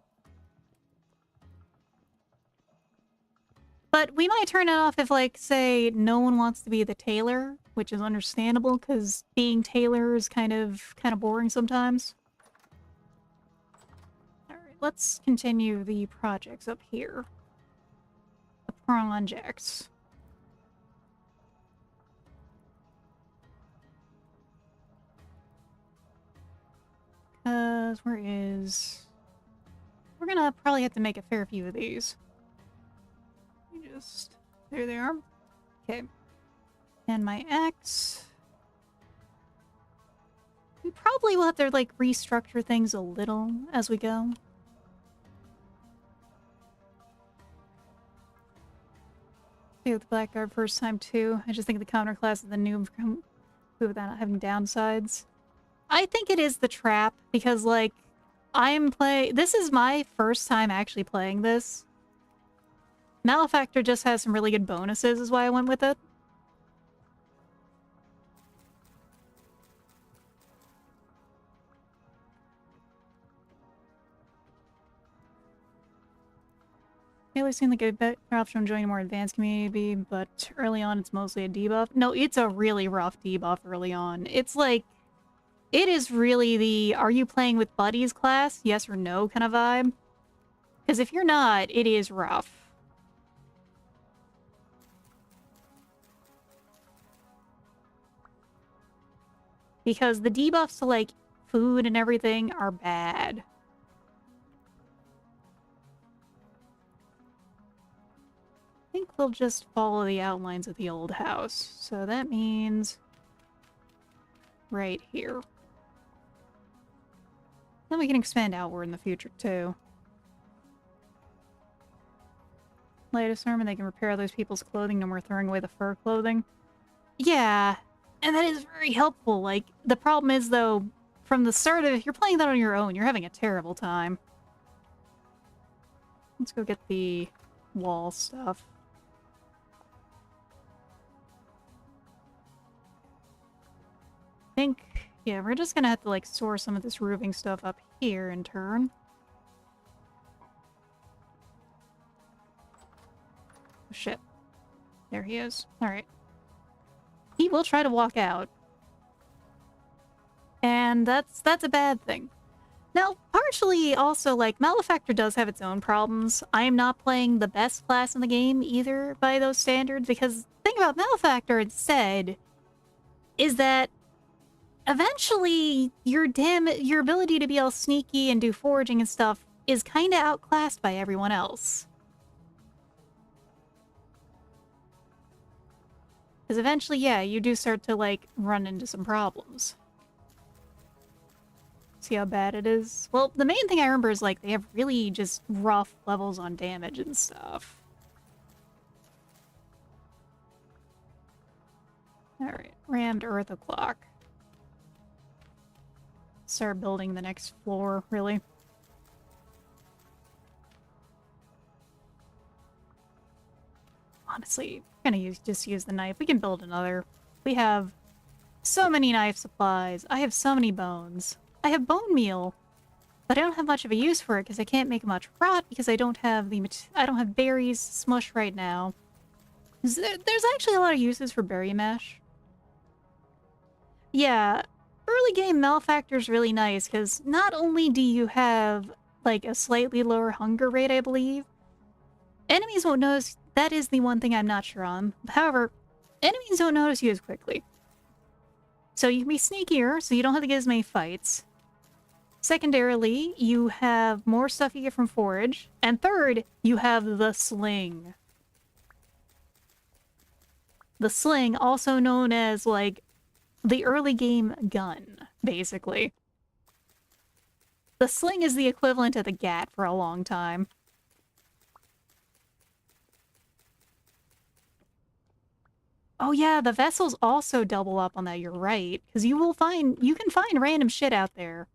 But we might turn it off if, like, say, no one wants to be the tailor, which is understandable, because being tailor is kind of boring sometimes. Alright, let's continue the projects up here. The projects. Because where is... We're gonna probably have to make a fair few of these. Just... There they are. Okay. And my X... We probably will have to, like, restructure things a little as we go. With the Blackguard first time, too. I just think the counter class is the noob without not having downsides. I think it is the trap, because, like, this is my first time actually playing this. Malefactor just has some really good bonuses, is why I went with it. It always seemed like a better option of joining a more advanced community, but early on it's mostly a debuff. No, it's a really rough debuff early on. It's like, it is really the are you playing with buddies class, yes or no kind of vibe. Because if you're not, it is rough. Because the debuffs to, like, food and everything are bad. I think we'll just follow the outlines of the old house. So that means... right here. Then we can expand outward in the future, too. Latest armor, they can repair other people's clothing, no more throwing away the fur clothing. Yeah, and that is very helpful. Like, the problem is, though, from the start of if you're playing that on your own, you're having a terrible time. Let's go get the wall stuff. I think, yeah, we're just gonna have to, like, store some of this roofing stuff up here in turn. Oh, shit. There he is. Alright. He will try to walk out. And that's a bad thing. Now, partially also, like, Malefactor does have its own problems. I am not playing the best class in the game either by those standards, because the thing about Malefactor instead is that eventually your ability to be all sneaky and do foraging and stuff is kind of outclassed by everyone else. Because eventually, yeah, you do start to, like, run into some problems. See how bad it is? Well, the main thing I remember is, like, they have really just rough levels on damage and stuff. Alright, rammed earth o'clock. Start building the next floor, really. Honestly, we're gonna just use the knife. We can build another. We have so many knife supplies. I have so many bones. I have bone meal, but I don't have much of a use for it because I can't make much rot because I don't have berries smush right now. There's actually a lot of uses for berry mesh. Yeah, early game Malefactor is really nice because not only do you have, like, a slightly lower hunger rate, I believe, enemies won't notice. That is the one thing I'm not sure on. However, enemies don't notice you as quickly. So you can be sneakier, so you don't have to get as many fights. Secondarily, you have more stuff you get from forage. And third, you have the sling. The sling, also known as, like, the early game gun, basically. The sling is the equivalent of the gat for a long time. Oh yeah, the vessels also double up on that, you're right. Because you can find random shit out there.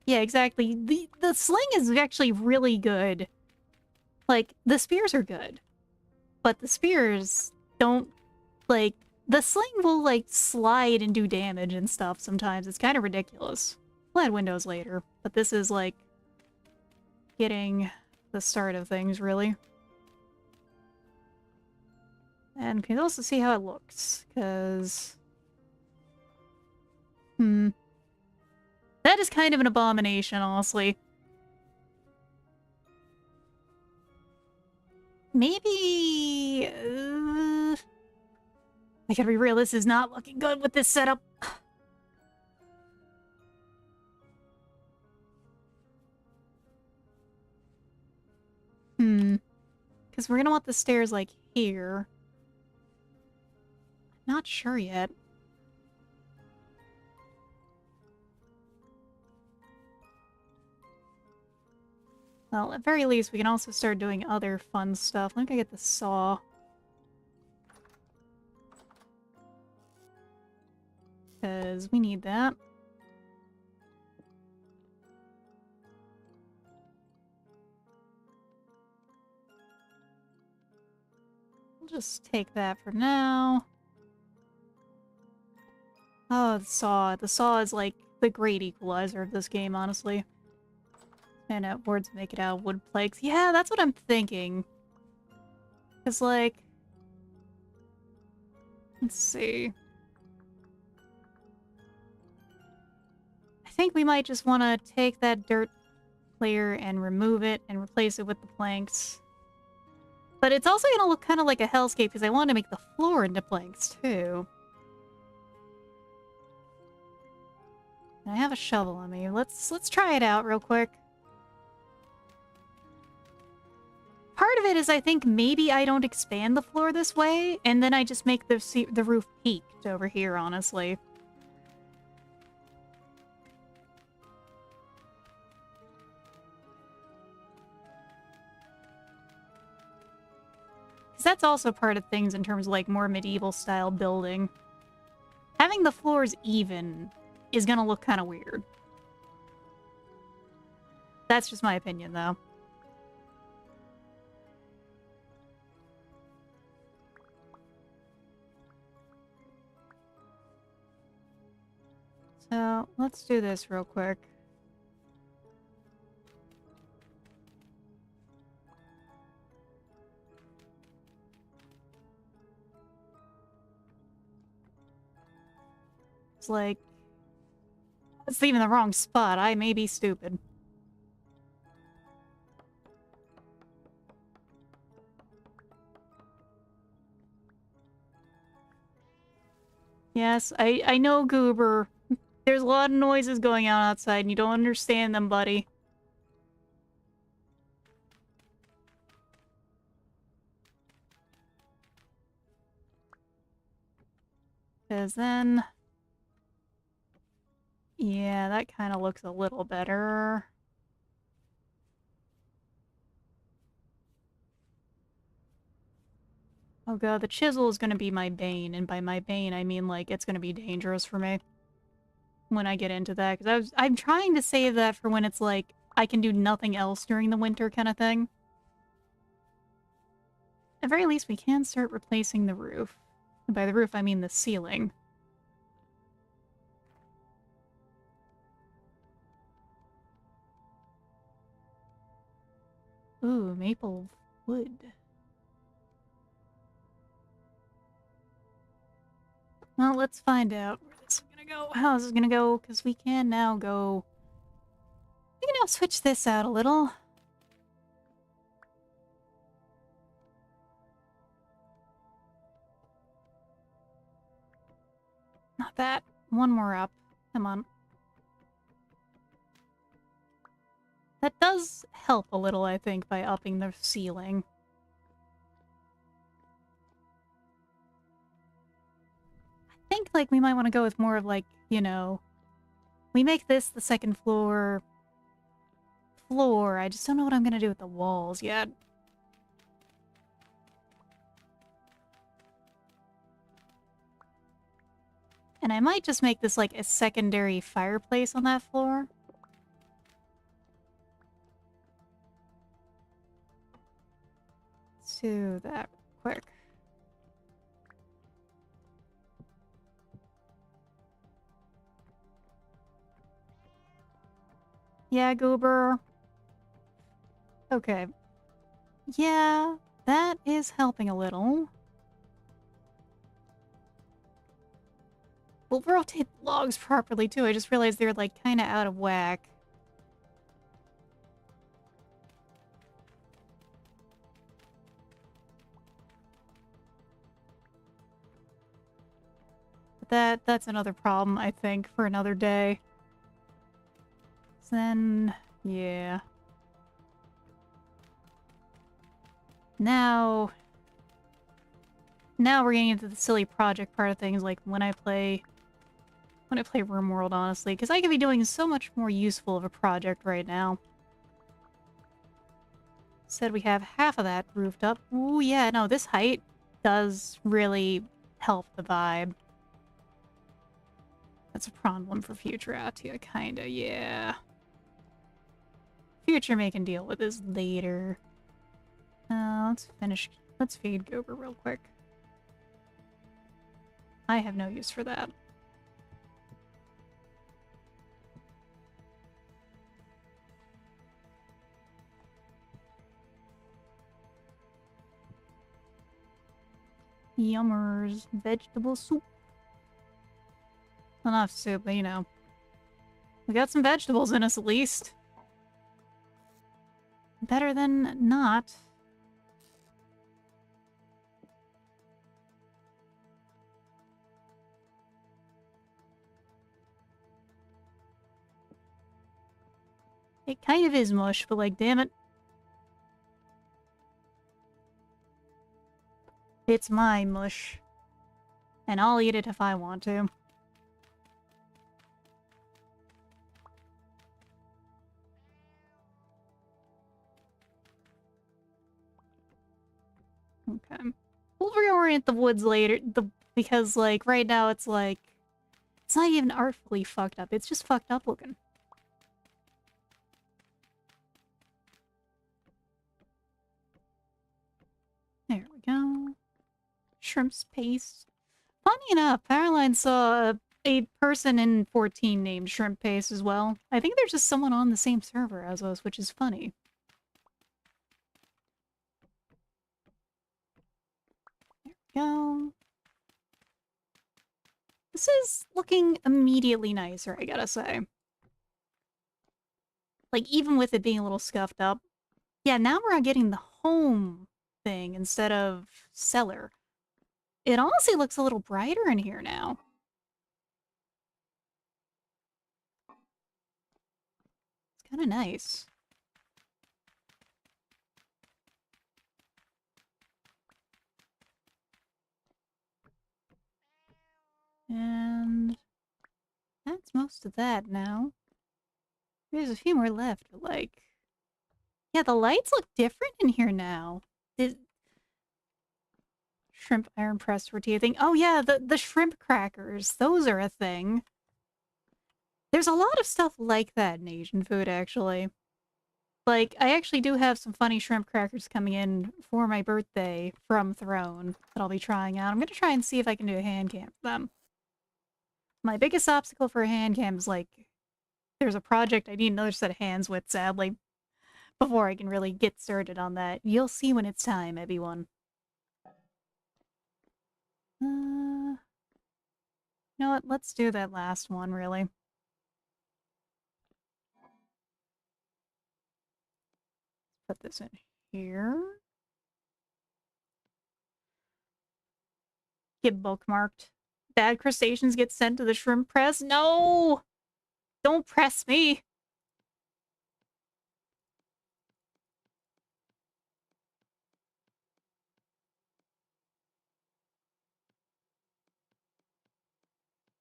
Yeah, exactly. The sling is actually really good. Like, the spears are good. But the spears don't, like, The sling will, like, slide and do damage and stuff sometimes. It's kind of ridiculous. We'll add windows later, but this is, like, getting the start of things, really. And can also see how it looks, because... That is kind of an abomination, honestly. Maybe... I gotta be real, this is not looking good with this setup. Because we're gonna want the stairs, like, here. Not sure yet. Well, at very least, we can also start doing other fun stuff. Let me go get the saw. Because we need that. We'll just take that for now. Oh, the saw. The saw is like the great equalizer of this game, honestly. And boards make it out of wood planks. Yeah, that's what I'm thinking. Because, like... Let's see. I think we might just want to take that dirt layer and remove it and replace it with the planks. But it's also going to look kind of like a hellscape because I want to make the floor into planks, too. And I have a shovel on me. Let's try it out real quick. Part of it is I think maybe I don't expand the floor this way, and then I just make the roof peaked over here, honestly. Because that's also part of things in terms of, like, more medieval-style building. Having the floors even is gonna look kind of weird. That's just my opinion, though. So, let's do this real quick. It's like... It's even the wrong spot. I may be stupid. Yes, I know, Goober. There's a lot of noises going on outside, and you don't understand them, buddy. Because then... Yeah, that kind of looks a little better. Oh god, the chisel is gonna be my bane, and by my bane, I mean, like, it's gonna be dangerous for me when I get into that, because I'm trying to save that for when it's, like, I can do nothing else during the winter kind of thing. At very least, we can start replacing the roof. And by the roof, I mean the ceiling. Ooh, maple wood. Well, let's find out where this is gonna go. How this is gonna go, because we can now go... We can now switch this out a little. Not that. One more up. Come on. That does help a little, I think, by upping the ceiling. I think, like, we might want to go with more of, like, you know... We make this the second floor... I just don't know what I'm gonna do with the walls yet. And I might just make this, like, a secondary fireplace on that floor. Let's do that quick. Yeah, goober. Okay. Yeah, that is helping a little. We'll rotate the logs properly, too. I just realized they're, like, kind of out of whack. But that's another problem, I think, for another day. So then, yeah. Now we're getting into the silly project part of things, like when I play RimWorld, honestly, because I could be doing so much more useful of a project right now. Said we have half of that roofed up. Ooh, yeah, no, this height does really help the vibe. That's a problem for future Atia, kinda, yeah. Future may can deal with this later. Let's feed Gober real quick. I have no use for that. Yummers. Vegetable soup. Well, not soup, but you know. We got some vegetables in us at least. Better than not. It kind of is mush, but like, damn it. It's my mush. And I'll eat it if I want to. Okay. We'll reorient the woods later, because, like, right now it's like... It's not even artfully fucked up, it's just fucked up looking. There we go. Shrimp's paste. Funny enough, Powerline saw a person in 14 named Shrimp Paste as well. I think there's just someone on the same server as us, which is funny. There we go. This is looking immediately nicer, I gotta say. Like, even with it being a little scuffed up. Yeah, now we're getting the home thing instead of cellar. It honestly looks a little brighter in here now. It's kind of nice. And that's most of that now. There's a few more left, but like... Yeah, the lights look different in here now. The shrimp iron press tortilla thing. Oh yeah, the shrimp crackers. Those are a thing. There's a lot of stuff like that in Asian food, actually. Like, I actually do have some funny shrimp crackers coming in for my birthday from Throne that I'll be trying out. I'm gonna try and see if I can do a hand cam for them. My biggest obstacle for a hand cam is, like, there's a project I need another set of hands with, sadly, before I can really get started on that. You'll see when it's time, everyone. You know what? Let's do that last one, really. Put this in here. Get bookmarked. Bad crustaceans get sent to the shrimp press. No! Don't press me! To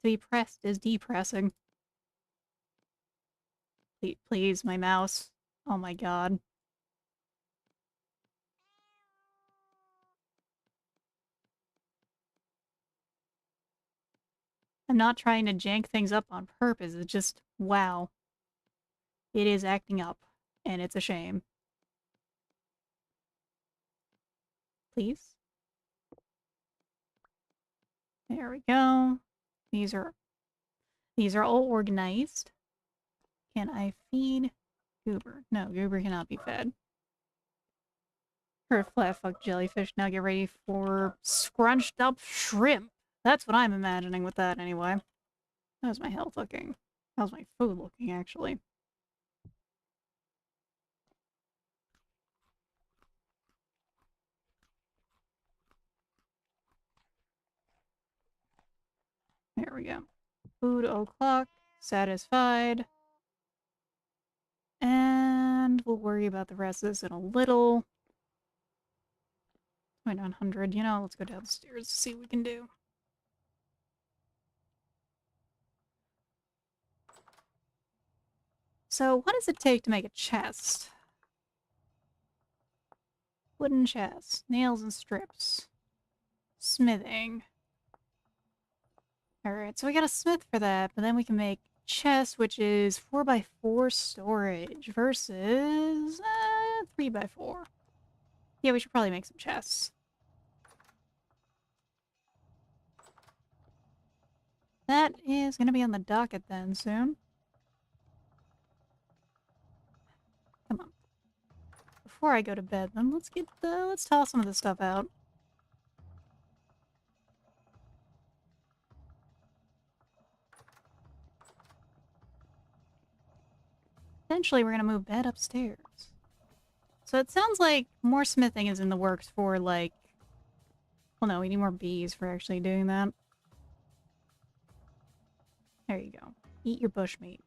be pressed is depressing. Please, my mouse. Oh my god. I'm not trying to jank things up on purpose, it's just, wow. It is acting up, and it's a shame. Please? There we go. These are all organized. Can I feed? Goober. No, Goober cannot be fed. For a flat fuck jellyfish, now get ready for scrunched up shrimp. That's what I'm imagining with that anyway. How's my health looking? How's my food looking, actually? There we go. Food o'clock. Satisfied. And we'll worry about the rest of this in a little. 2900. You know, let's go downstairs to see what we can do. So, what does it take to make a chest? Wooden chest. Nails and strips. Smithing. Alright, so we got a smith for that, but then we can make chest, which is 4x4 storage versus 3x4. Yeah, we should probably make some chests. That is going to be on the docket then soon. Come on. Before I go to bed, then let's toss some of this stuff out. Eventually, we're going to move bed upstairs. So it sounds like more smithing is in the works for, like... Well, no, we need more bees for actually doing that. There you go. Eat your bushmeat.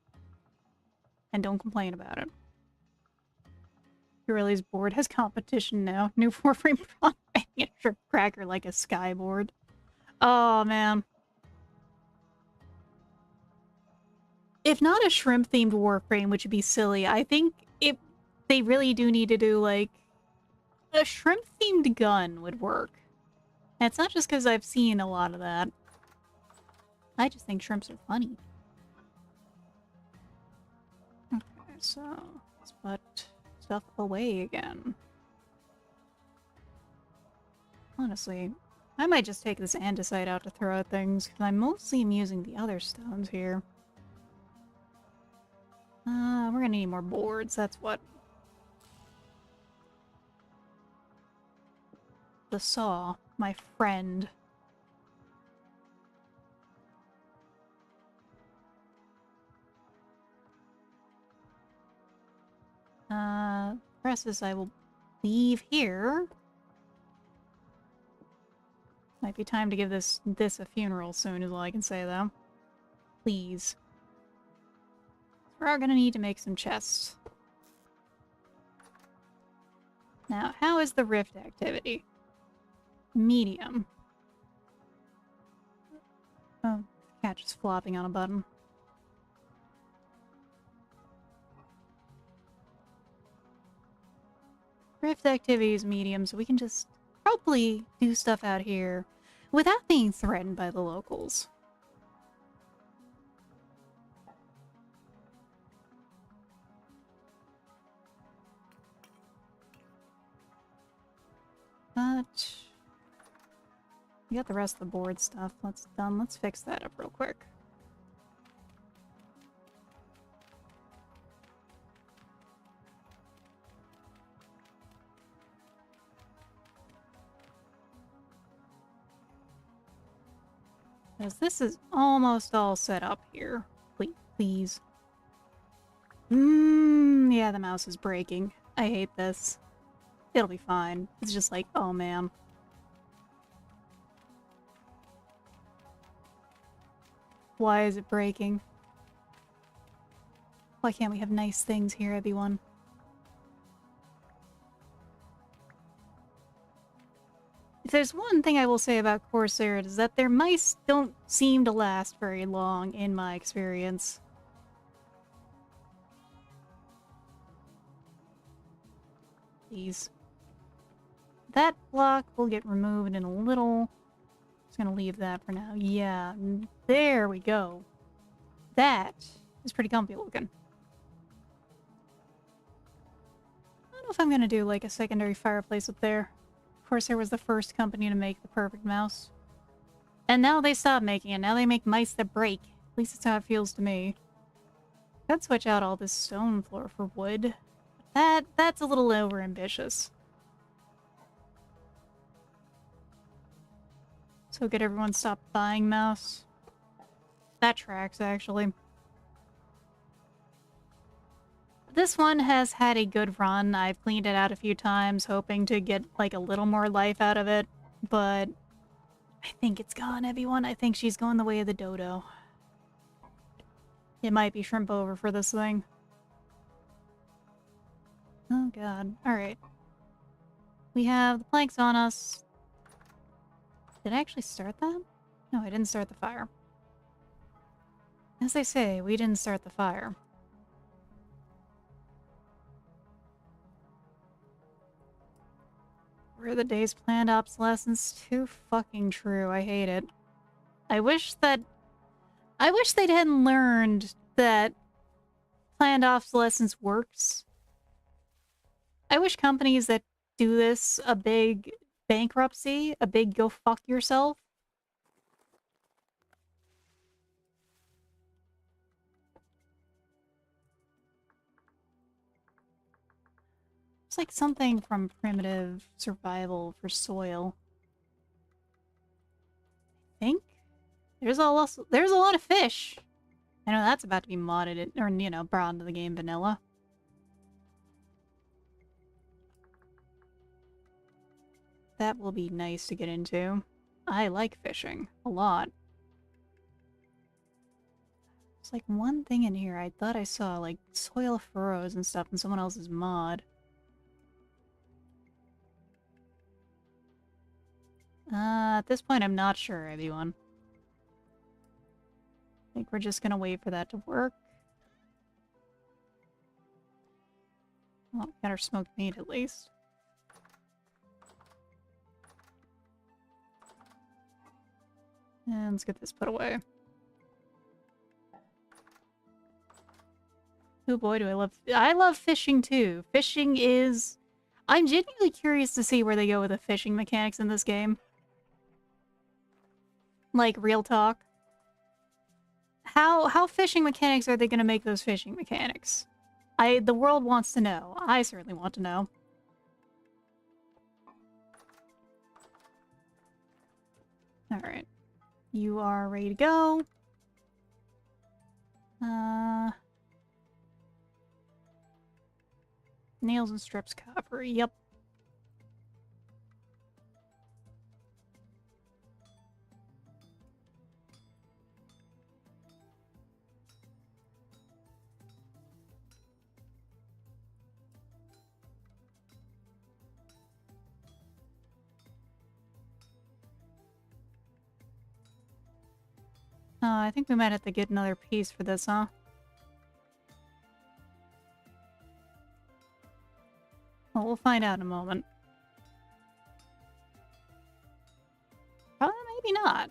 And don't complain about it. Gorilli's board has competition now. New 4-frame prop a shrimp cracker like a skyboard. Oh, man. If not a shrimp-themed warframe, which would be silly, I think if they really do need to do, like, a shrimp-themed gun would work. And it's not just because I've seen a lot of that. I just think shrimps are funny. Okay, so let's put stuff away again. Honestly, I might just take this andesite out to throw at things, because I mostly am using the other stones here. We're gonna need more boards, that's what. The saw, my friend. Presses I will leave here. Might be time to give this a funeral soon is all I can say, though. Please. We are gonna need to make some chests. Now, how is the rift activity? Medium. Oh, cat just flopping on a button. Rift activity is medium, so we can just probably do stuff out here without being threatened by the locals. But we got the rest of the board stuff. Let's fix that up real quick. Because this is almost all set up here. Please. Yeah, the mouse is breaking. I hate this. It'll be fine. It's just like, oh man. Why is it breaking? Why can't we have nice things here, everyone? If there's one thing I will say about Corsair, it is that their mice don't seem to last very long, in my experience. Please. That block will get removed in a little. Just gonna leave that for now. Yeah, there we go. That is pretty comfy looking. I don't know if I'm gonna do like a secondary fireplace up there. Corsair was the first company to make the perfect mouse. And now they stopped making it. Now they make mice that break. At least that's how it feels to me. Could switch out all this stone floor for wood. That's a little overambitious. So get everyone stop buying mouse. That tracks, actually. This one has had a good run. I've cleaned it out a few times, hoping to get, like, a little more life out of it. But I think it's gone, everyone. I think she's going the way of the dodo. It might be shrimp over for this thing. Oh, God. Alright. We have the planks on us. Did I actually start that? No, I didn't start the fire. As I say, we didn't start the fire. Were the days planned obsolescence? Too fucking true. I hate it. I wish they hadn't learned that planned obsolescence works. I wish companies that do this a big bankruptcy, a big go fuck yourself. It's like something from primitive survival for soil. I think there's a lot of fish. I know that's about to be modded or, you know, brought into the game vanilla. That will be nice to get into. I like fishing a lot. There's like one thing in here I thought I saw, like soil furrows and stuff in someone else's mod. At this point I'm not sure, everyone. I think we're just gonna wait for that to work. Well, got our smoked meat at least. And let's get this put away. Oh boy, do I love fishing too. Fishing is... I'm genuinely curious to see where they go with the fishing mechanics in this game. Like, real talk. How fishing mechanics are they gonna make those fishing mechanics? The world wants to know. I certainly want to know. Alright. You are ready to go. Nails and strips copper. Yep. I think we might have to get another piece for this, huh? Well, we'll find out in a moment. Probably maybe not.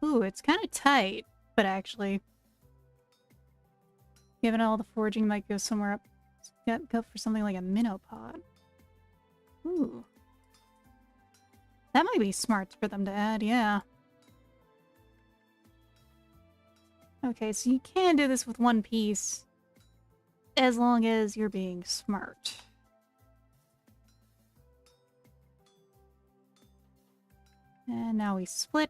Ooh, it's kind of tight, but actually... Given all the foraging, might go somewhere up. Go for something like a minnow pod. Ooh. That might be smart for them to add, yeah. Okay, so you can do this with one piece, as long as you're being smart. And now we split.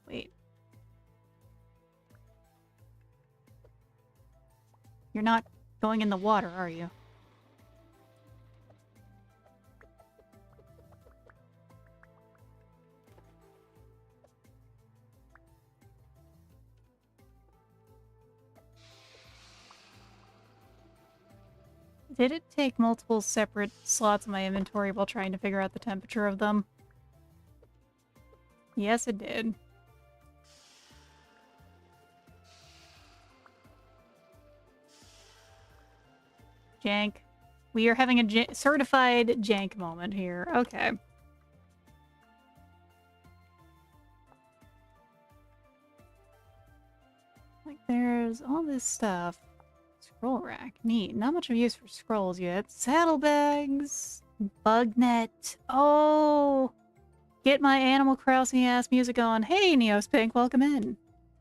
Wait. You're not going in the water, are you? Did it take multiple separate slots in my inventory while trying to figure out the temperature of them? Yes, it did. Jank. We are having a certified jank moment here. Okay. Like, there's all this stuff. Scroll rack. Neat. Not much of use for scrolls yet. Saddlebags. Bug net. Oh! Get my Animal Crossing ass music on. Hey, Neospink, welcome in.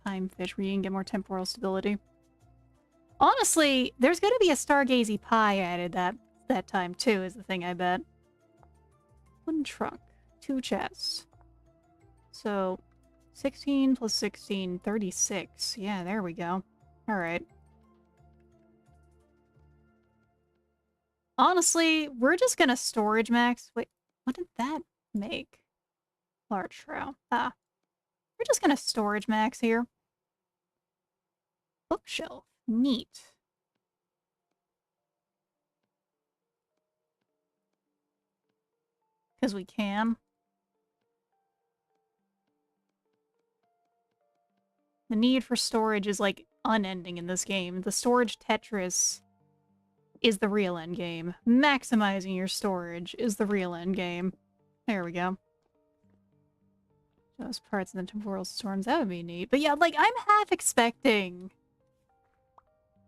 Time fish where you can get more temporal stability. Honestly, there's gonna be a Stargazy pie added that time too, is the thing I bet. One trunk. 2 chests. So, 16 plus 16, 36. Yeah, there we go. Alright. Honestly, we're just gonna storage max. Wait, what did that make? Large shroud. Ah. We're just gonna storage max here. Bookshelf. Neat. Because we can. The need for storage is, like, unending in this game. The storage Tetris is the real end game. Maximizing your storage is the real end game. There we go. Those parts of the temporal storms, that would be neat. But yeah, like, I'm half expecting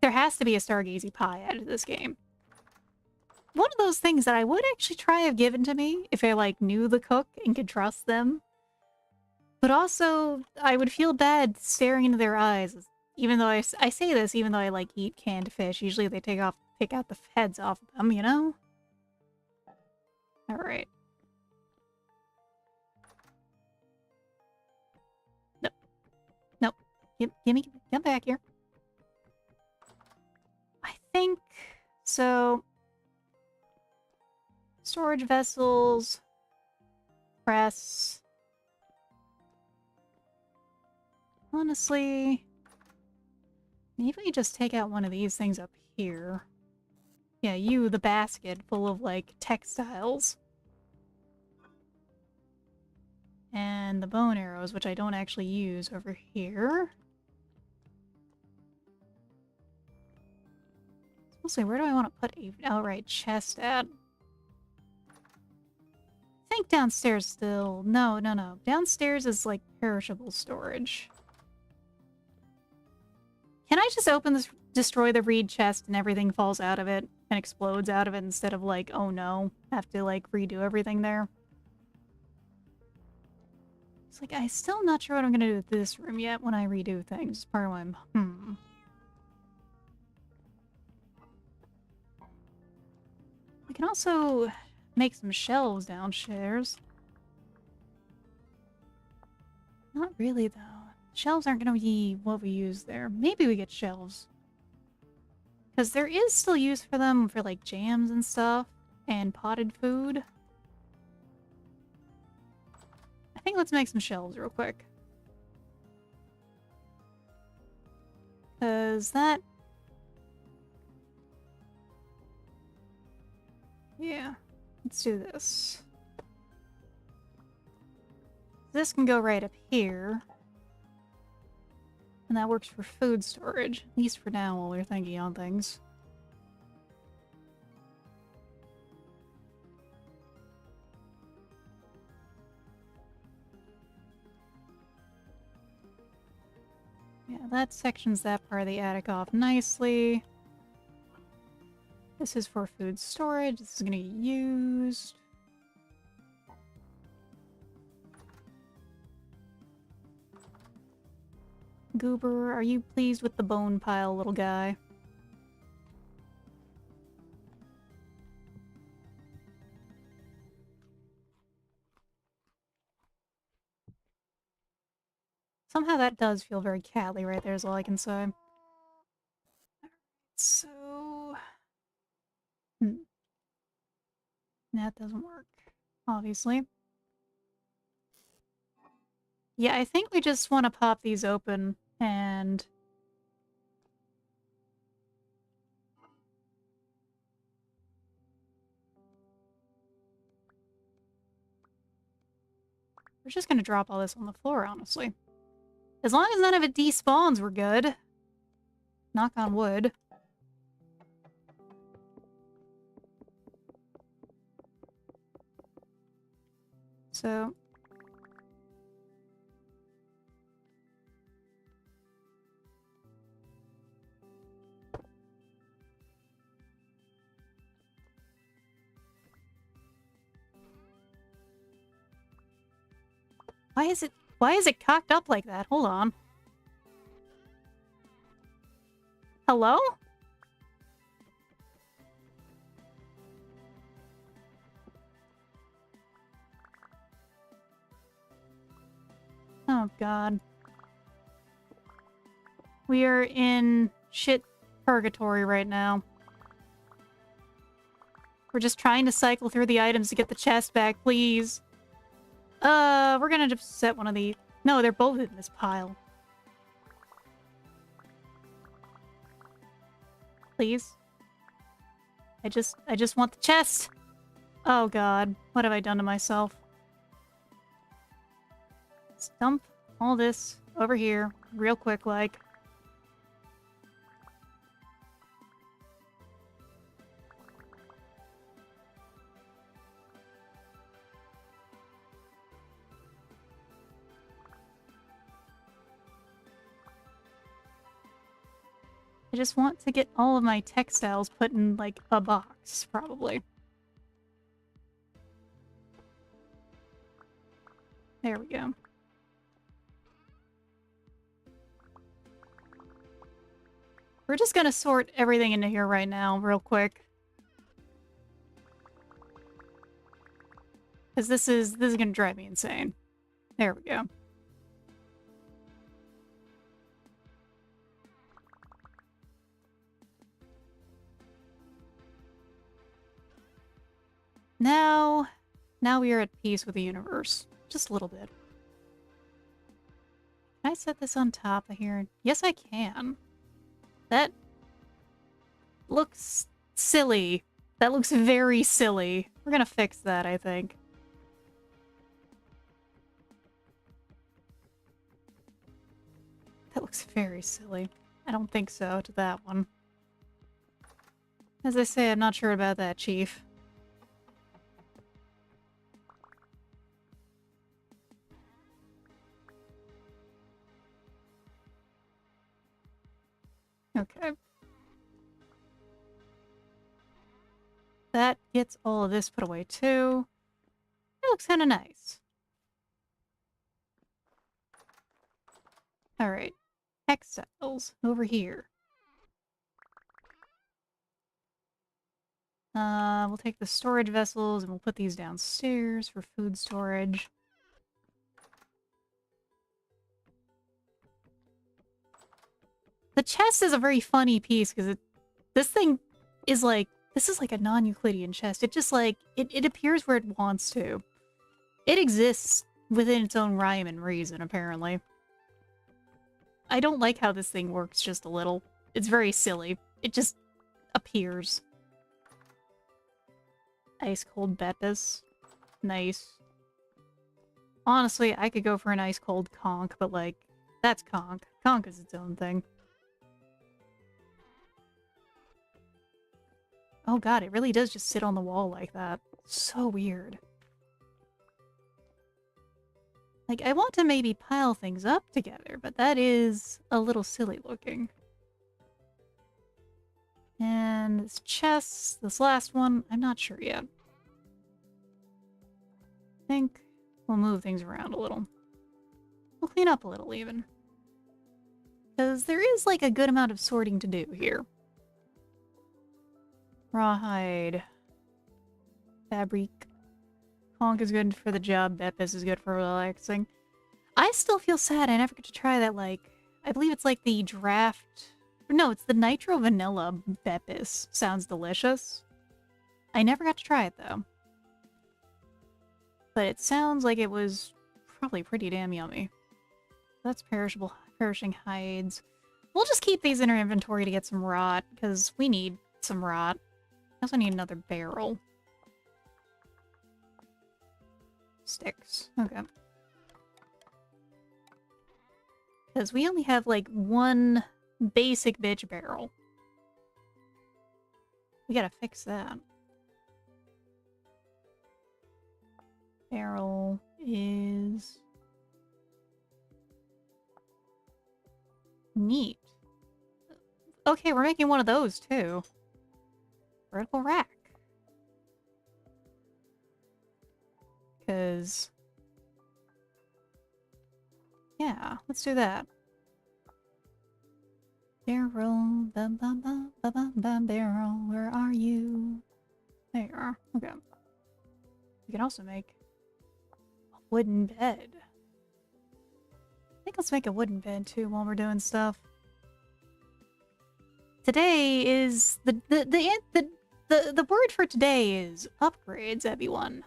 there has to be a Stargazy pie added to this game. One of those things that I would actually try have given to me if I, like, knew the cook and could trust them. But also, I would feel bad staring into their eyes. Even though I say this, even though I, like, eat canned fish. Usually they pick out the heads off of them, you know? Alright. Nope. Nope. Get back here. I think... So... Storage vessels... Press... Honestly... Maybe we just take out one of these things up here. Yeah, the basket full of, like, textiles. And the bone arrows, which I don't actually use, over here. Mostly, where do I want to put an outright chest at? I think downstairs still. No. Downstairs is, like, perishable storage. Can I just destroy the reed chest and everything falls out of it and explodes out of it instead of, like, oh no, have to, like, redo everything there? It's like, I'm still not sure what I'm gonna do with this room yet when I redo things. Part of why I'm, We can also make some shelves downstairs. Not really, though. Shelves aren't gonna be what we use there. Maybe we get shelves. Because there is still use for them for, like, jams and stuff. And potted food. I think let's make some shelves real quick. Because that... Yeah. Let's do this. This can go right up here. And that works for food storage. At least for now while we're thinking on things. Yeah, that sections that part of the attic off nicely. This is for food storage. This is gonna get used. Goober, are you pleased with the bone pile, little guy? Somehow that does feel very catly right there is all I can say. So... That doesn't work, obviously. Yeah, I think we just want to pop these open and... We're just gonna drop all this on the floor, honestly. As long as none of it despawns, we're good. Knock on wood. So... Why is it cocked up like that? Hold on. Hello? Oh god. We are in shit purgatory right now. We're just trying to cycle through the items to get the chest back, please. We're gonna just set one of the... No, they're both in this pile. Please. I just want the chest. Oh god, what have I done to myself? Let's dump all this over here, real quick like. I just want to get all of my textiles put in, like, a box, probably. There we go. We're just gonna sort everything into here right now, real quick. Because this is gonna drive me insane. There we go. Now we are at peace with the universe. Just a little bit. Can I set this on top of here? Yes, I can. That looks silly. That looks very silly. We're gonna fix that, I think. That looks very silly. I don't think so to that one. As I say, I'm not sure about that, Chief. Okay. That gets all of this put away, too. That looks kind of nice. Alright. Textiles. Over here. We'll take the storage vessels and we'll put these downstairs for food storage. The chest is a very funny piece because this thing is like, this is like a non-Euclidean chest. It just like, it appears where it wants to. It exists within its own rhyme and reason, apparently. I don't like how this thing works just a little. It's very silly. It just appears. Ice cold Betis. Nice. Honestly, I could go for an ice cold conch, but like, that's conch. Conch is its own thing. Oh god, it really does just sit on the wall like that. So weird. Like, I want to maybe pile things up together, but that is a little silly looking. And this chest, this last one, I'm not sure yet. I think we'll move things around a little. We'll clean up a little, even. Because there is, like, a good amount of sorting to do here. Rawhide. Fabric. Conch is good for the job. Betis is good for relaxing. I still feel sad I never get to try that, like... I believe it's like the draft... No, it's the Nitro Vanilla Betis. Sounds delicious. I never got to try it, though. But it sounds like it was probably pretty damn yummy. That's perishing hides. We'll just keep these in our inventory to get some rot, because we need some rot. I also need another barrel. Sticks. Okay. Because we only have, like, one basic bitch barrel. We gotta fix that. Barrel. is neat. Okay, we're making one of those too. Vertical rack. Because... yeah, let's do that. Barrel, bum bum bum bum bum bum barrel, where are you? There you are. Okay. We can also make a wooden bed. I think let's make a wooden bed too while we're doing stuff. Today is the word for today is upgrades, everyone.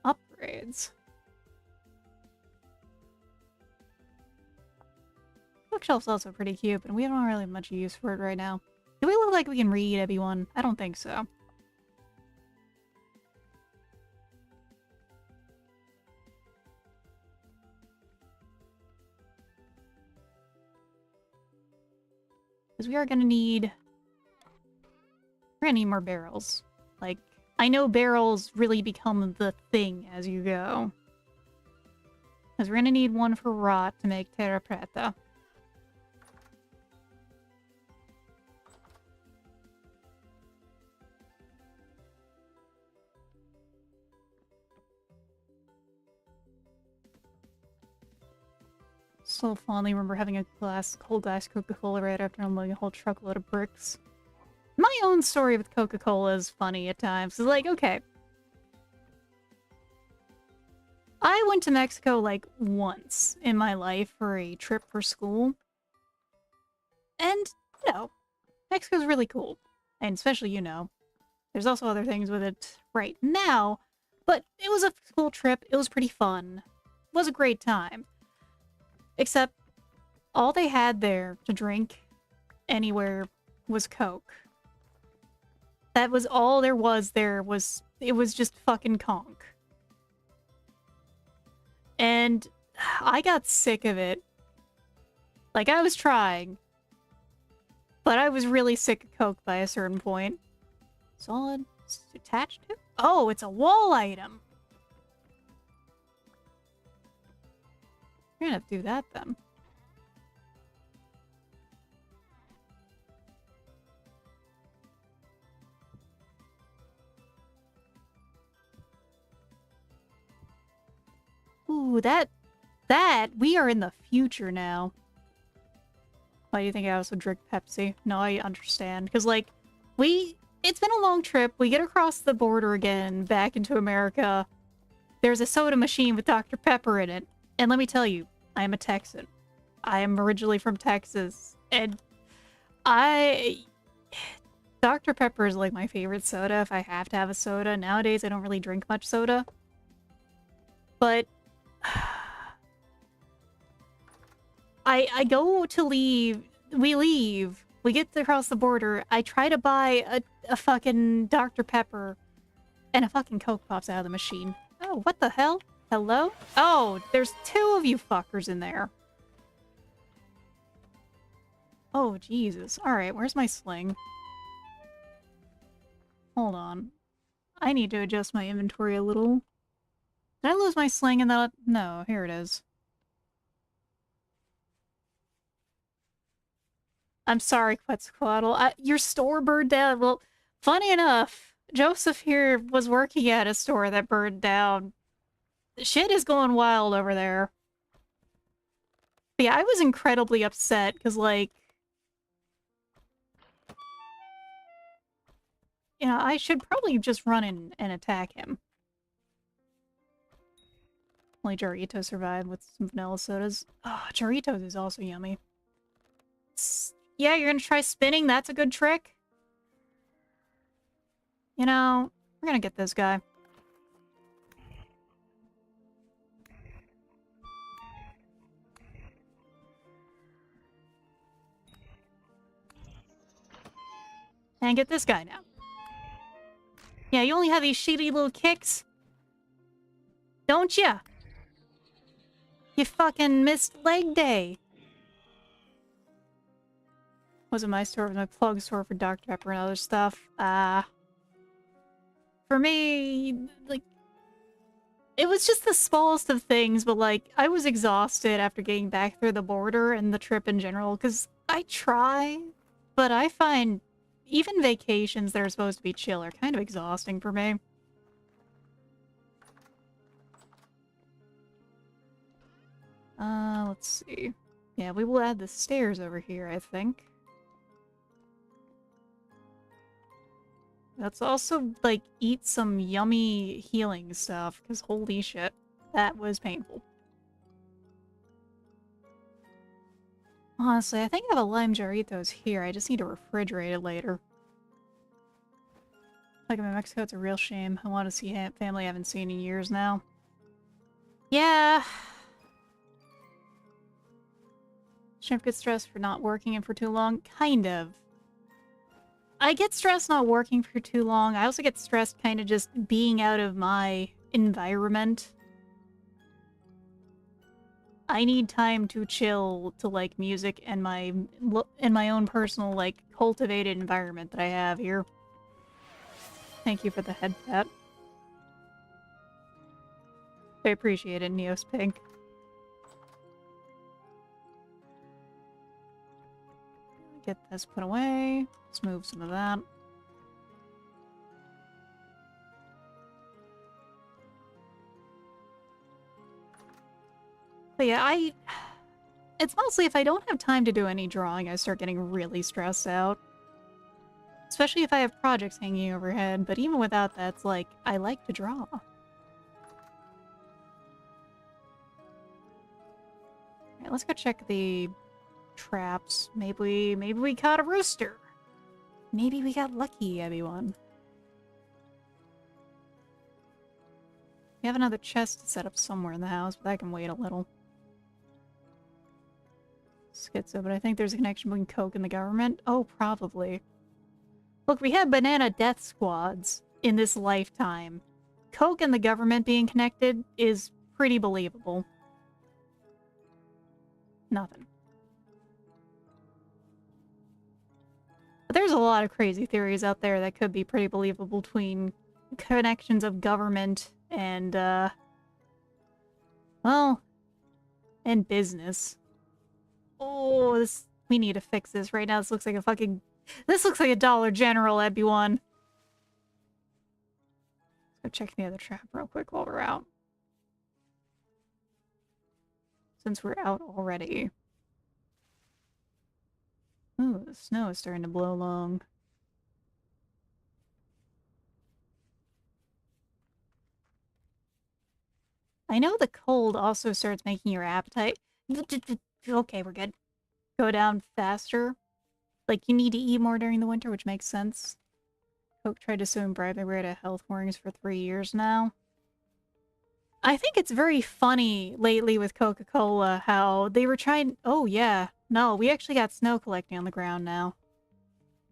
Upgrades. Bookshelf's also pretty cute, but we don't really have much use for it right now. Do we look like we can read, everyone? I don't think so. Because we are gonna need... we're gonna need more barrels. Like, I know barrels really become the thing as you go. Because we're gonna need one for rot to make terra preta. So fondly remember having a cold glass Coca-Cola right after unloading a whole truckload of bricks. My own story with Coca-Cola is funny at times. It's like, okay. I went to Mexico like once in my life for a trip for school. And, you know, Mexico's really cool. And especially, you know, there's also other things with it right now. But it was a school trip. It was pretty fun. It was a great time. Except, all they had there to drink anywhere was Coke. That was all there was it was just fucking conch. And I got sick of it. Like, I was trying. But I was really sick of Coke by a certain point. Solid. It's attached to? Oh, it's a wall item. You're gonna have to do that then. Ooh, we are in the future now. Why do you think I also drink Pepsi? No, I understand. Because, like, it's been a long trip. We get across the border again, back into America. There's a soda machine with Dr. Pepper in it. And let me tell you, I am a Texan. I am originally from Texas. And Dr. Pepper is, like, my favorite soda if I have to have a soda. Nowadays, I don't really drink much soda. But... I go to leave. We leave. We get across the border. I try to buy a fucking Dr. Pepper. And a fucking Coke pops out of the machine. Oh, what the hell? Hello? Oh, there's two of you fuckers in there. Oh, Jesus. Alright, where's my sling? Hold on. I need to adjust my inventory a little. Did I lose my sling in that? No, here it is. I'm sorry, Quetzalcoatl. Your store burned down. Well, funny enough, Joseph here was working at a store that burned down. Shit is going wild over there. But yeah, I was incredibly upset, because, like... you know, I should probably just run in and attack him. Only Jarritos survived with some vanilla sodas. Oh, Jarritos is also yummy. Yeah, you're gonna try spinning? That's a good trick? You know, we're gonna get this guy. And get this guy now. Yeah, you only have these shitty little kicks. Don't ya? You fucking missed leg day. Wasn't my store, it was my plug store for Dr. Pepper and other stuff. For me, like... It was just the smallest of things, but, like, I was exhausted after getting back through the border and the trip in general, because I try, but I find even vacations that are supposed to be chill are kind of exhausting for me. Let's see. Yeah, we will add the stairs over here, I think. Let's also, like, eat some yummy healing stuff, because holy shit, that was painful. Honestly, I think I have a lime Jarritos here. I just need to refrigerate it later. Like, I'm in Mexico, it's a real shame. I want to see family I haven't seen in years now. Yeah. Shouldn't get stressed for not working and for too long? Kind of. I get stressed not working for too long. I also get stressed kind of just being out of my environment. I need time to chill to, like, music and my own personal, like, cultivated environment that I have here. Thank you for the head pat. I appreciate it, Neos Pink. Get this put away. Let's move some of that. But yeah, it's mostly if I don't have time to do any drawing, I start getting really stressed out. Especially if I have projects hanging overhead, but even without that, it's like, I like to draw. Alright, let's go check the traps. Maybe we caught a rooster. Maybe we got lucky, everyone. We have another chest to set up somewhere in the house, but that can wait a little. Schizo, but I think there's a connection between Coke and the government. Oh, probably. Look, we had banana death squads in this lifetime. Coke and the government being connected is pretty believable. Nothing. But there's a lot of crazy theories out there that could be pretty believable between connections of government and, well, and business. Oh, we need to fix this right now. This looks like a Dollar General, everyone. Let's go check the other trap real quick while we're out. Since we're out already. Ooh, the snow is starting to blow along. I know the cold also starts making your appetite... Okay, we're good. Go down faster. Like, you need to eat more during the winter, which makes sense. Coke tried to sue and bribe their way to health warnings for 3 years now. I think it's very funny lately with Coca-Cola how they were trying... Oh, yeah. No, we actually got snow collecting on the ground now.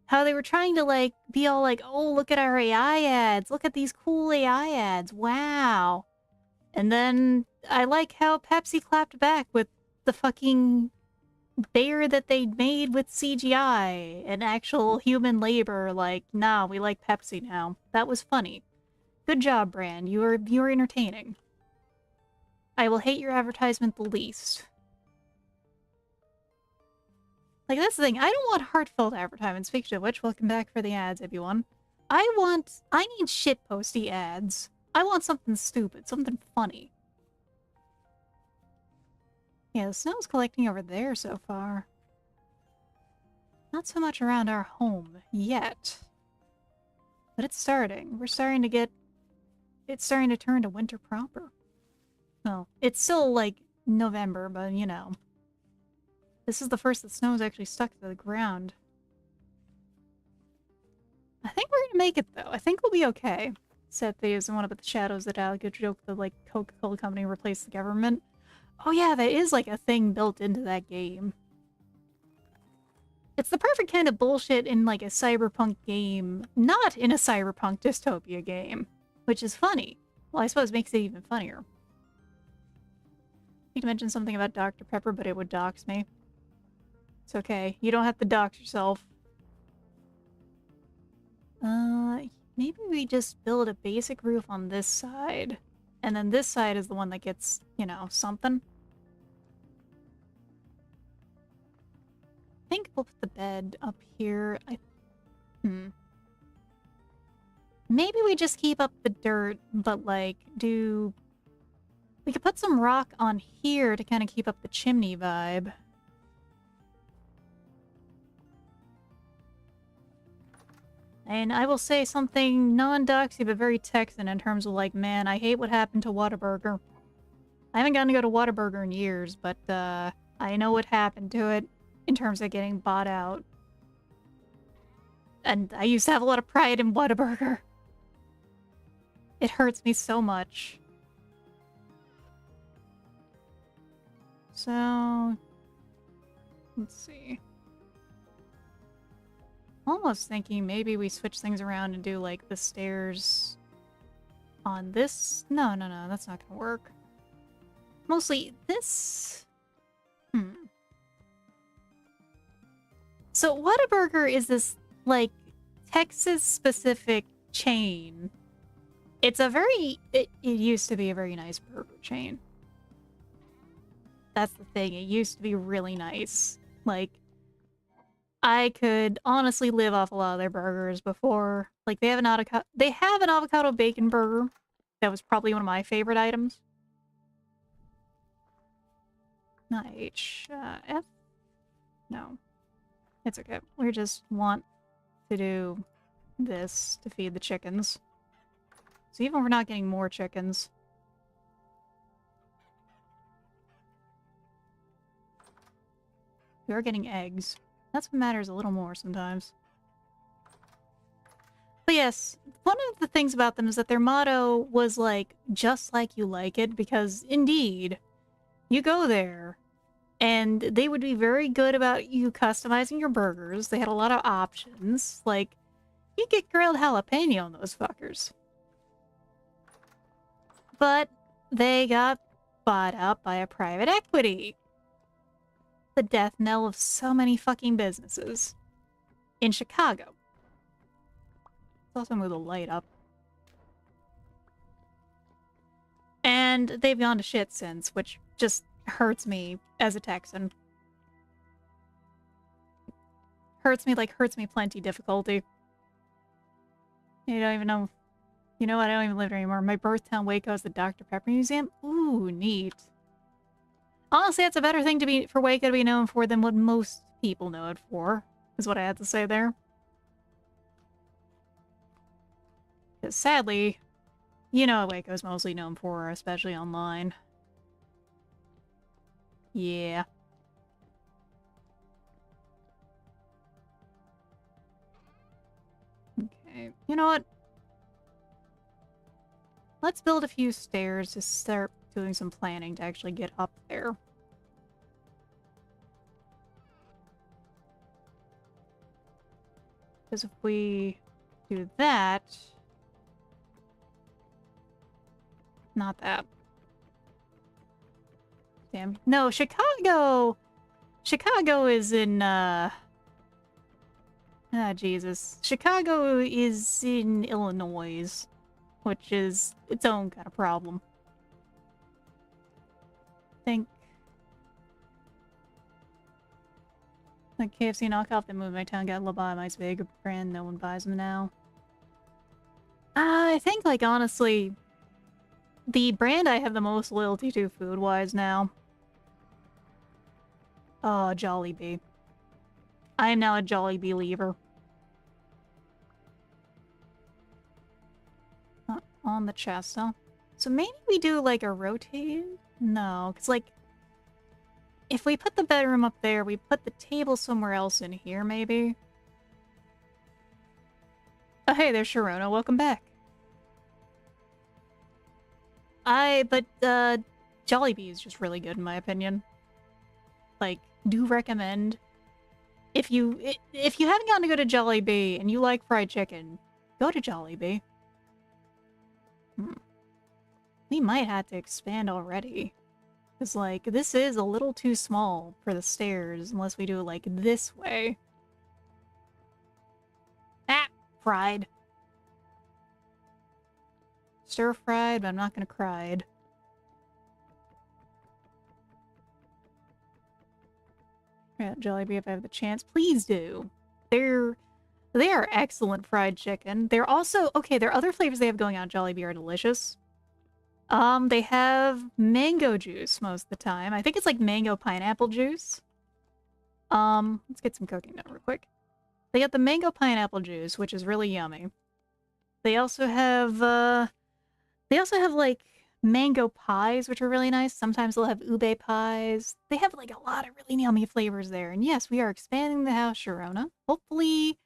How they were trying to, like, be all like, oh, look at our AI ads. Look at these cool AI ads. Wow. And then I like how Pepsi clapped back with the fucking bear that they made with CGI and actual human labor. Like, nah, we like Pepsi now. That was funny. Good job, brand. You were entertaining. I will hate your advertisement the least. Like, that's the thing. I don't want heartfelt advertisements. Speaking of which, welcome back for the ads, everyone. I need shitposty ads. I want something stupid, something funny. Yeah, the snow's collecting over there so far. Not so much around our home yet. But it's starting. We're starting to get... It's starting to turn to winter proper. Well, it's still, like, November, but, you know. This is the first that snow is actually stuck to the ground. I think we're gonna make it, though. I think we'll be okay. Said thieves and one up at the shadows that Al good joke the, like, Coca-Cola company replaced the government. Oh yeah, that is, like, a thing built into that game. It's the perfect kind of bullshit in, like, a cyberpunk game, not in a cyberpunk dystopia game. Which is funny. Well, I suppose it makes it even funnier. Need to mention something about Dr. Pepper, but it would dox me. It's okay. You don't have to dox yourself. Maybe we just build a basic roof on this side. And then this side is the one that gets, you know, something. I think we'll put the bed up here. Maybe we just keep up the dirt, but like do... We could put some rock on here to kind of keep up the chimney vibe. And I will say something non-doxy but very Texan in terms of like, man, I hate what happened to Whataburger. I haven't gotten to go to Whataburger in years, but I know what happened to it in terms of getting bought out. And I used to have a lot of pride in Whataburger. It hurts me so much. So, let's see. Almost thinking maybe we switch things around and do like the stairs on this. No, that's not gonna work. Mostly this. So Whataburger is this like Texas-specific chain. It's a very... It used to be a very nice burger chain. That's the thing. It used to be really nice. Like, I could honestly live off a lot of their burgers before. Like, they have an avocado bacon burger. That was probably one of my favorite items. Not H. F? No. It's okay. We just want to do this to feed the chickens. So even if we're not getting more chickens... We are getting eggs. That's what matters a little more sometimes. But yes, one of the things about them is that their motto was like, just like you like it, because indeed, you go there, and they would be very good about you customizing your burgers. They had a lot of options. Like, you get grilled jalapeno on those fuckers. But they got bought up by a private equity. The death knell of so many fucking businesses. In Chicago. Let's also move the light up. And they've gone to shit since, which just hurts me as a Texan. Hurts me plenty difficulty. You don't even know. You know what? I don't even live there anymore. My birth town, Waco, is the Dr. Pepper Museum. Ooh, neat. Honestly, that's a better thing for Waco to be known for than what most people know it for, is what I had to say there. Because sadly, you know what Waco's mostly known for, especially online. Yeah. Okay, you know what? Let's build a few stairs to start doing some planning to actually get up there. Because if we do that... Not that. Damn. No, Chicago! Chicago is in, Ah, Jesus. Chicago is in Illinois, which is its own kind of problem. I think... The KFC knockoff that moved my town got lobotomized by a brand. No one buys them now. I think, like, honestly, the brand I have the most loyalty to food-wise now. Oh, Jollibee. I am now a Jollibee believer. On the chest, huh? So maybe we do, like, a rotated? No, because, like, if we put the bedroom up there, we put the table somewhere else in here, maybe? Oh, hey, there's Sharona. Welcome back. But Jollibee is just really good in my opinion. Like, do recommend. If you haven't gotten to go to Jollibee and you like fried chicken, go to Jollibee. We might have to expand already. Because, like, this is a little too small for the stairs unless we do it, like, this way. Ah! Fried. stir-fried, but I'm not gonna cry. Yeah, Jollibee, if I have the chance, please do. They are excellent fried chicken. They're also okay. Their other flavors they have going on at Jollibee are delicious. They have mango juice most of the time. I think it's like mango pineapple juice. Let's get some cooking done real quick. They got the mango pineapple juice, which is really yummy. They also have like mango pies, which are really nice. Sometimes they'll have ube pies. They have like a lot of really yummy flavors there. And yes, we are expanding the house, Sharona. Hopefully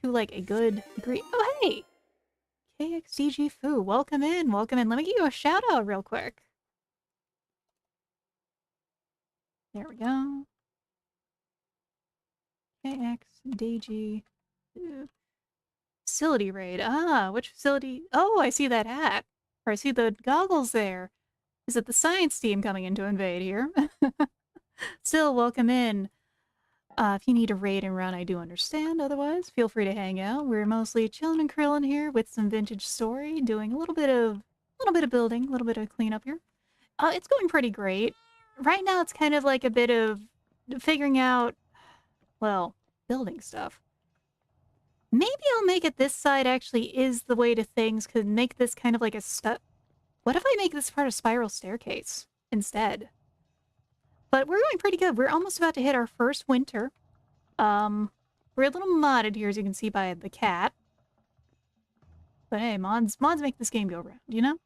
to like a good degree. Oh, hey! KXDG Foo, welcome in, welcome in. Let me give you a shout out real quick. There we go. KXDG Foo. Facility raid. Ah, which facility? Oh, I see that hat. Or I see the goggles there. Is it the science team coming in to invade here? Still, welcome in. If you need a raid and run, I do understand. Otherwise, feel free to hang out. We're mostly chilling and krilling here with some vintage story, doing a little bit of building, a little bit of cleanup here. It's going pretty great. Right now, it's kind of like a bit of figuring out, well, building stuff. Maybe I'll make it this side actually is the way to things, could make this kind of like a step. What if I make this part a spiral staircase instead? But we're going pretty good. We're almost about to hit our first winter. We're a little modded here, as you can see by the cat. But hey, mods make this game go round, you know?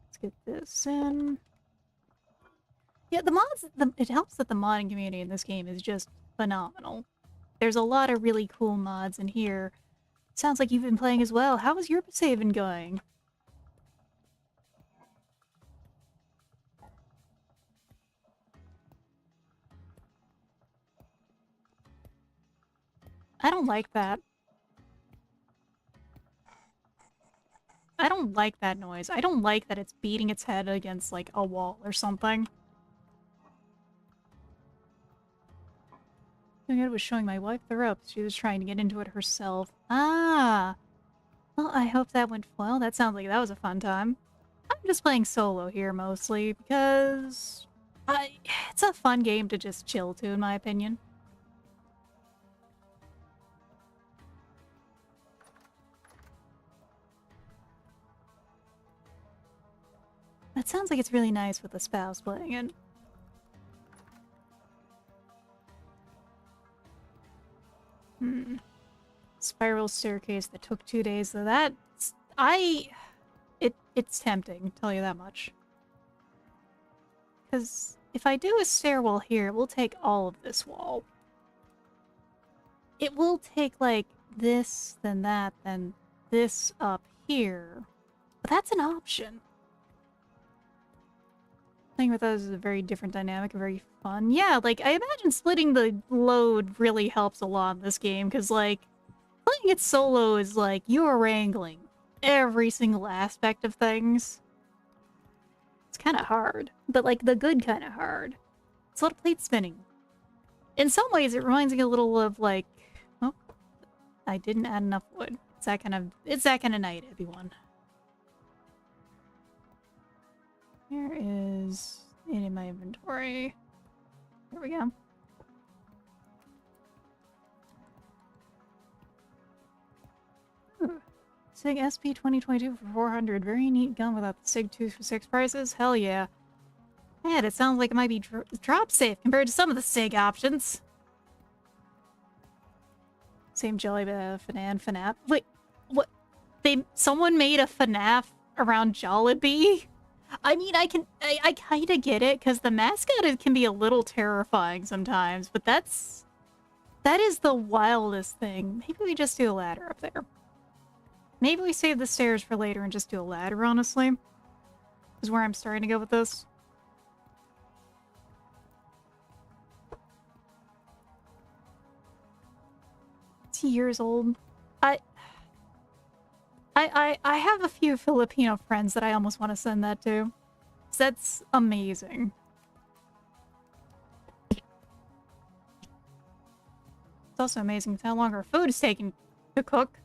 Let's get this in. Yeah, the mods, it helps that the modding community in this game is just phenomenal. There's a lot of really cool mods in here. Sounds like you've been playing as well. How is your saving going? I don't like that. I don't like that noise. I don't like that it's beating its head against, like, a wall or something. I was showing my wife the ropes. She was trying to get into it herself. Ah! Well, I hope that went well. That sounds like that was a fun time. I'm just playing solo here, mostly, because... it's a fun game to just chill to, in my opinion. That sounds like it's really nice with a spouse playing it. Spiral staircase that took 2 days, so that's... It's tempting, I'll tell you that much. Because if I do a stairwell here, it will take all of this wall. It will take, like, this, then that, then this up here. But that's an option. Playing with those is a very different dynamic, very fun. Yeah, like, I imagine splitting the load really helps a lot in this game, because, like, playing it solo is like, you are wrangling every single aspect of things. It's kind of hard, but, like, the good kind of hard. It's a lot of plate spinning. In some ways, it reminds me a little of, like... Oh, I didn't add enough wood. It's that kind of night, everyone. Here is it in my inventory. There we go. Ooh. SIG SP 2022 for 400. Very neat gun without the SIG 2 for 6 prices. Hell yeah. Man, it sounds like it might be drop safe compared to some of the SIG options. Same jelly, but FNAF. Wait, what? Someone made a FNAF around Jollibee? I mean, I kind of get it, because the mascot can be a little terrifying sometimes, but that is the wildest thing. Maybe we just do a ladder up there. Maybe we save the stairs for later and just do a ladder, honestly. Is where I'm starting to go with this. It's years old. I have a few Filipino friends that I almost want to send that to. So that's amazing. It's also amazing how long our food is taking to cook.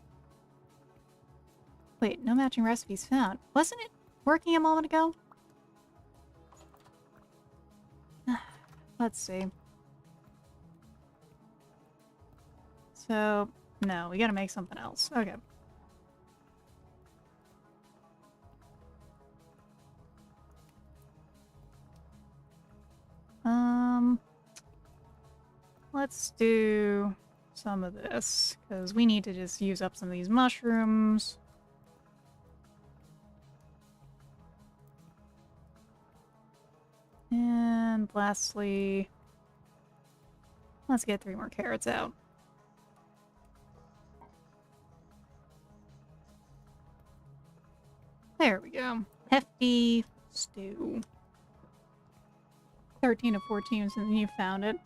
Wait, no matching recipes found. Wasn't it working a moment ago? Let's see. So, no, we gotta make something else. Okay. Let's do some of this, because we need to just use up some of these mushrooms. And lastly, let's get 3 more carrots out. There we go. Hefty stew. 13 of 14 since you found it.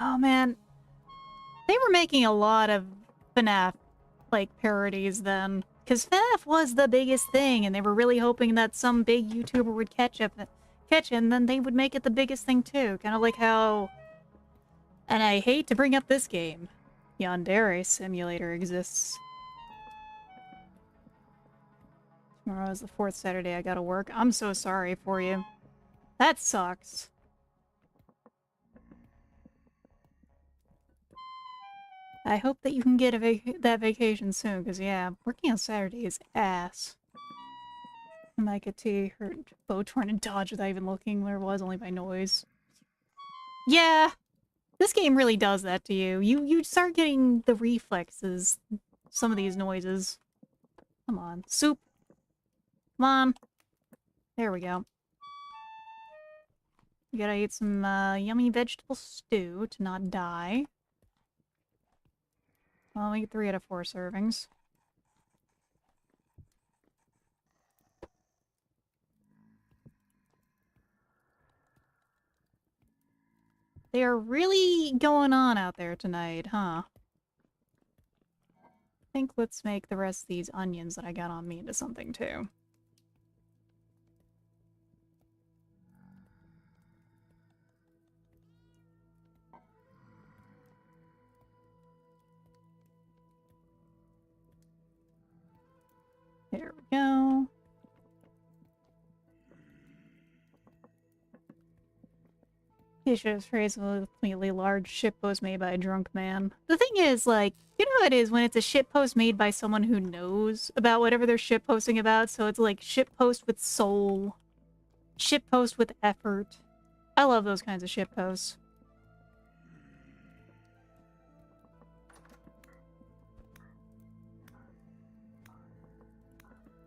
Oh man, they were making a lot of FNAF, like, parodies then. Because FNAF was the biggest thing, and they were really hoping that some big YouTuber would catch it, and then they would make it the biggest thing too. Kind of like how... And I hate to bring up this game. Yandere Simulator exists. Tomorrow is the 4th Saturday I gotta work. I'm so sorry for you. That sucks. I hope that you can get that vacation soon, because yeah, working on Saturday is ass. Micah T heard bow torn and dodge without even looking where it was, only by noise. Yeah! This game really does that to you. You start getting the reflexes, some of these noises. Come on. Soup! Come on! There we go. We gotta eat some yummy vegetable stew to not die. Well, we get 3 out of 4 servings. They are really going on out there tonight, huh? I think let's make the rest of these onions that I got on me into something too. There we go. Keisha's phrase was a completely large shitpost made by a drunk man. The thing is, like, you know how it is when it's a shitpost made by someone who knows about whatever they're shitposting about, so it's like shitpost with soul. Shitpost with effort. I love those kinds of shitposts.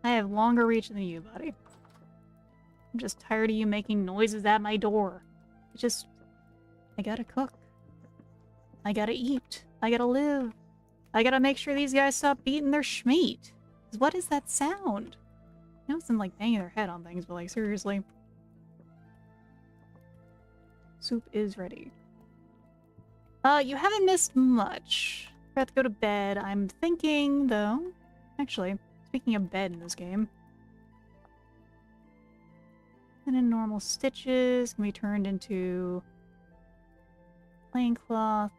I have longer reach than you, buddy. I'm just tired of you making noises at my door. I gotta cook. I gotta eat. I gotta live. I gotta make sure these guys stop beating their schmeat. What is that sound? I know it's them, like, banging their head on things, but, like, seriously. Soup is ready. You haven't missed much. I have to go to bed. I'm thinking, though... Actually, speaking of bed in this game... And in normal stitches can be turned into... plain cloth.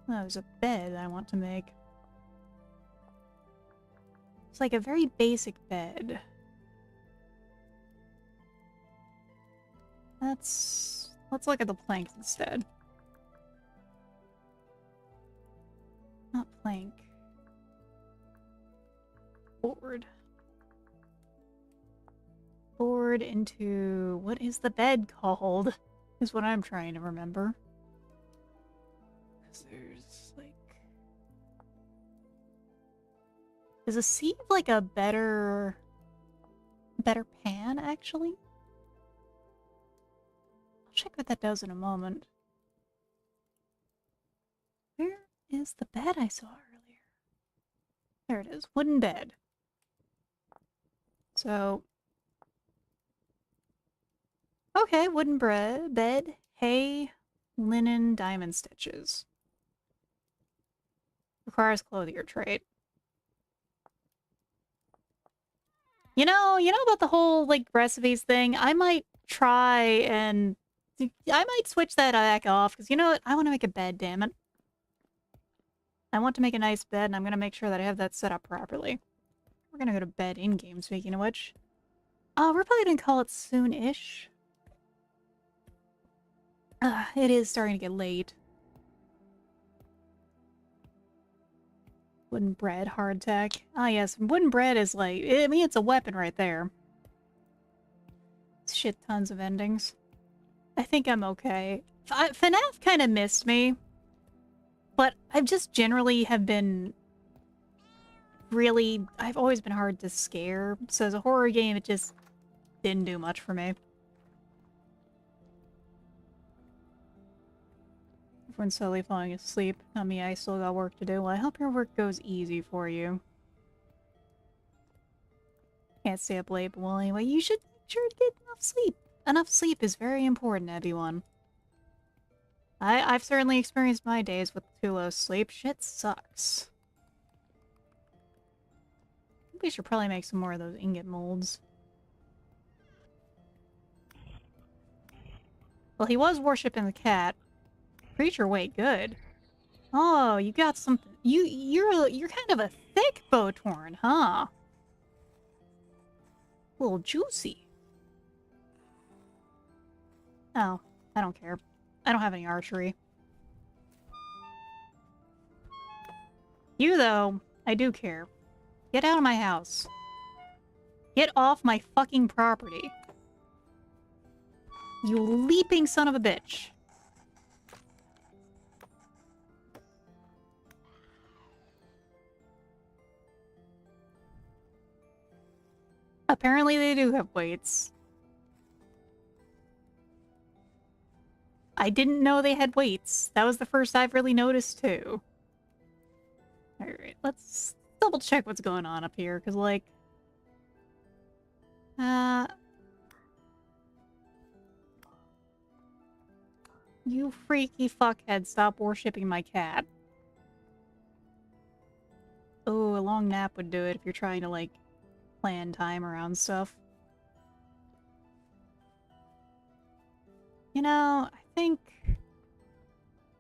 Oh, there's a bed I want to make. It's like a very basic bed. Let's look at the planks instead. Not plank. Board. Board into... What is the bed called? Is what I'm trying to remember. Because there's, like... Is a sieve, like, a better pan, actually? I'll check what that does in a moment. Where is the bed I saw earlier? There it is. Wooden bed. So... Okay, wooden bed, hay, linen, diamond stitches. Requires clothier trade. You know about the whole, like, recipes thing? I might try and... I might switch that back off, because you know what? I want to make a bed, damn it. I want to make a nice bed, and I'm gonna make sure that I have that set up properly. We're gonna go to bed in-game, speaking of which. We're probably gonna call it soon-ish. It is starting to get late. Wooden bread, hardtack. Ah, yes, wooden bread is like... I mean, it's a weapon right there. Shit tons of endings. I think I'm okay. FNAF kind of missed me. But I just generally have been really... I've always been hard to scare. So as a horror game, it just didn't do much for me. Everyone's slowly falling asleep. Not me, I still got work to do. Well, I hope your work goes easy for you. Can't stay up late, but well, anyway, you should make sure to get enough sleep. Enough sleep is very important, everyone. I've certainly experienced my days with too low sleep. Shit sucks. I think we should probably make some more of those ingot molds. Well, he was worshipping the cat. Creature weight, good. Oh, you got something. You're kind of a thick Bowtorn, huh? A little juicy. Oh, I don't care. I don't have any archery. You, though, I do care. Get out of my house. Get off my fucking property. You leaping son of a bitch. Apparently they do have weights. I didn't know they had weights. That was the first I've really noticed, too. Alright, let's double check what's going on up here, because, like... You freaky fuckhead, stop worshipping my cat. Oh, a long nap would do it if you're trying to, like, plan time around stuff. You know, I think...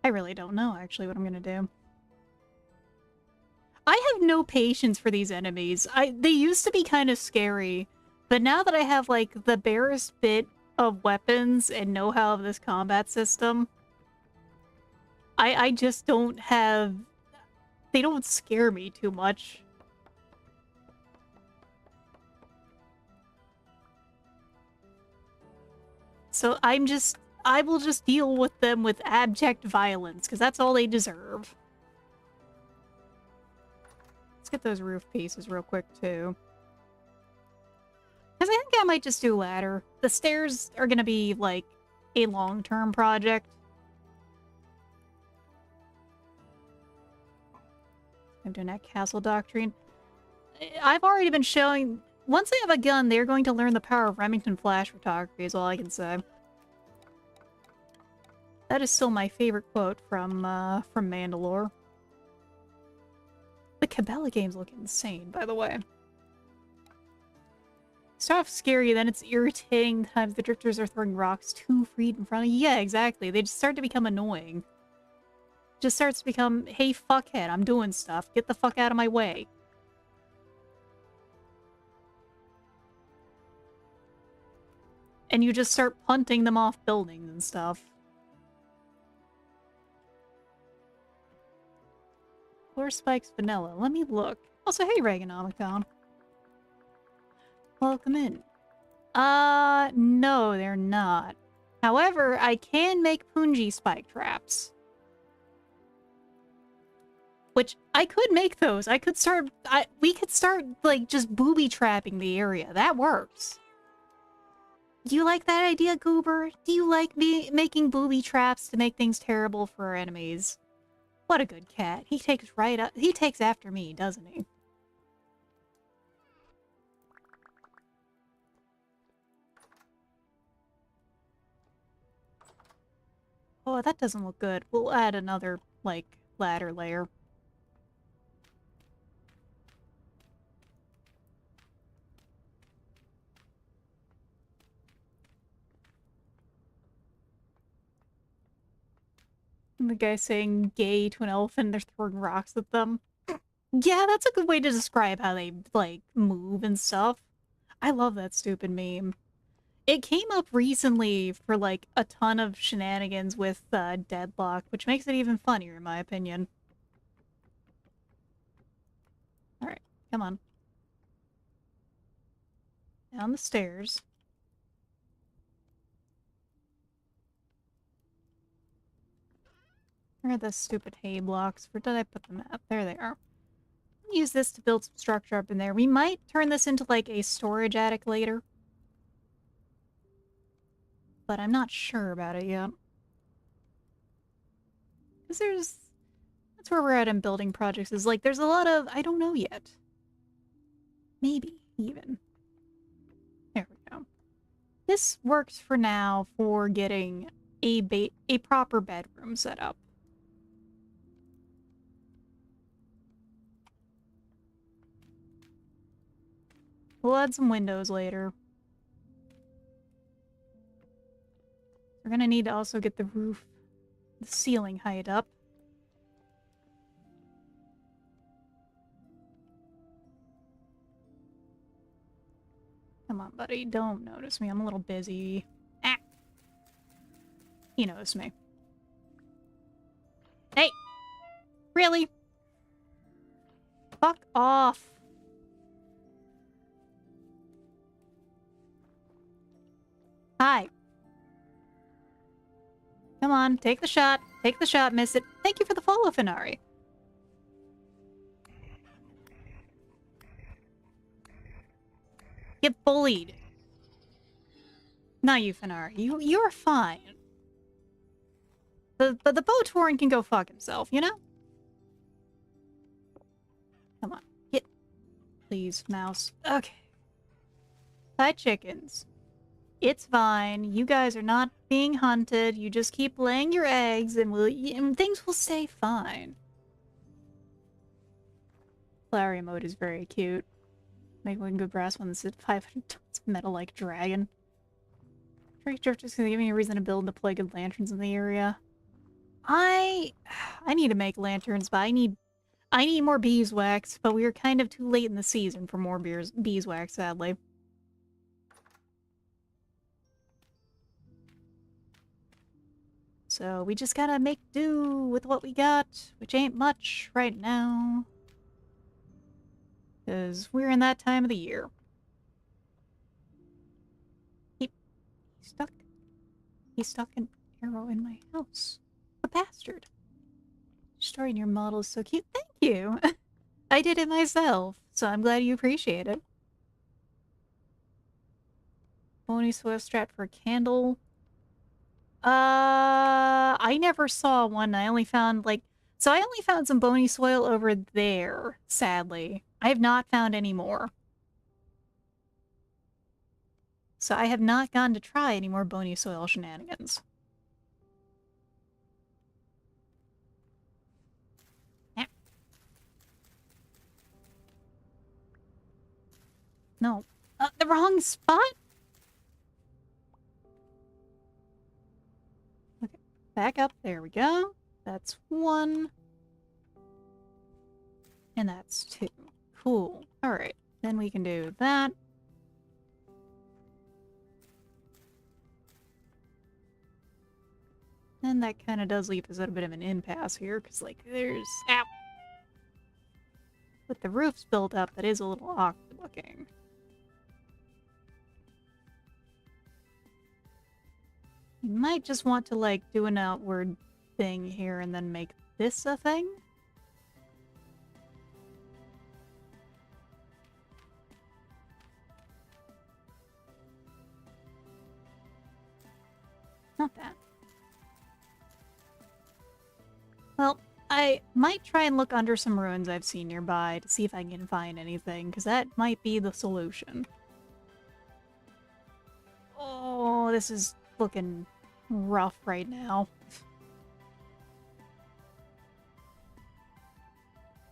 I really don't know, actually, what I'm gonna do. I have no patience for these enemies. They used to be kind of scary, but now that I have, like, the barest bit of weapons and know-how of this combat system, I just don't have... They don't scare me too much. So I will just deal with them with abject violence, because that's all they deserve. Let's get those roof pieces real quick, too. Because I think I might just do ladder. The stairs are going to be, like, a long-term project. I'm doing that castle doctrine. I've already been showing... Once they have a gun, they're going to learn the power of Remington flash photography, is all I can say. That is still my favorite quote from Mandalore. The Cabela games look insane, by the way. Start off scary, then it's irritating times the drifters are throwing rocks 2 feet in front of you. Yeah, exactly. They just start to become annoying. Just starts to become, hey, fuckhead, I'm doing stuff. Get the fuck out of my way. And you just start punting them off buildings and stuff. Floor spikes vanilla. Let me look. Also, hey, Reaganomicon. Welcome in. No, they're not. However, I can make Punji spike traps. Which, I could make those. I could start... we could start, like, just booby-trapping the area. That works. Do you like that idea, Goober? Do you like me making booby traps to make things terrible for our enemies? What a good cat. He takes right up... He takes after me, doesn't he? Oh, that doesn't look good. We'll add another, like, ladder layer. And the guy saying gay to an elephant, they're throwing rocks at them. Yeah, that's a good way to describe how they, like, move and stuff. I love that stupid meme. It came up recently for, like, a ton of shenanigans with Deadlock, which makes it even funnier, in my opinion. Alright, come on. Down the stairs. Where are the stupid hay blocks? Where did I put them at? There they are. Use this to build some structure up in there. We might turn this into, like, a storage attic later. But I'm not sure about it yet. Because that's where we're at in building projects, is, like, there's a lot of, I don't know yet. Maybe, even. There we go. This works for now for getting a proper bedroom set up. We'll add some windows later. We're gonna need to also get the roof, the ceiling height up. Come on, buddy, don't notice me. I'm a little busy. Ah! He noticed me. Hey! Really? Fuck off! Hi. Come on, take the shot. Take the shot, miss it. Thank you for the follow, Finari. Get bullied. Not you, Finari. You're fine. The Botoran can go fuck himself, you know? Come on. Get. Please, mouse. Okay. Hi, chickens. It's fine. You guys are not being hunted. You just keep laying your eggs and things will stay fine. Flowery mode is very cute. Make one good brass one that's at 500 tons metal like dragon. Drake Drifters gonna give me a reason to build and deploy good lanterns in the area. I need to make lanterns, but I need more beeswax, but we are kind of too late in the season for more beeswax, sadly. So we just gotta make do with what we got, which ain't much right now. Because we're in that time of the year. He stuck an arrow in my house. A bastard. Destroying your model is so cute. Thank you! I did it myself, so I'm glad you appreciate it. Bony soil strat for a candle. I never saw one. I only found, like... So I only found some bony soil over there, sadly. I have not found any more. So I have not gotten to try any more bony soil shenanigans. Yeah. No. The wrong spot? Okay, back up. There we go. That's 1. And that's 2. Cool. Alright, then we can do that. And that kind of does leave us at a bit of an impasse here, because, like, there's... Ow! With the roofs built up, that is a little awkward looking. You might just want to, like, do an outward thing here and then make this a thing? Not that. Well, I might try and look under some ruins I've seen nearby to see if I can find anything, because that might be the solution. Oh, this is looking rough right now.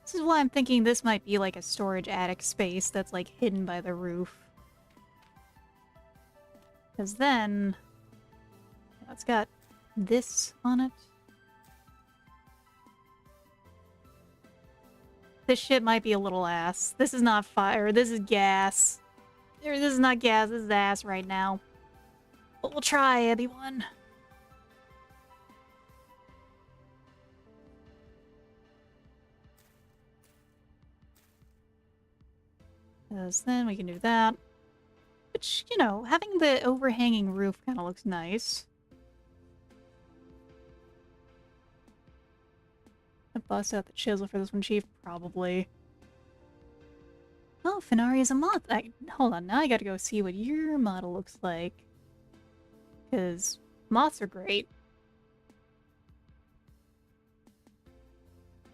This is why I'm thinking this might be like a storage attic space that's like hidden by the roof. Because then... It's got this on it. This shit might be a little ass. This is not fire. This is gas. This is not gas. This is ass right now. But we'll try, everyone. Because then we can do that. Which, you know, having the overhanging roof kind of looks nice. I bust out the chisel for this one, Chief. Probably. Oh, Fenari is a moth. Hold on, now I gotta go see what your model looks like. Because moths are great.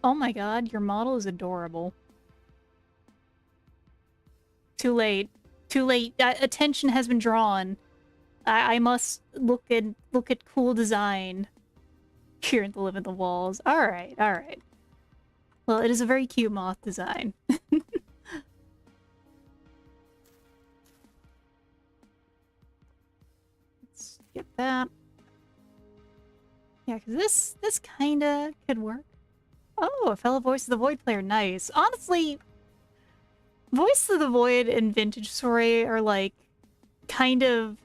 Oh my god, your model is adorable. Too late. Too late. Attention has been drawn. I must look at cool design here to live in the walls. Alright, alright. Well, it is a very cute moth design. Let's get that. Yeah, because this kinda could work. Oh, a fellow Voice of the Void player. Nice. Honestly, Voice of the Void and Vintage Story are like kind of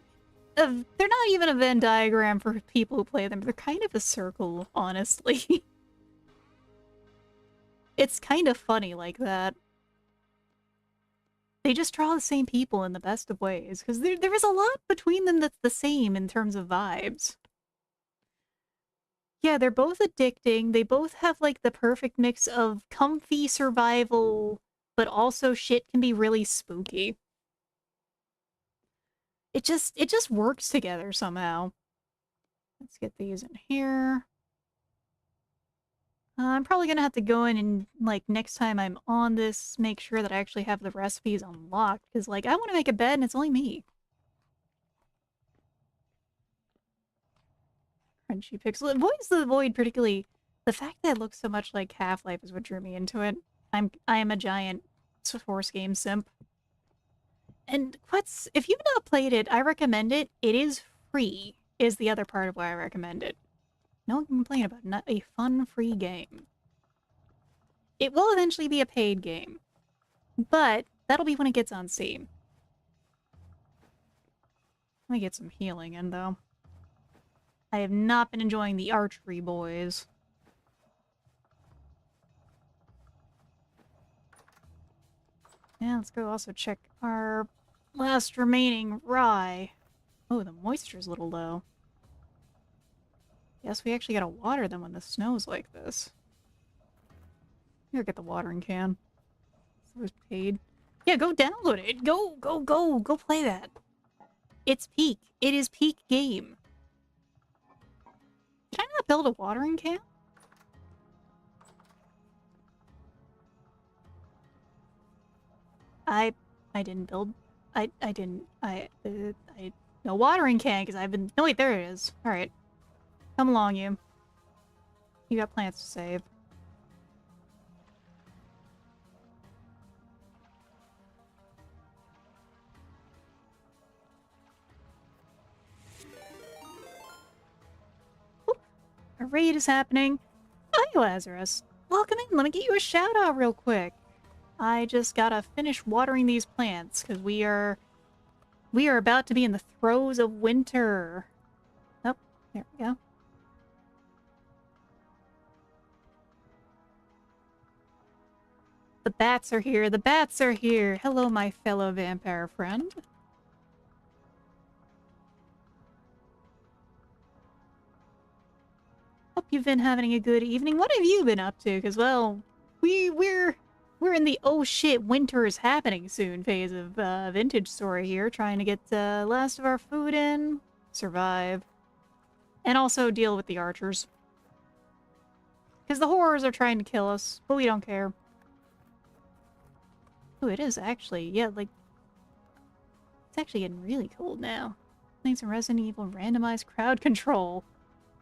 they're not even a Venn diagram for people who play them. They're kind of a circle, honestly. It's kind of funny like that. They just draw the same people in the best of ways, because there is a lot between them that's the same in terms of vibes. Yeah, they're both addicting. They both have, like, the perfect mix of comfy survival, but also shit can be really spooky. It just works together somehow. Let's get these in here. I'm probably gonna have to go in and, like, next time I'm on this, make sure that I actually have the recipes unlocked, because, like, I want to make a bed and it's only me. Crunchy Pixel. Voice of the Void, particularly, the fact that it looks so much like Half-Life is what drew me into it. I am a giant Force game simp. And if you've not played it, I recommend it. It is free, is the other part of why I recommend it. No one can complain about not a fun, free game. It will eventually be a paid game, but that'll be when it gets on Steam. Let me get some healing in, though. I have not been enjoying the archery, boys. Yeah, let's go also check our last remaining rye. Oh, the moisture's a little low. Yes, we actually gotta water them when the snow's like this. Here, get the watering can. It was paid. Yeah, go download it. Go play that. It's peak. It is peak game. Did I not build a watering can? I didn't build. I didn't. No watering can because I've been. No wait, there it is. All right, come along, you. You got plants to save. Oop. A raid is happening. Hi, Lazarus. Welcome in. Let me get you a shout out real quick. I just gotta finish watering these plants because we are about to be in the throes of winter. Oh, there we go. The bats are here. The bats are here. Hello, my fellow vampire friend. Hope you've been having a good evening. What have you been up to? Because, well, we're in the oh shit, winter is happening soon phase of Vintage Story here, trying to get last of our food in, survive, and also deal with the archers. Because the horrors are trying to kill us, but we don't care. Oh, it is actually, yeah, like, it's actually getting really cold now. Playing some Resident Evil randomized crowd control.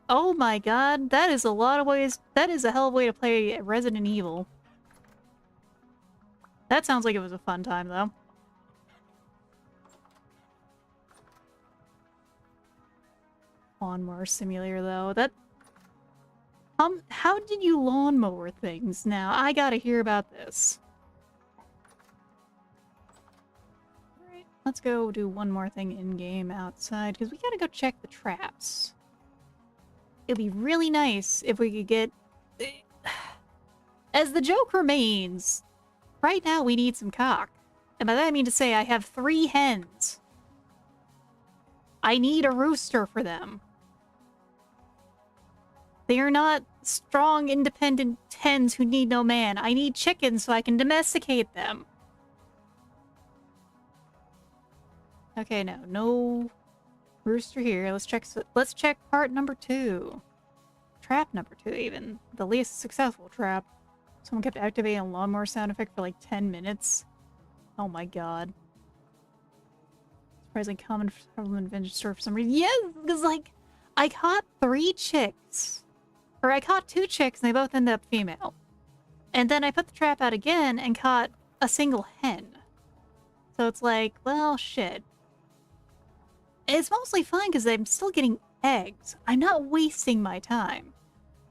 Oh my god, that is a lot of ways, that is a hell of a way to play Resident Evil. That sounds like it was a fun time, though. Lawnmower Simulator, though. That... How did you lawnmower things now? I gotta hear about this. Alright, let's go do one more thing in-game outside, because we gotta go check the traps. It'd be really nice if we could get... As the joke remains, right now we need some cock. And by that I mean to say I have 3 hens. I need a rooster for them. They are not strong, independent hens who need no man. I need chickens so I can domesticate them. Okay, no rooster here. Let's check part number 2. Trap number 2 even. The least successful trap. Someone kept activating a lawnmower sound effect for like 10 minutes. Oh my god. Surprisingly common problem in vintage store for some reason. Yes, because like I caught 3 chicks. Or I caught 2 chicks and they both ended up female. And then I put the trap out again and caught a single hen. So it's like, well, shit. It's mostly fine because I'm still getting eggs. I'm not wasting my time.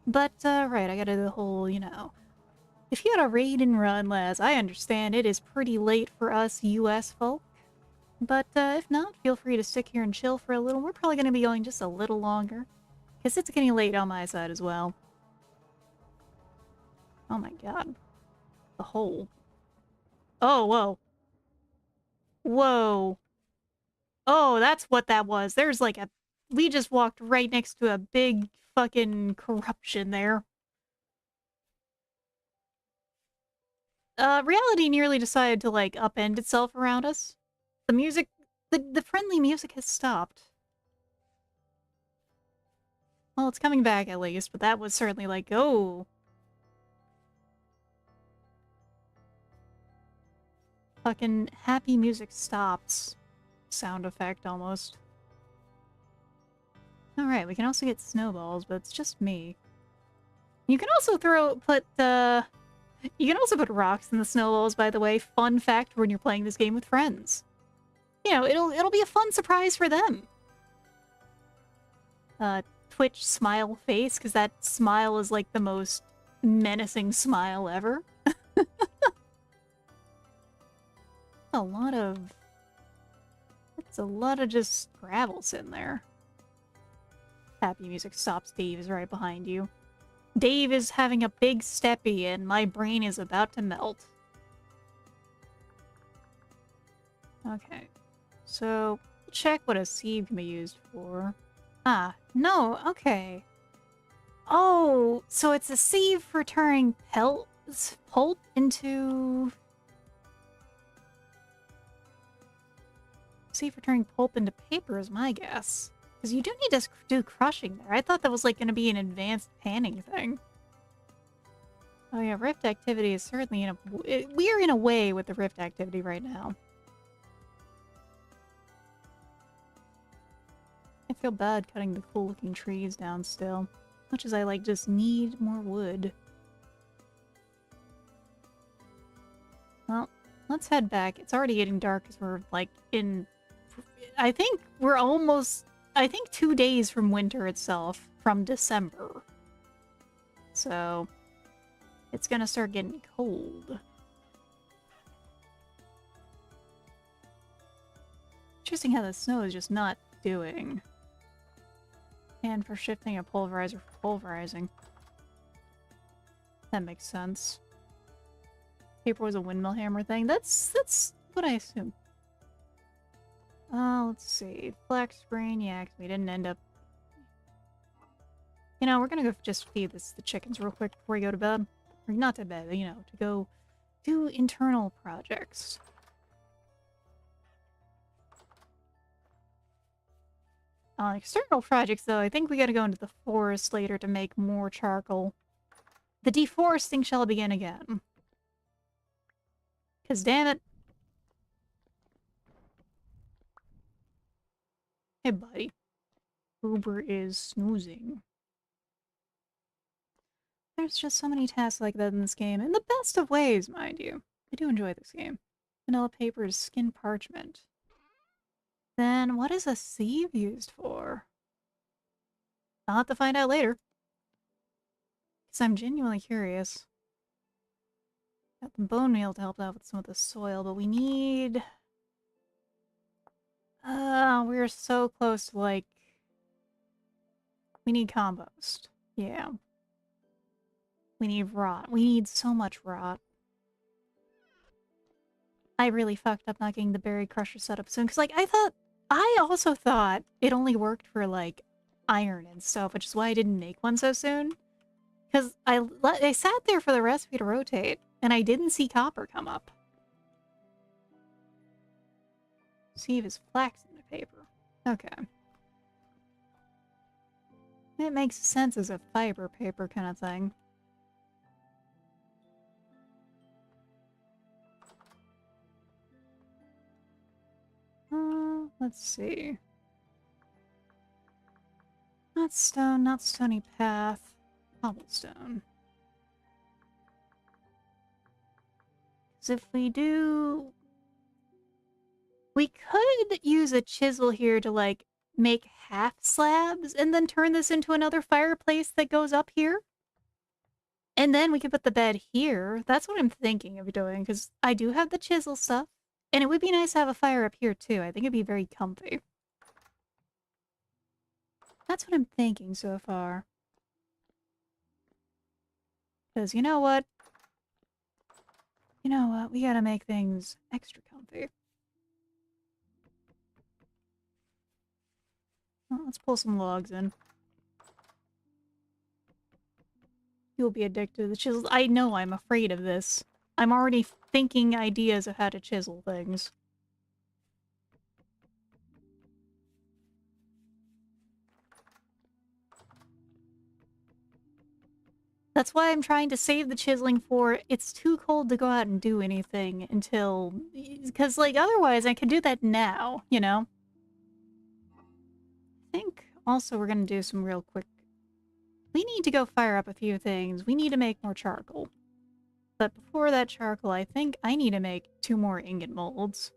But, right, I gotta do the whole, you know... If you had a raid and run, Les, I understand it is pretty late for us US folk. But, if not, feel free to stick here and chill for a little. We're probably gonna be going just a little longer. Because it's getting late on my side as well. Oh my god. The hole. Oh, whoa. Whoa. Oh, that's what that was. There's like a... We just walked right next to a big fucking corruption there. Reality nearly decided to, like, upend itself around us. The music... The friendly music has stopped. Well, it's coming back at least, but that was certainly like, oh... Fucking happy music stops. Sound effect, almost. Alright, we can also get snowballs, but it's just me. You can also you can also put rocks in the snowballs, by the way. Fun fact when you're playing this game with friends. You know, it'll be a fun surprise for them. Twitch smile face, because that smile is like the most menacing smile ever. It's a lot of just gravel sitting there. Happy music stops. Dave is right behind you. Dave is having a big steppy and my brain is about to melt. Okay. So, check what a sieve can be used for. Ah, no, okay. Oh, so it's a sieve for turning pulp into... Sieve for turning pulp into paper is my guess. Because you do need to do crushing there. I thought that was like going to be an advanced panning thing. Oh yeah, rift activity is certainly we're in a way with the rift activity right now. I feel bad cutting the cool looking trees down still. Much as I like just need more wood. Well, let's head back. It's already getting dark because we're like in... I think we're almost... I think 2 days from winter itself, from December. So, it's gonna start getting cold. Interesting how the snow is just not doing. And for shifting a pulverizer for pulverizing. That makes sense. Paper was a windmill hammer thing. That's what I assume. Let's see. Flax grain, yeah, 'cause we didn't end up... You know, we're gonna go just feed the chickens real quick before we go to bed. Or not to bed, you know, to go do internal projects. On external projects, though, I think we gotta go into the forest later to make more charcoal. The deforesting shall begin again. 'Cause damn it. Hey, buddy. Uber is snoozing. There's just so many tasks like that in this game, in the best of ways, mind you. I do enjoy this game. Vanilla paper is skin parchment. Then what is a sieve used for? I'll have to find out later. Because I'm genuinely curious. Got the bone meal to help out with some of the soil, but we need... we're so close to, like... We need compost. Yeah. We need rot. We need so much rot. I really fucked up not getting the berry crusher set up soon, because, like, I also thought it only worked for, like, iron and stuff, which is why I didn't make one so soon. Because I sat there for the recipe to rotate, and I didn't see copper come up. See if it's flax in the paper. Okay. It makes sense as a fiber paper kind of thing. Let's see. Not stone, not stony path. Cobblestone. Because if we do... We could use a chisel here to, like, make half slabs and then turn this into another fireplace that goes up here. And then we could put the bed here. That's what I'm thinking of doing, because I do have the chisel stuff. And it would be nice to have a fire up here, too. I think it'd be very comfy. That's what I'm thinking so far. Because you know what? You know what? We gotta make things extra comfy. Well, let's pull some logs in. You'll be addicted to the chisels. I know I'm afraid of this. I'm already thinking ideas of how to chisel things. That's why I'm trying to save the chiseling for it's too cold to go out and do anything until... Because, like, otherwise I could do that now, you know? I think also we're gonna do some real quick... We need to go fire up a few things. We need to make more charcoal. But before that charcoal, I think I need to make 2 more ingot molds.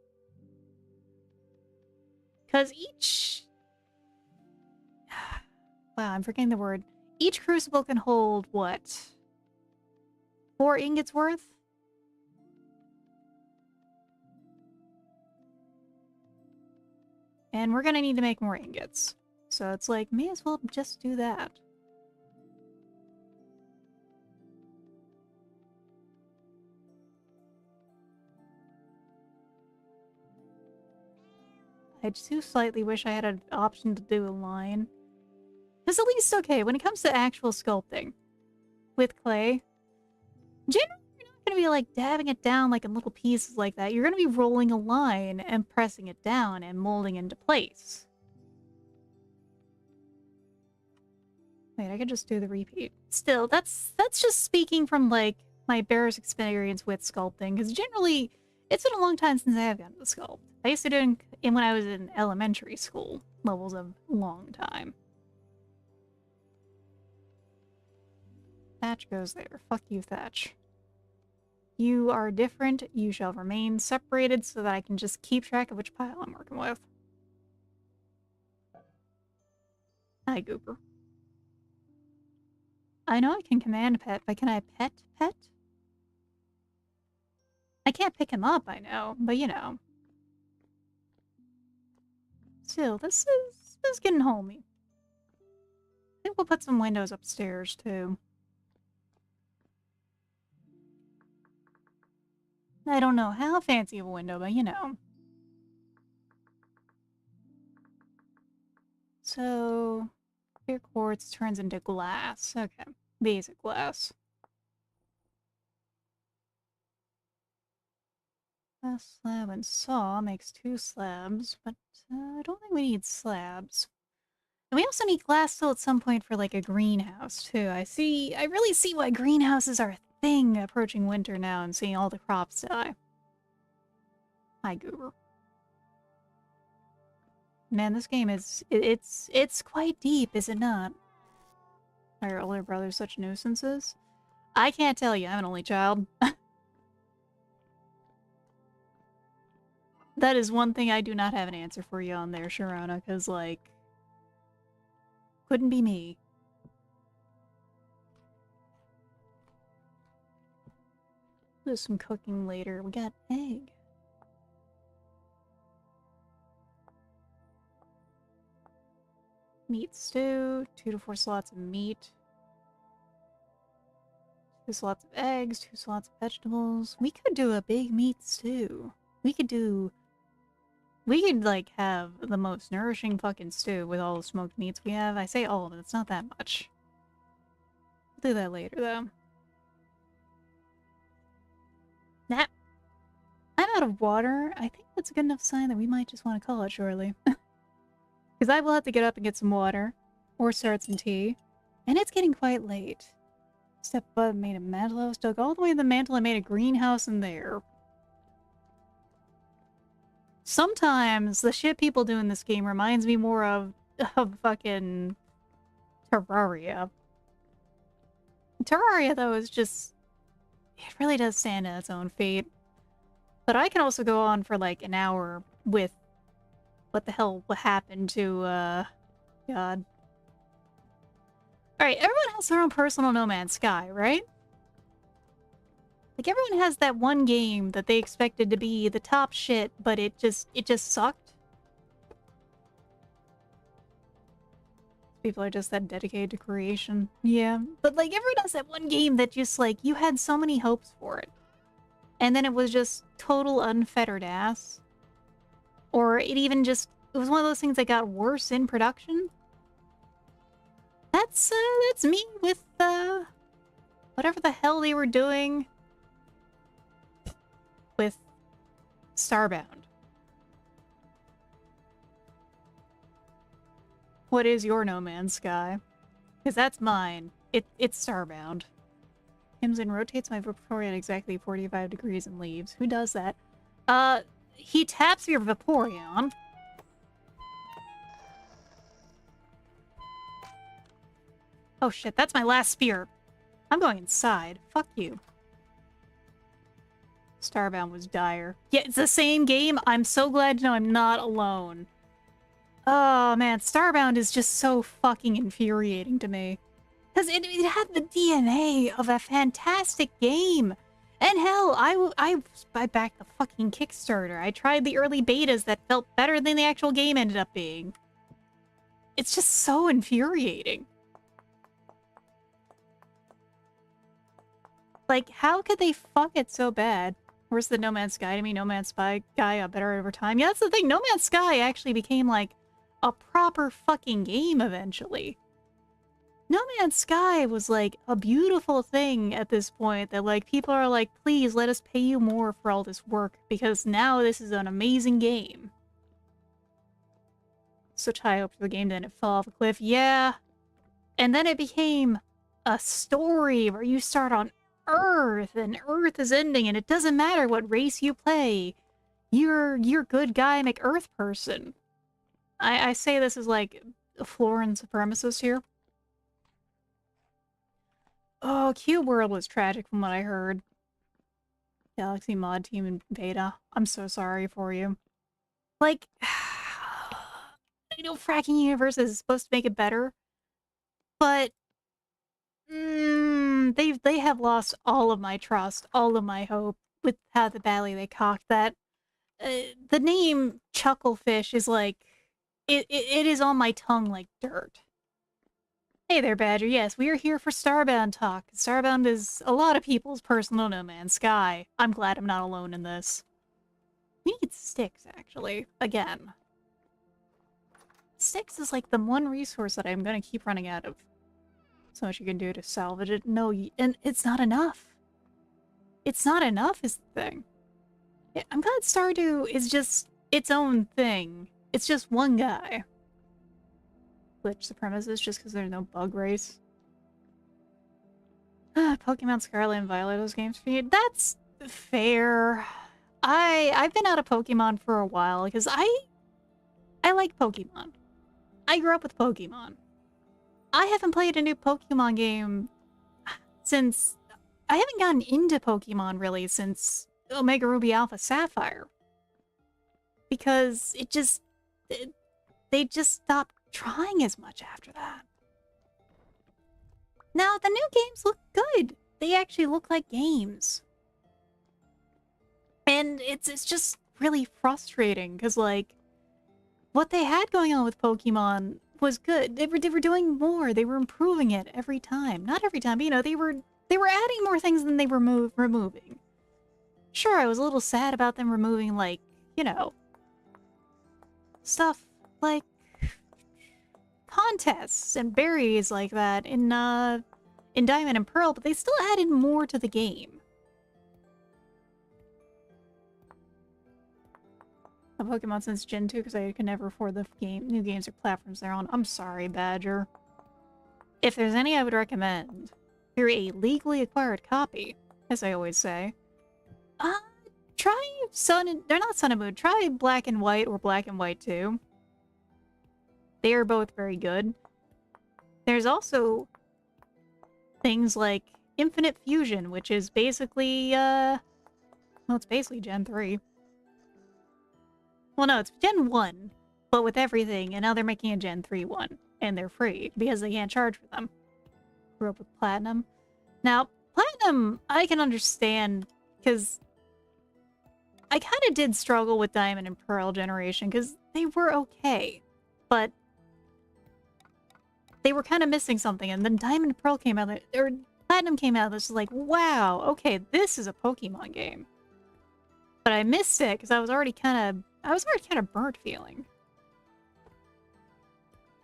Because each... Wow, I'm forgetting the word. Each crucible can hold, what? 4 ingots worth? And we're gonna need to make more ingots. So it's like, may as well just do that. I do slightly wish I had an option to do a line. Because at least, okay, when it comes to actual sculpting with clay, generally you're not going to be like dabbing it down like in little pieces like that. You're going to be rolling a line and pressing it down and molding into place. Wait, I could just do the repeat. Still, that's just speaking from like my barest experience with sculpting, because generally it's been a long time since I have gotten to sculpt. I used to do it when I was in elementary school. Levels of long time. Thatch goes there. Fuck you, Thatch. You are different. You shall remain separated so that I can just keep track of which pile I'm working with. Hi, Gooper. I know I can command pet, but can I pet pet? I can't pick him up, I know, but you know. Still, this is getting homey. I think we'll put some windows upstairs, too. I don't know how fancy of a window, but you know. So, clear quartz turns into glass. Okay, basic glass. A slab and saw makes 2 slabs, but I don't think we need slabs. And we also need glass still at some point for like a greenhouse too. I really see why greenhouses are a thing approaching winter now and seeing all the crops die. Hi, Goober. Man, this game it's quite deep, is it not? Are your older brothers such nuisances? I can't tell you, I'm an only child. That is one thing I do not have an answer for you on there, Sharona, because, like, couldn't be me. Do some cooking later. We got egg. Meat stew. 2 to 4 slots of meat. 2 slots of eggs. 2 slots of vegetables. We could do a big meat stew. We could, like, have the most nourishing fucking stew with all the smoked meats we have. I say all of it. It's not that much. We'll do that later, though. Nah. I'm out of water. I think that's a good enough sign that we might just want to call it shortly. Because I will have to get up and get some water. Or start some tea. And it's getting quite late. Step above, made a mantle. I was dug all the way to the mantle and made a greenhouse in there. Sometimes the shit people do in this game reminds me more of fucking Terraria. Terraria, though, is just... It really does stand on its own fate. But I can also go on for like an hour with what the hell happened to, God. Alright, everyone has their own personal No Man's Sky, right? Like, everyone has that one game that they expected to be the top shit, but it just sucked. People are just that dedicated to creation. Yeah, but like, everyone has that one game that just, like, you had so many hopes for it. And then it was just total unfettered ass. Or it even just... It was one of those things that got worse in production. That's me with, whatever the hell they were doing with Starbound. What is your No Man's Sky? Because that's mine. It's Starbound. Himson rotates my Vaporeon exactly 45 degrees and leaves. Who does that? He taps your Vaporeon. Oh shit, that's my last spear. I'm going inside. Fuck you. Starbound was dire. Yeah, it's the same game. I'm so glad to know I'm not alone. Oh man, Starbound is just so fucking infuriating to me. Because it had the DNA of a fantastic game. And hell, I backed the fucking Kickstarter. I tried the early betas that felt better than the actual game ended up being. It's just so infuriating. Like, how could they fuck it so bad? Where's the No Man's Sky to me? No Man's Sky got better over time. Yeah, that's the thing. No Man's Sky actually became, like, a proper fucking game eventually. No Man's Sky was, like, a beautiful thing at this point that, like, people are like, please let us pay you more for all this work because now this is an amazing game. Such high hope for the game, then it fell off a cliff. Yeah. And then it became a story where you start on Earth, and Earth is ending, and it doesn't matter what race you play. You're good guy McEarth person. I say this as, like, a Florin supremacist here. Oh, Cube World was tragic from what I heard. Galaxy Mod Team in beta. I'm so sorry for you. Like, I know Fracking Universe is supposed to make it better, but they have lost all of my trust, all of my hope with how badly they cocked that. The name Chucklefish is like, it is on my tongue like dirt. Hey there, Badger. Yes, we are here for Starbound talk. Starbound is a lot of people's personal No Man's Sky. I'm glad I'm not alone in this. We need sticks, actually. Again. Sticks is like the one resource that I'm gonna keep running out of. So much you can do to salvage it. No, and it's not enough. It's not enough is the thing. Yeah, I'm glad Stardew is just its own thing. It's just one guy. Glitch supremacist just because there's no bug race. Pokemon Scarlet and Violet, those games for you. That's fair. I've been out of Pokemon for a while because I like Pokemon. I grew up with Pokemon. I haven't played a new Pokemon game since... I haven't gotten into Pokemon, really, since Omega Ruby Alpha Sapphire. Because it just... they just stopped trying as much after that. Now, the new games look good. They actually look like games. And it's just really frustrating, because, like, what they had going on with Pokemon was good. They were doing more. They were improving it every time. Not every time, but, you know, they were adding more things than they were removing. Sure, I was a little sad about them removing, like, you know, stuff like contests and berries like that in Diamond and Pearl, but they still added more to the game. A Pokemon since Gen 2 because I could never afford the new games or platforms they're on. I'm sorry, Badger. If there's any I would recommend, you're a legally acquired copy, as I always say. Try they're not Sun and Moon, try Black and White or Black and White 2. They are both very good. There's also things like Infinite Fusion, which is basically, well, it's basically Gen 3. Well, no, it's Gen 1, but with everything, and now they're making a Gen 3 one, and they're free, because they can't charge for them. Grew up with Platinum. Now, Platinum, I can understand, because I kind of did struggle with Diamond and Pearl generation, because they were okay, but they were kind of missing something, and then Diamond and Pearl came out, or Platinum came out, this was like, wow, okay, this is a Pokemon game. But I missed it, because I was already kind of burnt feeling.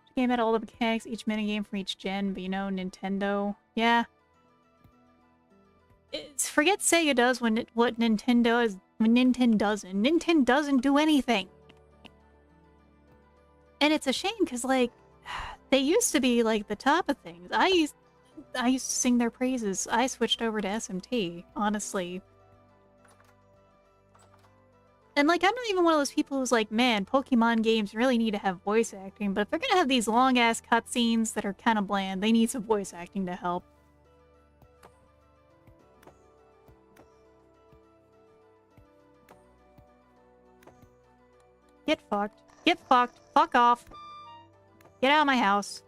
The game had all the mechanics, each minigame from each gen, but you know, Nintendo, yeah. Forget Sega does what Nintendo is when Nintendo doesn't. Nintendo doesn't do anything. And it's a shame, because, like, they used to be, like, the top of things. I used to sing their praises. I switched over to SMT, honestly. And, like, I'm not even one of those people who's like, man, Pokemon games really need to have voice acting, but if they're gonna have these long-ass cutscenes that are kind of bland, they need some voice acting to help. Get fucked. Get fucked. Fuck off. Get out of my house.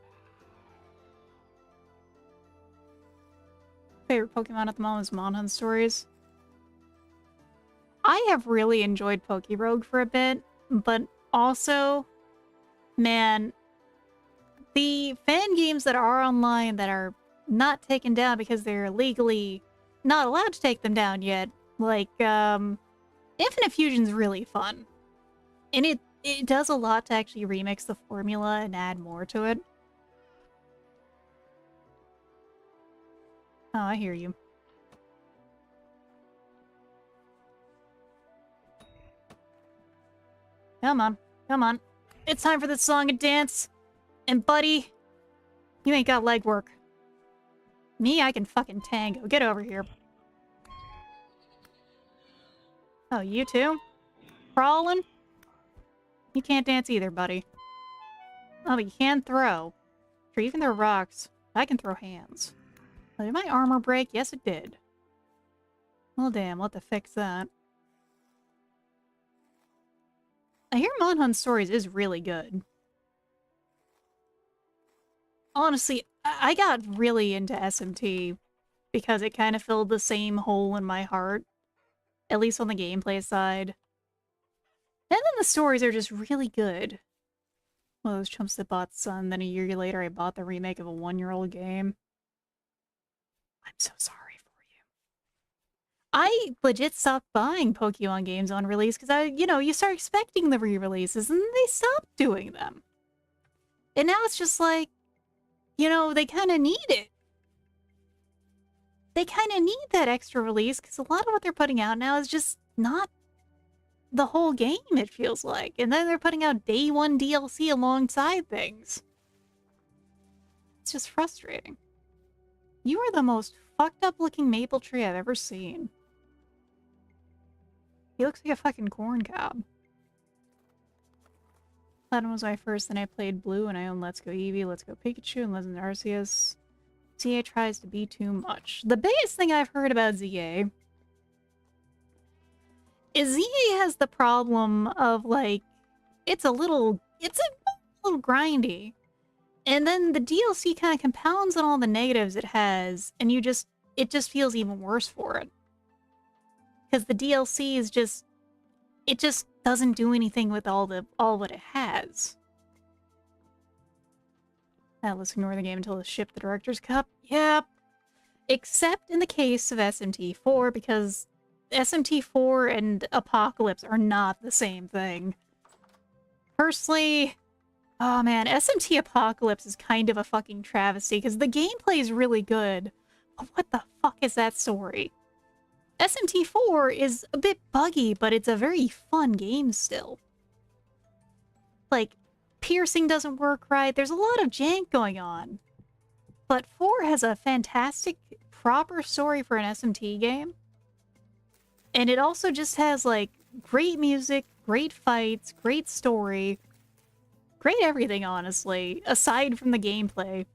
Favorite Pokemon at the moment is Monhunt Stories. I have really enjoyed Pokerogue for a bit, but also, man, the fan games that are online that are not taken down because they're legally not allowed to take them down yet, like, Infinite Fusion's really fun. And it does a lot to actually remix the formula and add more to it. Oh, I hear you. Come on. Come on. It's time for the song and dance. And buddy, you ain't got legwork. Me, I can fucking tango. Get over here. Oh, you too? Crawling? You can't dance either, buddy. Oh, but you can throw. Sure, you can throw rocks. I can throw hands. Oh, did my armor break? Yes, it did. Well, damn, we'll have to fix that. I hear Monhunt Stories is really good. Honestly, I got really into SMT because it kind of filled the same hole in my heart, at least on the gameplay side. And then the stories are just really good. One of those chumps that bought Sun, then a year later I bought the remake of a 1-year-old game. I'm so sorry for you. I legit stopped buying Pokemon games on release because you start expecting the re-releases and they stopped doing them. And now it's just like, they kind of need it. They kind of need that extra release because a lot of what they're putting out now is just not the whole game, it feels like. And then they're putting out day one DLC alongside things. It's just frustrating. You are the most fucked up looking maple tree I've ever seen. He looks like a fucking corn cob. Platinum was my first, then I played Blue, and I own Let's Go Eevee, Let's Go Pikachu, and Legend Arceus. ZA tries to be too much. The biggest thing I've heard about ZA is ZA has the problem of, like, it's a little grindy. And then the DLC kind of compounds on all the negatives it has, and it just feels even worse for it. Because the DLC is just... It just doesn't do anything with all what it has. Let's ignore the game until the ship the Director's Cup. Yep. Except in the case of SMT4, because SMT4 and Apocalypse are not the same thing. Personally, oh man, SMT Apocalypse is kind of a fucking travesty, because the gameplay is really good. But what the fuck is that story? SMT4 is a bit buggy, but it's a very fun game still. Like, piercing doesn't work right, there's a lot of jank going on. But 4 has a fantastic, proper story for an SMT game. And it also just has, like, great music, great fights, great story. Great everything, honestly, aside from the gameplay.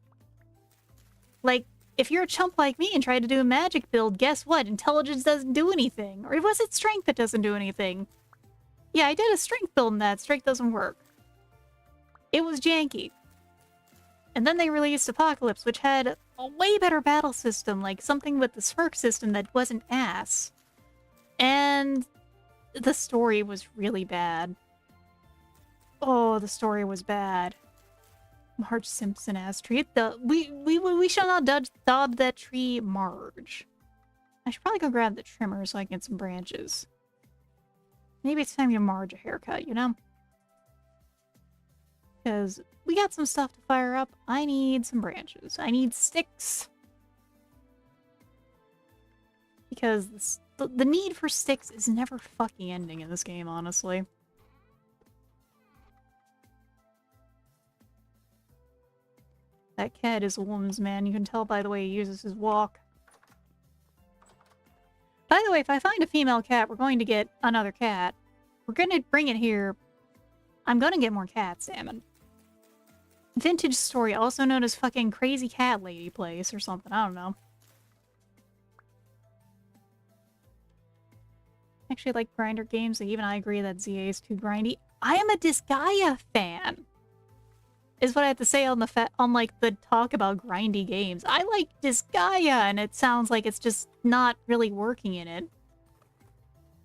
Like, if you're a chump like me and try to do a magic build, guess what? Intelligence doesn't do anything. Or was it strength that doesn't do anything? Yeah, I did a strength build and that. Strength doesn't work. It was janky. And then they released Apocalypse, which had a way better battle system, like something with the smirk system that wasn't ass. And the story was really bad. Oh, the story was bad. Marge Simpson ass tree. We shall not dub that tree Marge. I should probably go grab the trimmer so I can get some branches. Maybe it's time to give Marge a haircut, you know? Because we got some stuff to fire up. I need some branches. I need sticks. Because the need for sticks is never fucking ending in this game, honestly. That cat is a woman's man. You can tell by the way he uses his walk. By the way, if I find a female cat, we're going to get another cat. We're going to bring it here. I'm going to get more cat salmon. Vintage Story, also known as fucking Crazy Cat Lady Place or something. I don't know. Actually, I like grinder games. Even I agree that ZA is too grindy. I am a Disgaea fan. Is what I have to say on like the talk about grindy games. I like Disgaea, and it sounds like it's just not really working in it.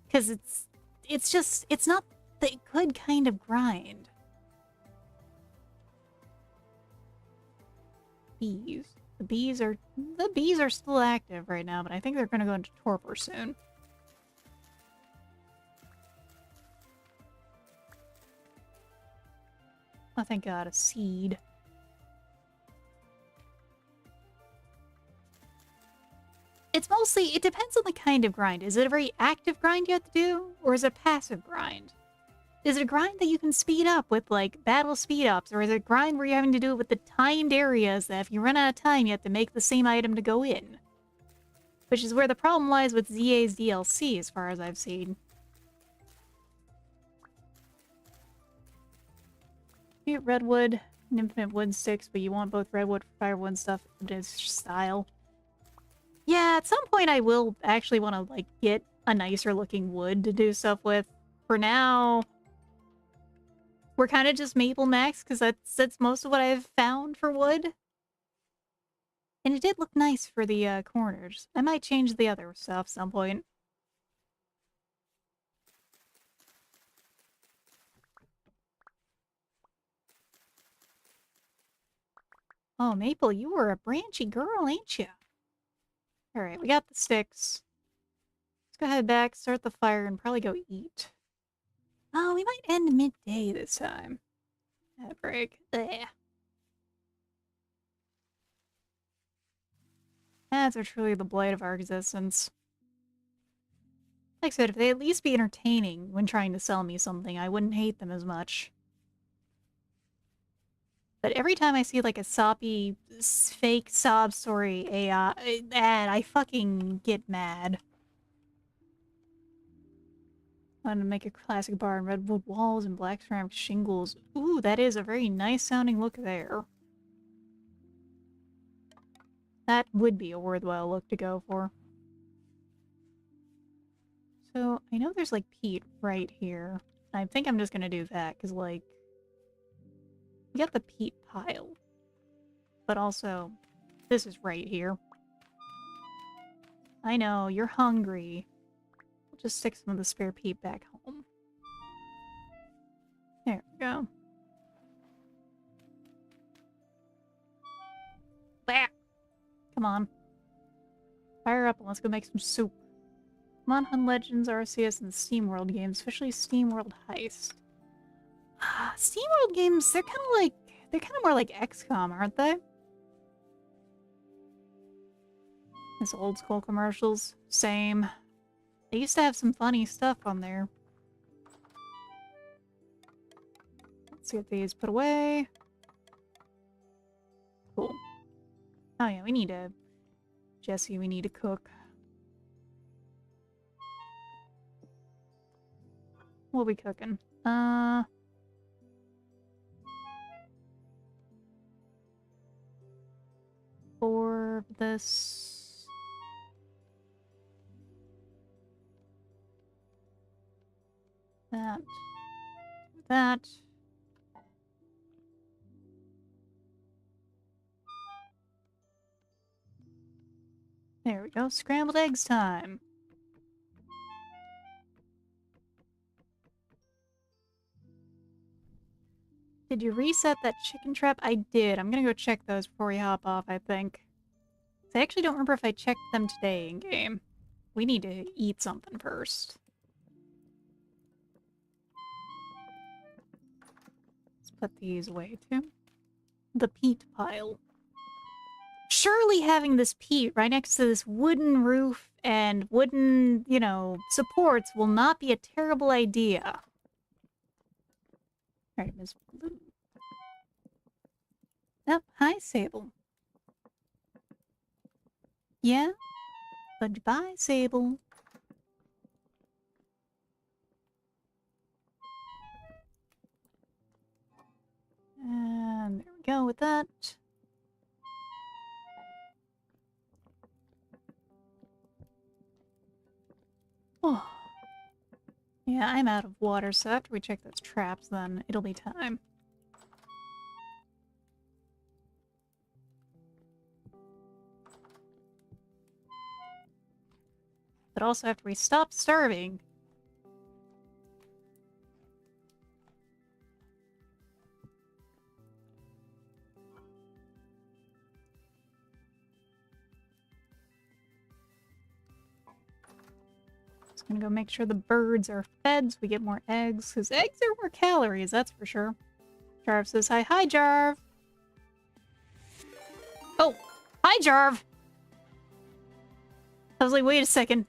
Because it's not the good kind of grind. Bees. The bees are still active right now, but I think they're gonna go into torpor soon. Oh, thank God, a seed. It's mostly, it depends on the kind of grind. Is it a very active grind you have to do? Or is it a passive grind? Is it a grind that you can speed up with, like, battle speed-ups? Or is it a grind where you're having to do it with the timed areas that if you run out of time, you have to make the same item to go in? Which is where the problem lies with ZA's DLC, as far as I've seen. You get redwood and infinite wood sticks, but you want both redwood for firewood stuff in its style. Yeah, at some point I will actually want to, like, get a nicer looking wood to do stuff with. For now, we're kind of just maple max, because that's most of what I've found for wood. And it did look nice for the corners. I might change the other stuff at some point. Oh, Maple, you were a branchy girl, ain't you? Alright, we got the sticks. Let's go head back, start the fire, and probably go eat. Oh, we might end midday this time. That break. Ugh. Ads are truly the blight of our existence. Like I said, if they at least be entertaining when trying to sell me something, I wouldn't hate them as much. But every time I see, like, a soppy, fake sob story AI ad, I fucking get mad. I'm gonna make a classic bar in redwood walls and black ceramic shingles. Ooh, that is a very nice sounding look there. That would be a worthwhile look to go for. So, I know there's, like, peat right here. I think I'm just gonna do that, because, like, we got the peat pile. But also, this is right here. I know, you're hungry. We'll just stick some of the spare peat back home. There we go. Bah! Come on. Fire up and let's go make some soup. Come on, Hun Legends, RCS, and SteamWorld games, especially SteamWorld Heist. SteamWorld games, they're kind of more like XCOM, aren't they? These old school commercials, same. They used to have some funny stuff on there. Let's get these put away. Cool. Oh yeah, we need to... Jesse, we need to cook. What are we cooking? For this... That. That. There we go. Scrambled eggs time. Did you reset that chicken trap? I did. I'm gonna go check those before we hop off, I think. I actually don't remember if I checked them today in game. We need to eat something first. Let's put these away too. The peat pile. Surely having this peat right next to this wooden roof and wooden, you know, supports will not be a terrible idea. Alright, Miss Blue. Oh, hi, Sable. Yeah? Goodbye, Sable. And there we go with that. Oh. Yeah, I'm out of water, so after we check those traps, then it'll be time. But also after we stop starving... Just gonna go make sure the birds are fed so we get more eggs, because eggs are more calories, that's for sure. Jarv says hi. Hi, Jarv! Oh! Hi, Jarv! I was like, wait a second.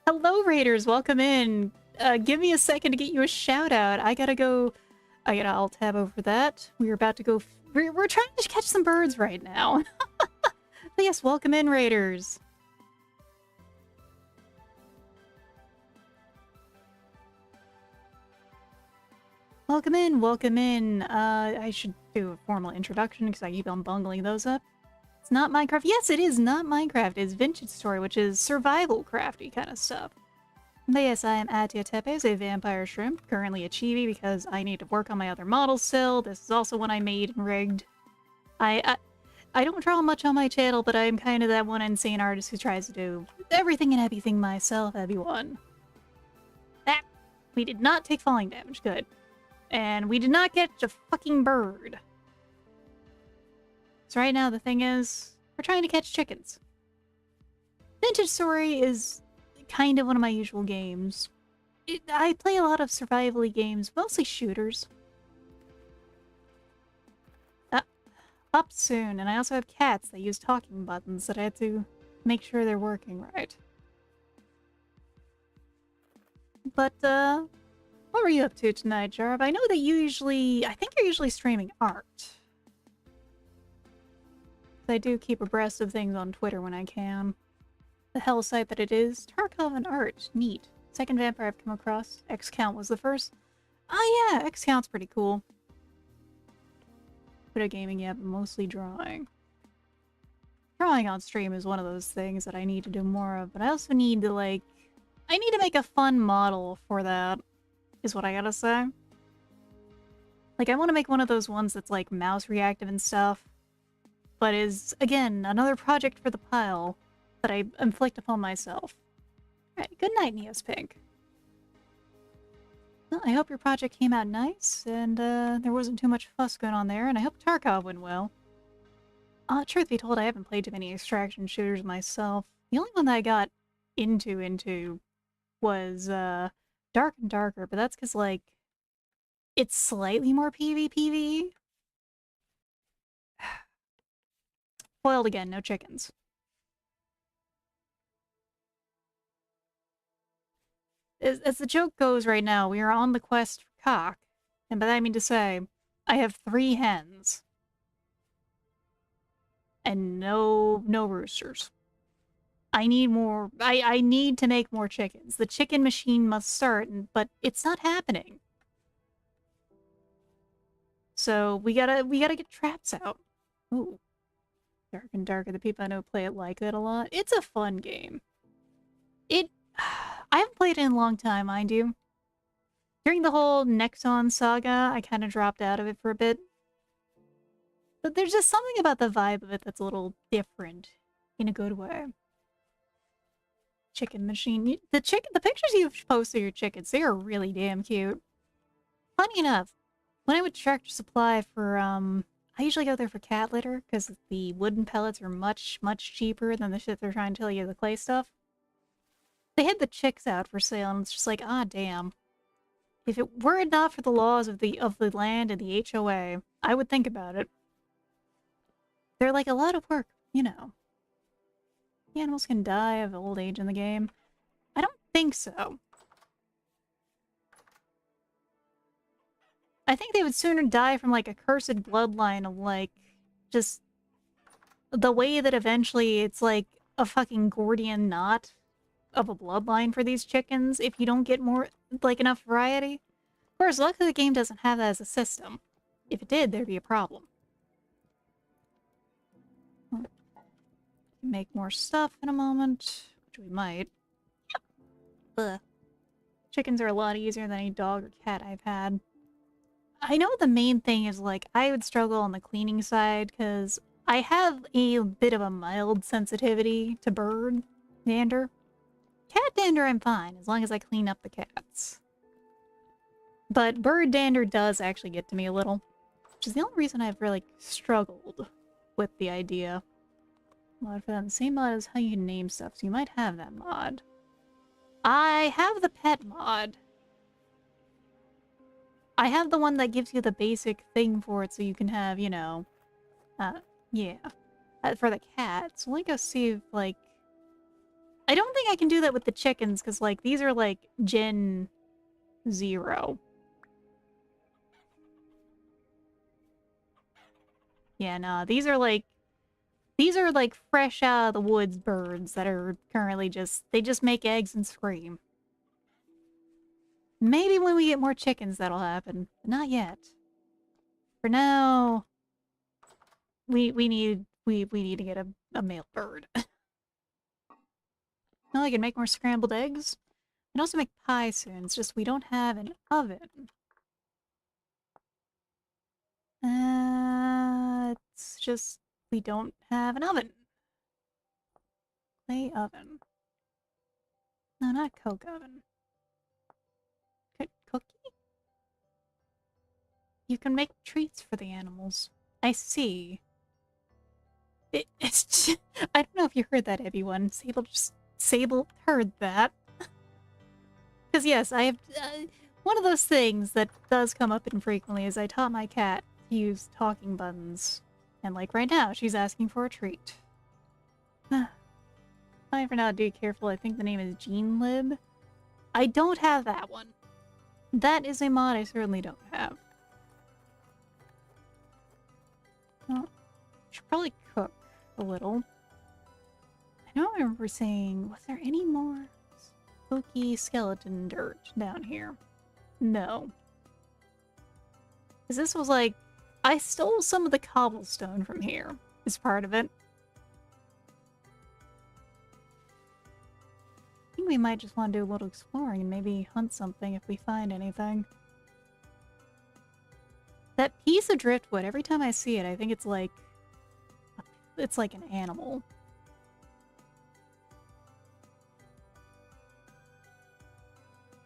Hello, Raiders! Welcome in! Give me a second to get you a shout-out. I gotta alt-tab over that. We're about to go... We're trying to catch some birds right now. But yes, welcome in, Raiders! Welcome in, welcome in. I should do a formal introduction because I keep on bungling those up. It's not Minecraft. Yes, it is not Minecraft. It's Vintage Story, which is survival crafty kind of stuff. But yes, I am Atia Tepes, a vampire shrimp, currently a chibi because I need to work on my other models still. This is also one I made and rigged. I don't draw much on my channel, but I'm kind of that one insane artist who tries to do everything and everything myself, everyone. That! We did not take falling damage. Good. And we did not catch a fucking bird. So right now the thing is, we're trying to catch chickens. Vintage Story is kind of one of my usual games. I play a lot of survival-y games, mostly shooters. Up soon, and I also have cats that use talking buttons that I have to make sure they're working right. But, what were you up to tonight, Jarv? I know that I think you're usually streaming art. I do keep abreast of things on Twitter when I can. The hell site that it is. Tarkov and art. Neat. Second vampire I've come across. X-Count was the first. Oh yeah, X-Count's pretty cool. Bit of gaming, yeah, but mostly drawing. Drawing on stream is one of those things that I need to do more of, but I also need to, like... I need to make a fun model for that, is what I gotta say. Like, I want to make one of those ones that's, like, mouse reactive and stuff, but is, again, another project for the pile that I inflict upon myself. Alright, good night, Neos Pig. Well, I hope your project came out nice, and there wasn't too much fuss going on there, and I hope Tarkov went well. Truth be told, I haven't played too many extraction shooters myself. The only one that I got into was Dark and Darker, but that's because, like, it's slightly more PvPv. Foiled again, no chickens. As the joke goes right now, we are on the quest for cock, and by that I mean to say, I have 3 hens. And no roosters. I need more. I need to make more chickens. The chicken machine must start, but it's not happening. So we gotta get traps out. Ooh, Dark and Darker. The people I know play it like that a lot. It's a fun game. I haven't played it in a long time, mind you. During the whole Nexon saga, I kind of dropped out of it for a bit. But there's just something about the vibe of it that's a little different, in a good way. Chicken machine. The pictures you've posted of your chickens, they are really damn cute. Funny enough, when I went to Tractor Supply for, I usually go there for cat litter, because the wooden pellets are much, much cheaper than the shit they're trying to tell you, the clay stuff. They had the chicks out for sale, and it's just like, ah, damn. If it were not for the laws of the land and the HOA, I would think about it. They're like a lot of work, you know. The animals can die of old age in the game. I don't think so. I think they would sooner die from, like, a cursed bloodline of, like, just the way that eventually it's, like, a fucking Gordian knot of a bloodline for these chickens if you don't get more, like, enough variety. Of course, luckily the game doesn't have that as a system. If it did, there'd be a problem. Make more stuff in a moment, which we might. Ugh. Chickens are a lot easier than any dog or cat I've had. I know the main thing is, like, I would struggle on the cleaning side, because I have a bit of a mild sensitivity to bird dander. Cat dander I'm fine, as long as I clean up the cats. But bird dander does actually get to me a little, which is the only reason I've really struggled with the idea. Mod for that. The same mod as how you can name stuff, so you might have that mod. I have the pet mod. I have the one that gives you the basic thing for it so you can have, you know, yeah. For the cats. Let me go see if, like... I don't think I can do that with the chickens, because, like, these are, like, Gen 0. Yeah, no, these are, like, fresh out of the woods birds that are currently they just make eggs and scream. Maybe when we get more chickens that'll happen. But not yet. For now, we need to get a male bird. Well, I can make more scrambled eggs. And also make pie soon. It's just we don't have an oven. It's just we don't have an oven. Clay oven. No, not Coke oven. Cookie? You can make treats for the animals. I see. It's just, I don't know if you heard that, everyone. Sable heard that. Because yes, I have... one of those things that does come up infrequently is I taught my cat to use talking buttons. And like right now, she's asking for a treat. Fine for now, do be careful. I think the name is GeneLib. I don't have that one. That is a mod I certainly don't have. Well, should probably cook a little. I don't remember saying, was there any more spooky skeleton dirt down here? No. Because this was like, I stole some of the cobblestone from here as part of it. I think we might just want to do a little exploring and maybe hunt something if we find anything. That piece of driftwood, every time I see it, I think it's like an animal.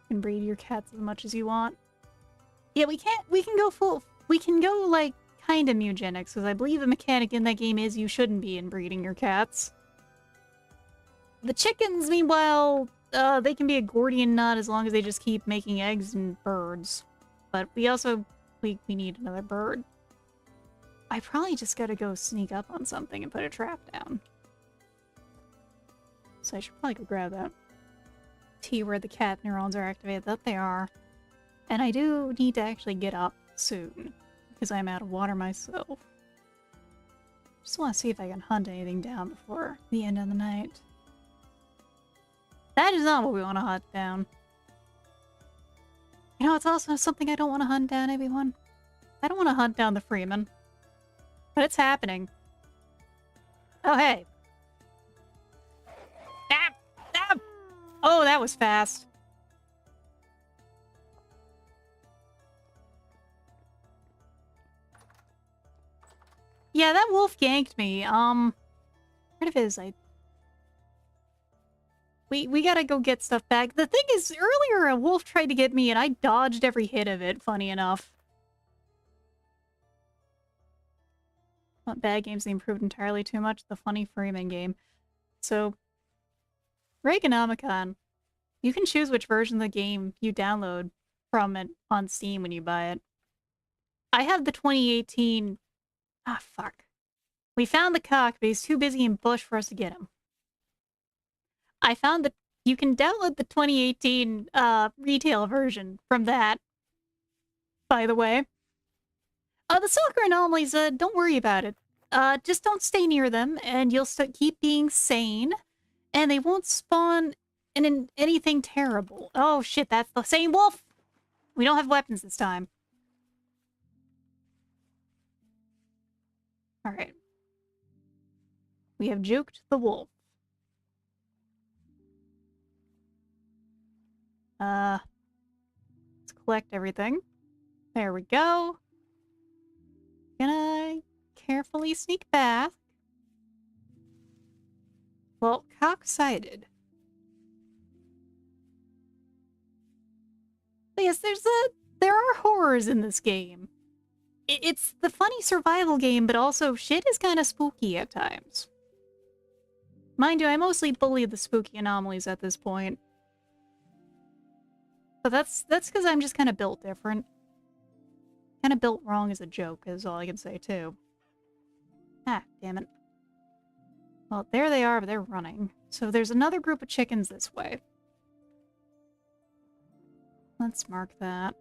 can breed your cats as much as you want. Yeah, we can go full, we can go, like, kind of eugenics, because I believe the mechanic in that game is you shouldn't be inbreeding your cats. The chickens, meanwhile, they can be a Gordian knot as long as they just keep making eggs and birds. But we also, we need another bird. I probably just gotta go sneak up on something and put a trap down. So I should probably go grab that. See where the cat neurons are activated. That they are. And I do need to actually get up soon, because I'm out of water myself. Just want to see if I can hunt anything down before the end of the night. That is not what we want to hunt down. You know, it's also something I don't want to hunt down, everyone. I don't want to hunt down the Freeman. But it's happening. Oh, hey. Ah! Ah! Oh, that was fast. Yeah, that wolf ganked me. Where it is? We gotta go get stuff back. The thing is, earlier a wolf tried to get me and I dodged every hit of it, funny enough. Not bad games, they improved entirely too much. The funny Freeman game. So, Reaganomicon. You can choose which version of the game you download from it on Steam when you buy it. I have the 2018... Ah, fuck. We found the cock, but he's too busy in bush for us to get him. I found that you can download the 2018 retail version from that, by the way. The soccer anomalies, don't worry about it. Just don't stay near them, and you'll keep being sane, and they won't spawn in anything terrible. Oh shit, that's the same wolf! We don't have weapons this time. Alright. We have juked the wolf. Let's collect everything. There we go. Gonna carefully sneak back. Well, cock-sighted. But yes, there are horrors in this game. It's the funny survival game, but also shit is kind of spooky at times. Mind you, I mostly bully the spooky anomalies at this point. But that's because I'm just kind of built different. Kind of built wrong as a joke, is all I can say, too. Ah, damn it. Well, there they are, but they're running. So there's another group of chickens this way. Let's mark that.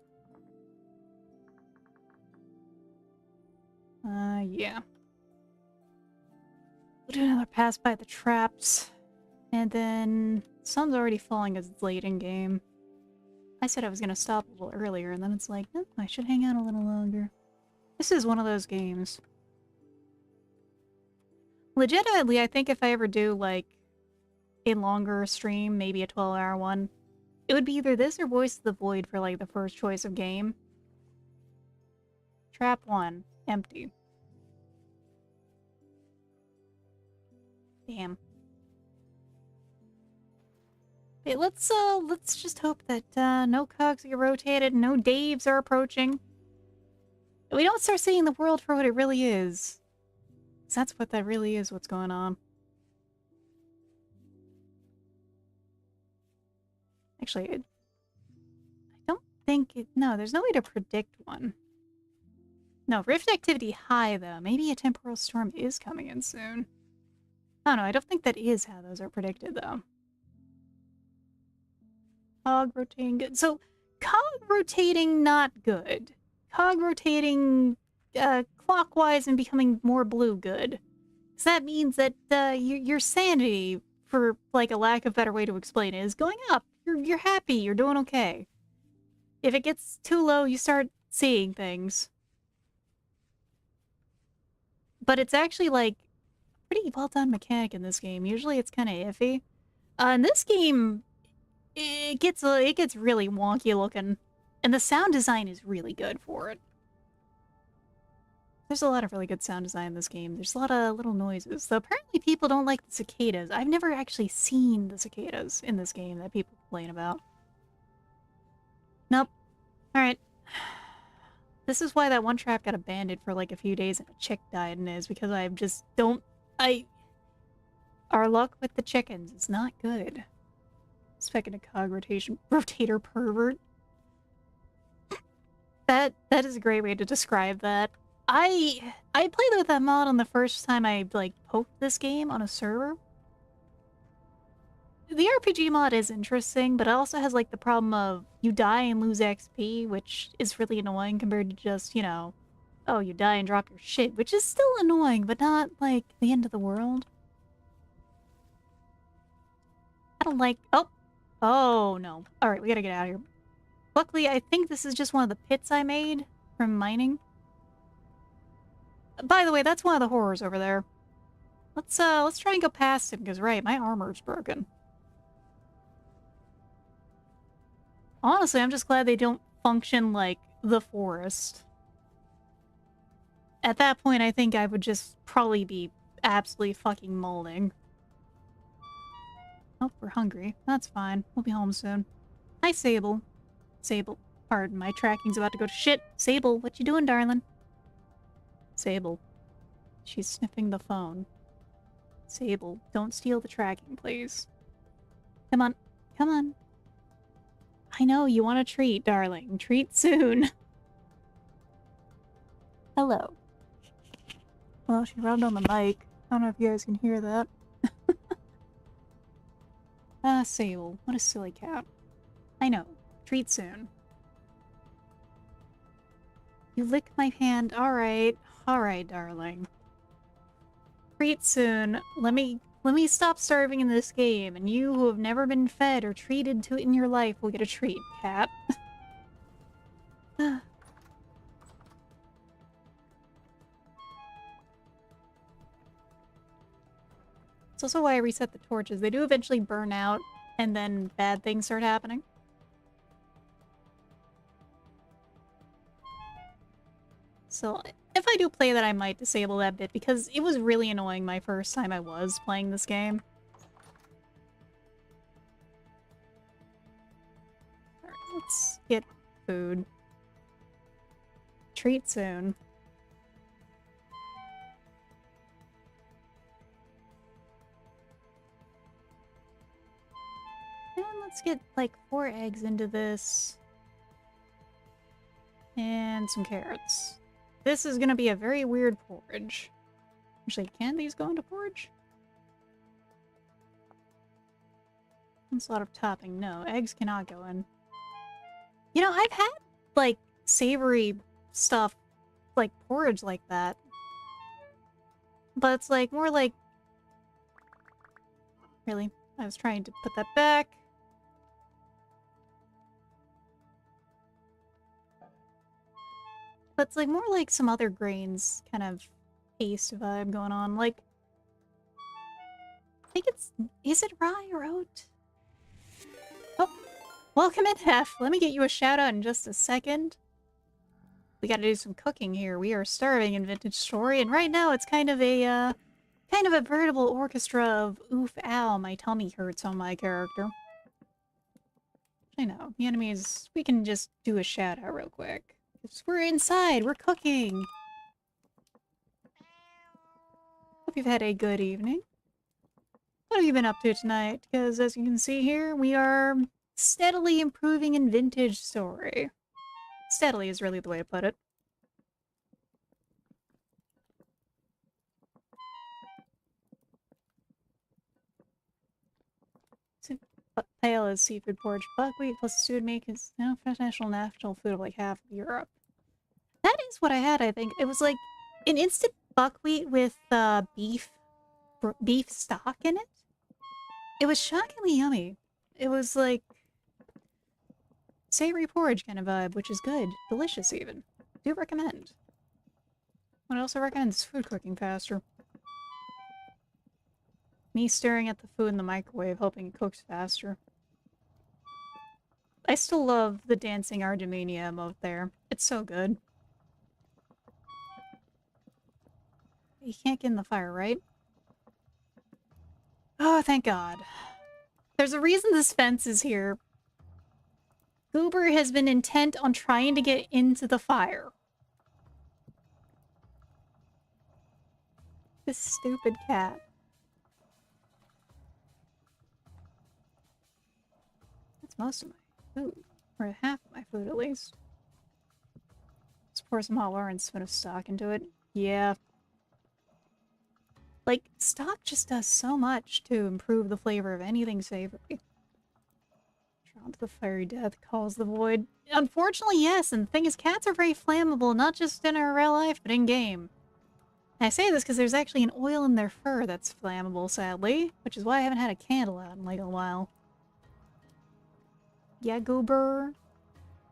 Yeah. We'll do another pass by the traps. And then... the sun's already falling as it's late in game. I said I was gonna stop a little earlier, and then it's like, no, I should hang out a little longer. This is one of those games. Legitimately, I think if I ever do, like, a longer stream, maybe a 12-hour one, it would be either this or Voice of the Void for, like, the first choice of game. Trap 1. Empty. Damn. Okay, let's just hope that, no cogs get rotated, no Daves are approaching. We don't start seeing the world for what it really is. 'Cause that's what that really is, what's going on. Actually, I don't think it... no, there's no way to predict one. No, rift activity high, though. Maybe a temporal storm is coming in soon. I don't know, I don't think that is how those are predicted, though. Cog rotating good. So, cog rotating not good. Cog rotating clockwise and becoming more blue good. So that means that your sanity, for like a lack of better way to explain it, is going up. You're happy, you're doing okay. If it gets too low, you start seeing things. But it's actually like pretty well done mechanic in this game. Usually it's kind of iffy. In this game, it gets really wonky looking, and the sound design is really good for it. There's a lot of really good sound design in this game. There's a lot of little noises. So apparently people don't like the cicadas. I've never actually seen the cicadas in this game that people complain about. Alright. This is why that one trap got abandoned for like a few days and a chick died, and is because I just don't... Our luck with the chickens is not good. Speaking of cog rotator pervert. That is a great way to describe that. I played with that mod on the first time I like poked this game on a server. The RPG mod is interesting, but it also has like the problem of you die and lose XP, which is really annoying compared to just, you know, oh, you die and drop your shit, which is still annoying, but not like the end of the world. I don't like... Oh, no. Alright, we gotta get out of here. Luckily, I think this is just one of the pits I made from mining. By the way, that's one of the horrors over there. Let's try and go past him, because, right, my armor's broken. Honestly, I'm just glad they don't function like the forest. At that point, I think I would just probably be absolutely fucking molding. Oh, we're hungry. That's fine. We'll be home soon. Hi, Sable. Sable. Pardon, my tracking's about to go to shit. Sable, what you doing, darling? Sable. She's sniffing the phone. Sable, don't steal the tracking, please. Come on. Come on. I know, you want a treat, darling. Treat soon. Hello. Well, she rubbed on the mic. I don't know if you guys can hear that. Ah, Sable. What a silly cat. I know. Treat soon. You lick my hand. Alright. Alright, darling. Treat soon. Let me stop starving in this game, and you who have never been fed or treated to it in your life will get a treat, cat. It's also why I reset the torches. They do eventually burn out, and then bad things start happening. So, if I do play that, I might disable that bit, because it was really annoying my first time I was playing this game. Alright, let's get food. Treat soon. And let's get, like, 4 eggs into this. And some carrots. This is gonna be a very weird porridge. Actually, can these go into porridge? That's a lot of topping. No, eggs cannot go in. You know, I've had, like, savory stuff, like porridge like that. But it's, like, more like... Really? I was trying to put that back. But it's, like, more like some other grains kind of taste vibe going on. Like, I think it's... Is it rye or oat? Oh, welcome in, Hef. Let me get you a shout out in just a second. We gotta do some cooking here. We are starving in Vintage Story, and right now it's kind of a veritable orchestra of oof, ow, my tummy hurts on my character. I know, the enemies, we can just do a shout out real quick. We're inside, we're cooking! Hope you've had a good evening. What have you been up to tonight? Because as you can see here, we are steadily improving in Vintage Story. Steadily is really the way to put it. Paella seafood porridge. Buckwheat plus stewed meat is now national food of like half of Europe. That is what I had, I think. It was like an instant buckwheat with beef stock in it. It was shockingly yummy. It was like savory porridge kind of vibe, which is good. Delicious even. Do recommend. What else I recommend is food cooking faster. Me staring at the food in the microwave, hoping it cooks faster. I still love the dancing Artemania emote there. It's so good. You can't get in the fire, right? Oh, thank God. There's a reason this fence is here. Goober has been intent on trying to get into the fire. This stupid cat. That's most of my food. Or half of my food, at least. Let's pour some hot water and spin a stock into it. Yeah. Like, stock just does so much to improve the flavor of anything savory. Drawn to the fiery death calls the void. Unfortunately, yes, and the thing is, cats are very flammable, not just in our real life, but in-game. I say this because there's actually an oil in their fur that's flammable, sadly, which is why I haven't had a candle out in like a while. Yeah, Goober.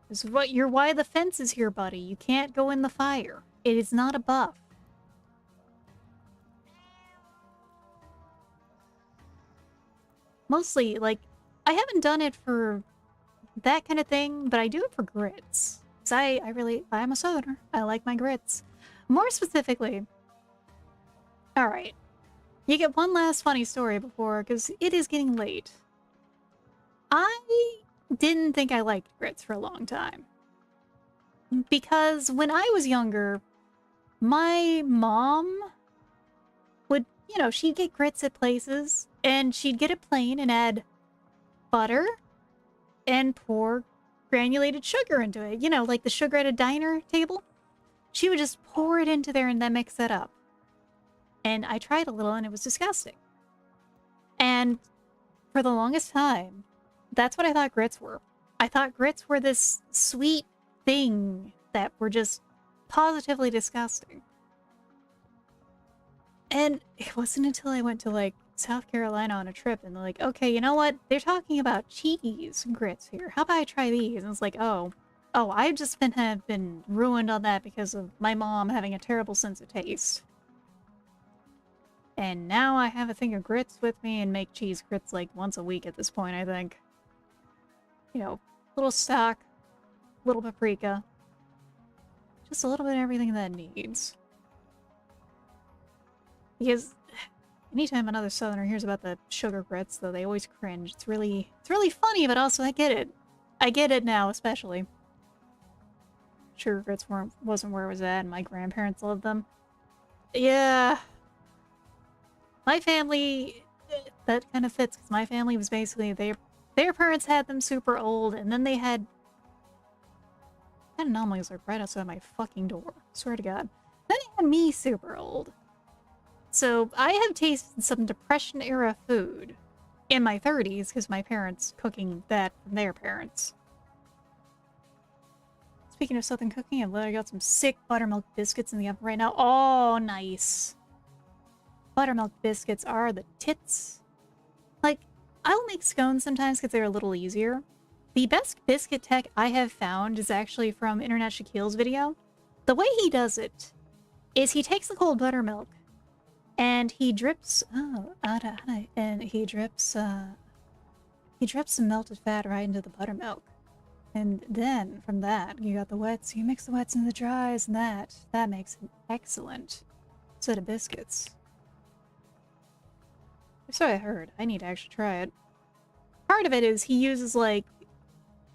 This is what you're why the fence is here, buddy. You can't go in the fire. It is not a buff. Mostly, like, I haven't done it for that kind of thing, but I do it for grits. Because I'm a southerner. I like my grits. More specifically, alright, you get one last funny story before, because it is getting late. I didn't think I liked grits for a long time. Because when I was younger, my mom would, she'd get grits at places, and she'd get it plain and add butter and pour granulated sugar into it. You know, like the sugar at a diner table. She would just pour it into there and then mix it up. And I tried a little and it was disgusting. And for the longest time, that's what I thought grits were. I thought grits were this sweet thing that were just positively disgusting. And it wasn't until I went to, like, South Carolina on a trip and they're like, okay, you know what? They're talking about cheese grits here. How about I try these? And it's like, oh, I've just have been ruined on that because of my mom having a terrible sense of taste. And now I have a thing of grits with me and make cheese grits like once a week at this point, I think. You know, little stock, little paprika. Just a little bit of everything that it needs. Because anytime another southerner hears about the sugar grits, though, they always cringe. It's really funny, but also I get it. I get it now, especially. Sugar grits wasn't where it was at, and my grandparents loved them. Yeah. My family, that kind of fits, because my family was basically, their parents had them super old, and then they had anomalies like right outside my fucking door. Swear to God. Then they had me super old. So I have tasted some Depression-era food in my 30s, because my parents cooking that from their parents. Speaking of Southern cooking, I've literally got some sick buttermilk biscuits in the oven right now. Oh, nice. Buttermilk biscuits are the tits. Like, I'll make scones sometimes because they're a little easier. The best biscuit tech I have found is actually from Internet Shaquille's video. The way he does it is he takes the cold buttermilk and he drips, and he drips some melted fat right into the buttermilk. And then, from that, you got the wets. You mix the wets and the dries, and that makes an excellent set of biscuits. So I heard. I need to actually try it. Part of it is he uses, like,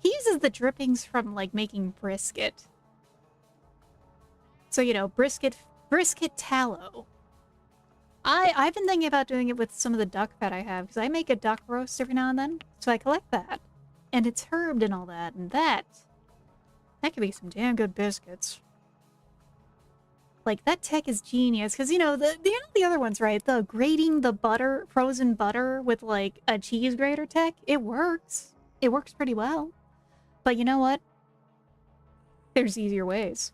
the drippings from, like, making brisket. So, you know, brisket tallow. I've been thinking about doing it with some of the duck fat I have, because I make a duck roast every now and then, so I collect that. And it's herbed and all that, and that could be some damn good biscuits. Like, that tech is genius, because, you know, the other ones, right? The grating the butter, frozen butter with, like, a cheese grater tech, it works. It works pretty well. But you know what? There's easier ways.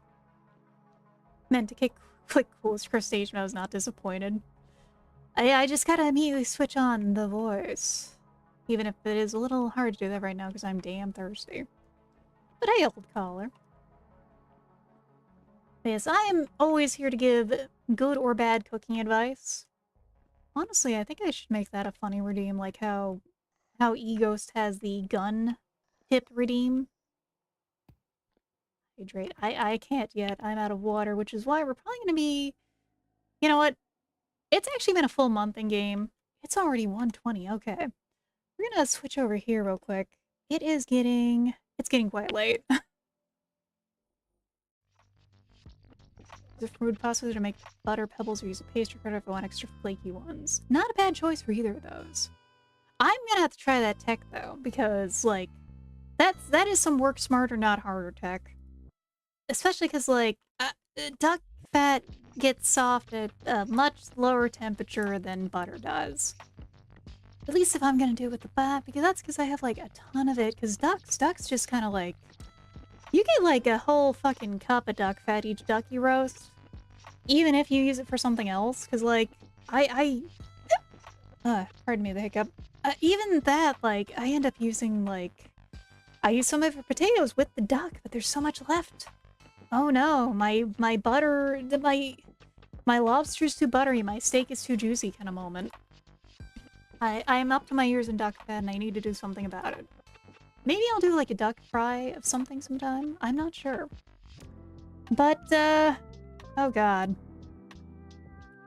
Meant to click coolest crustacean, I was not disappointed. I just gotta immediately switch on the voice. Even if it is a little hard to do that right now because I'm damn thirsty. But hey, old caller. Yes, I am always here to give good or bad cooking advice. Honestly, I think I should make that a funny redeem, like how E-Ghost has the gun tip redeem. Hydrate. I can't yet. I'm out of water, which is why we're probably gonna be... You know what? It's actually been a full month in game. It's already 1:20. Okay. We're gonna switch over here real quick. It is getting It's getting quite late. Use a food processor to make butter pebbles or use a pastry cutter if I want extra flaky ones. Not a bad choice for either of those. I'm gonna have to try that tech though, because like that is some work smarter, not harder tech. Especially because like duck fat gets soft at a much lower temperature than butter does. At least if I'm gonna do it with the fat, because that's because I have like a ton of it. Because ducks just kind of like you get like a whole fucking cup of duck fat each duck you roast, even if you use it for something else. Because like pardon me the hiccup. Even that, like, I end up using, like... I use some of it for potatoes with the duck, but there's so much left. Oh no, my butter... My lobster's too buttery, my steak is too juicy kind of moment. I'm up to my ears in duck fat and I need to do something about it. Maybe I'll do, like, a duck fry of something sometime? I'm not sure. But, oh god.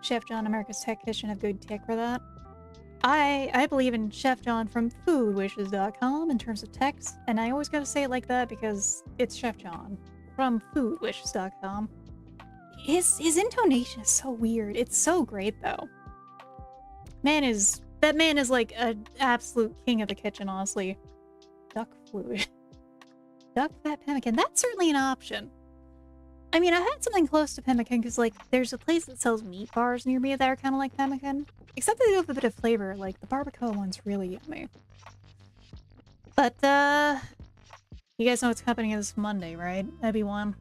Chef John, America's Tech Kitchen, have good tech for that. I believe in Chef John from foodwishes.com in terms of text, and I always gotta say it like that because it's Chef John from foodwishes.com. His intonation is so weird. It's so great though. That man is like an absolute king of the kitchen, honestly. Duck fluid. Duck fat pemmican. That's certainly an option. I mean, I had something close to pemmican because, like, there's a place that sells meat bars near me that are kind of like pemmican. Except that they have a bit of flavor. Like, the barbacoa one's really yummy. But, you guys know what's happening this Monday, right? Everyone.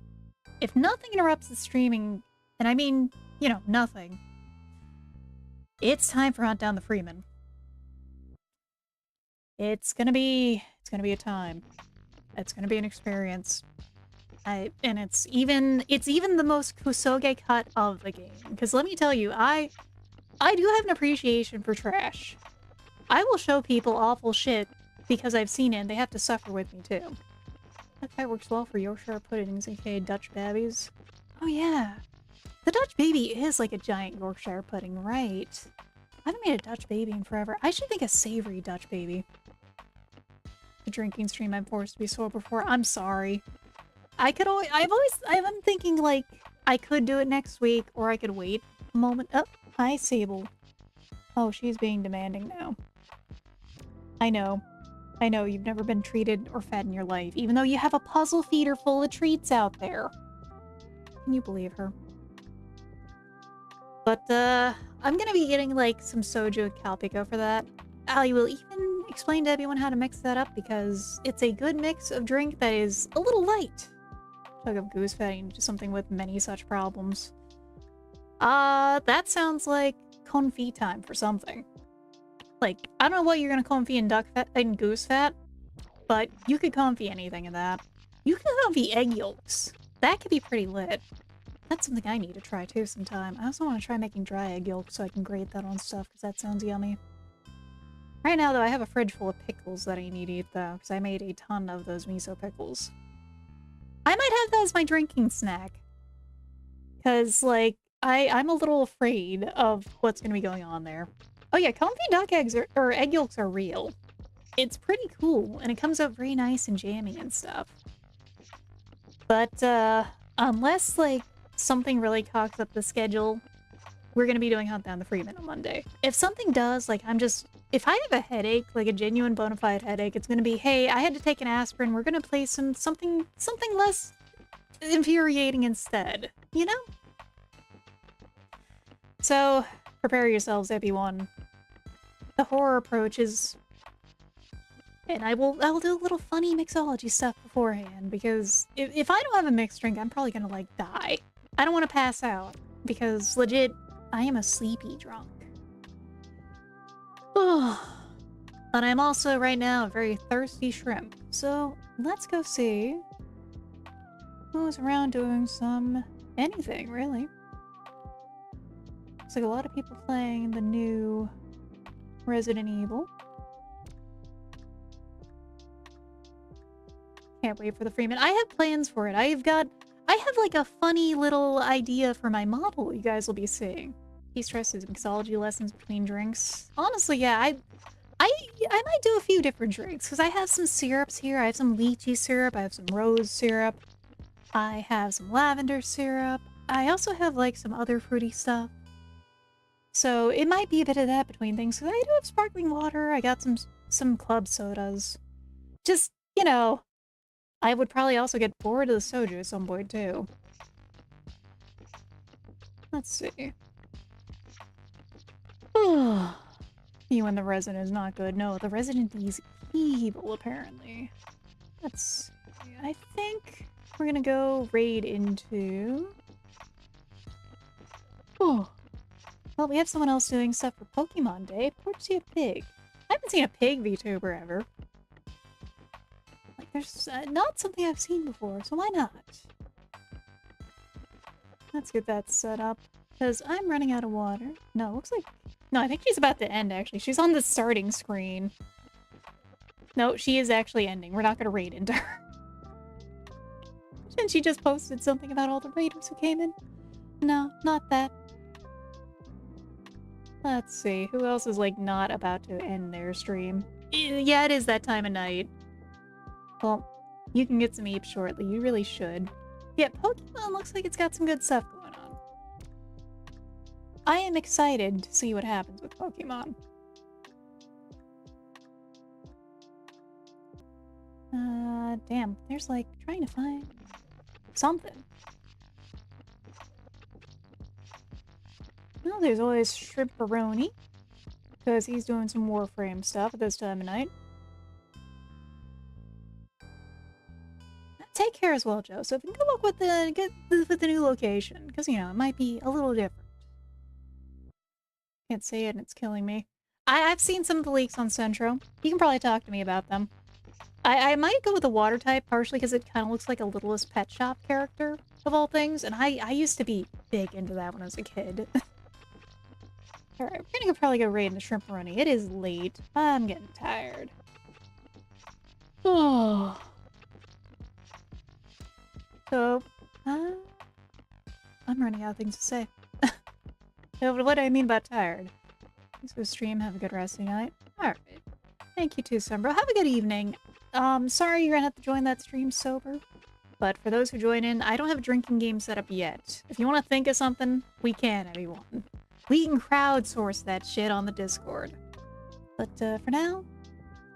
If nothing interrupts the streaming, and I mean, you know, nothing, it's time for Hunt Down the Freeman. It's gonna be a time. It's gonna be an experience. And it's even the most Kusoge cut of the game. Because let me tell you, I do have an appreciation for trash. I will show people awful shit because I've seen it and they have to suffer with me too. That pie works well for Yorkshire puddings, aka Dutch babbies. Oh yeah. The Dutch baby is like a giant Yorkshire pudding, right? I haven't made a Dutch baby in forever. I should make a savory Dutch baby. The drinking stream I'm forced to be sober before. I'm sorry. I'm thinking, like, I could do it next week, or I could wait a moment. Oh, hi, Sable. Oh, she's being demanding now. I know, you've never been treated or fed in your life, even though you have a puzzle feeder full of treats out there. Can you believe her? But, I'm gonna be getting, like, some soju at Calpico for that. I will even explain to everyone how to mix that up, because it's a good mix of drink that is a little light. Chug of goose fatting into something with many such problems. That sounds like confit time for something. Like, I don't know what you're gonna confit in duck fat and goose fat, but you could confit anything in that. You can confit egg yolks. That could be pretty lit. That's something I need to try too sometime. I also want to try making dry egg yolks so I can grate that on stuff, because that sounds yummy. Right now, though, I have a fridge full of pickles that I need to eat, though, because I made a ton of those miso pickles. I might have that as my drinking snack. Because, like, I'm a little afraid of what's going to be going on there. Oh yeah, confit duck eggs or egg yolks are real. It's pretty cool, and it comes out very nice and jammy and stuff. But, unless, like, something really cocks up the schedule, we're going to be doing Hunt Down the Freeman on Monday. If something does, like, if I have a headache, like a genuine bona fide headache, it's going to be, hey, I had to take an aspirin, we're going to play something less infuriating instead, you know? So, prepare yourselves, everyone. The horror approach is... And I will do a little funny mixology stuff beforehand, because if I don't have a mixed drink, I'm probably going to, like, die. I don't want to pass out, because legit, I am a sleepy drunk. But I'm also, right now, a very thirsty shrimp. So, let's go see who's around doing anything, really. Looks like a lot of people playing the new Resident Evil. Can't wait for the Freeman. I have plans for it. I have like a funny little idea for my model you guys will be seeing. He stresses mixology lessons between drinks. Honestly, yeah, I might do a few different drinks, because I have some syrups here. I have some lychee syrup, I have some rose syrup, I have some lavender syrup. I also have, like, some other fruity stuff. So it might be a bit of that between things, because I do have sparkling water, I got some club sodas. Just, you know, I would probably also get bored of the soju at some point, too. Let's see. You and the resident is not good. No, the resident is evil, apparently. Let's see. I think we're gonna go raid into... Oh. Well, we have someone else doing stuff for Pokemon Day. Of course, see a pig. I haven't seen a pig VTuber ever. Like, there's not something I've seen before, so why not? Let's get that set up. Because I'm running out of water. No, looks like... No, I think she's about to end, actually. She's on the starting screen. No, she is actually ending. We're not going to raid into her. And she just posted something about all the raiders who came in. No, not that. Let's see. Who else is, like, not about to end their stream? Yeah, it is that time of night. Well, you can get some eeps shortly. You really should. Yeah, Pokemon looks like it's got some good stuff going on. I am excited to see what happens with Pokemon. Damn. There's, like, trying to find something. Well, there's always Shrimperoni, because he's doing some Warframe stuff at this time of night. Take care as well, Joseph, and good luck with the new location, because, you know, it might be a little different. Can't say it and it's killing me. I've seen some of the leaks on Centro. You can probably talk to me about them. I might go with the water type, partially because it kind of looks like a Littlest Pet Shop character, of all things, and I used to be big into that when I was a kid. Alright, we're gonna probably go raid in the Shrimperoni. It is late. I'm getting tired. Oh. So, I'm running out of things to say. So what do I mean by tired? Thanks for the stream. Have a good resting night. Alright. Thank you too, Sunbro. Have a good evening. Sorry you're gonna have to join that stream sober. But for those who join in, I don't have a drinking game set up yet. If you want to think of something, we can, everyone. We can crowdsource that shit on the Discord. But for now,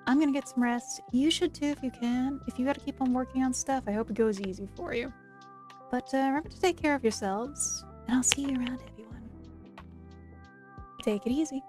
I'm gonna get some rest. You should too if you can. If you gotta keep on working on stuff, I hope it goes easy for you. But remember to take care of yourselves, and I'll see you around, everyone. Take it easy.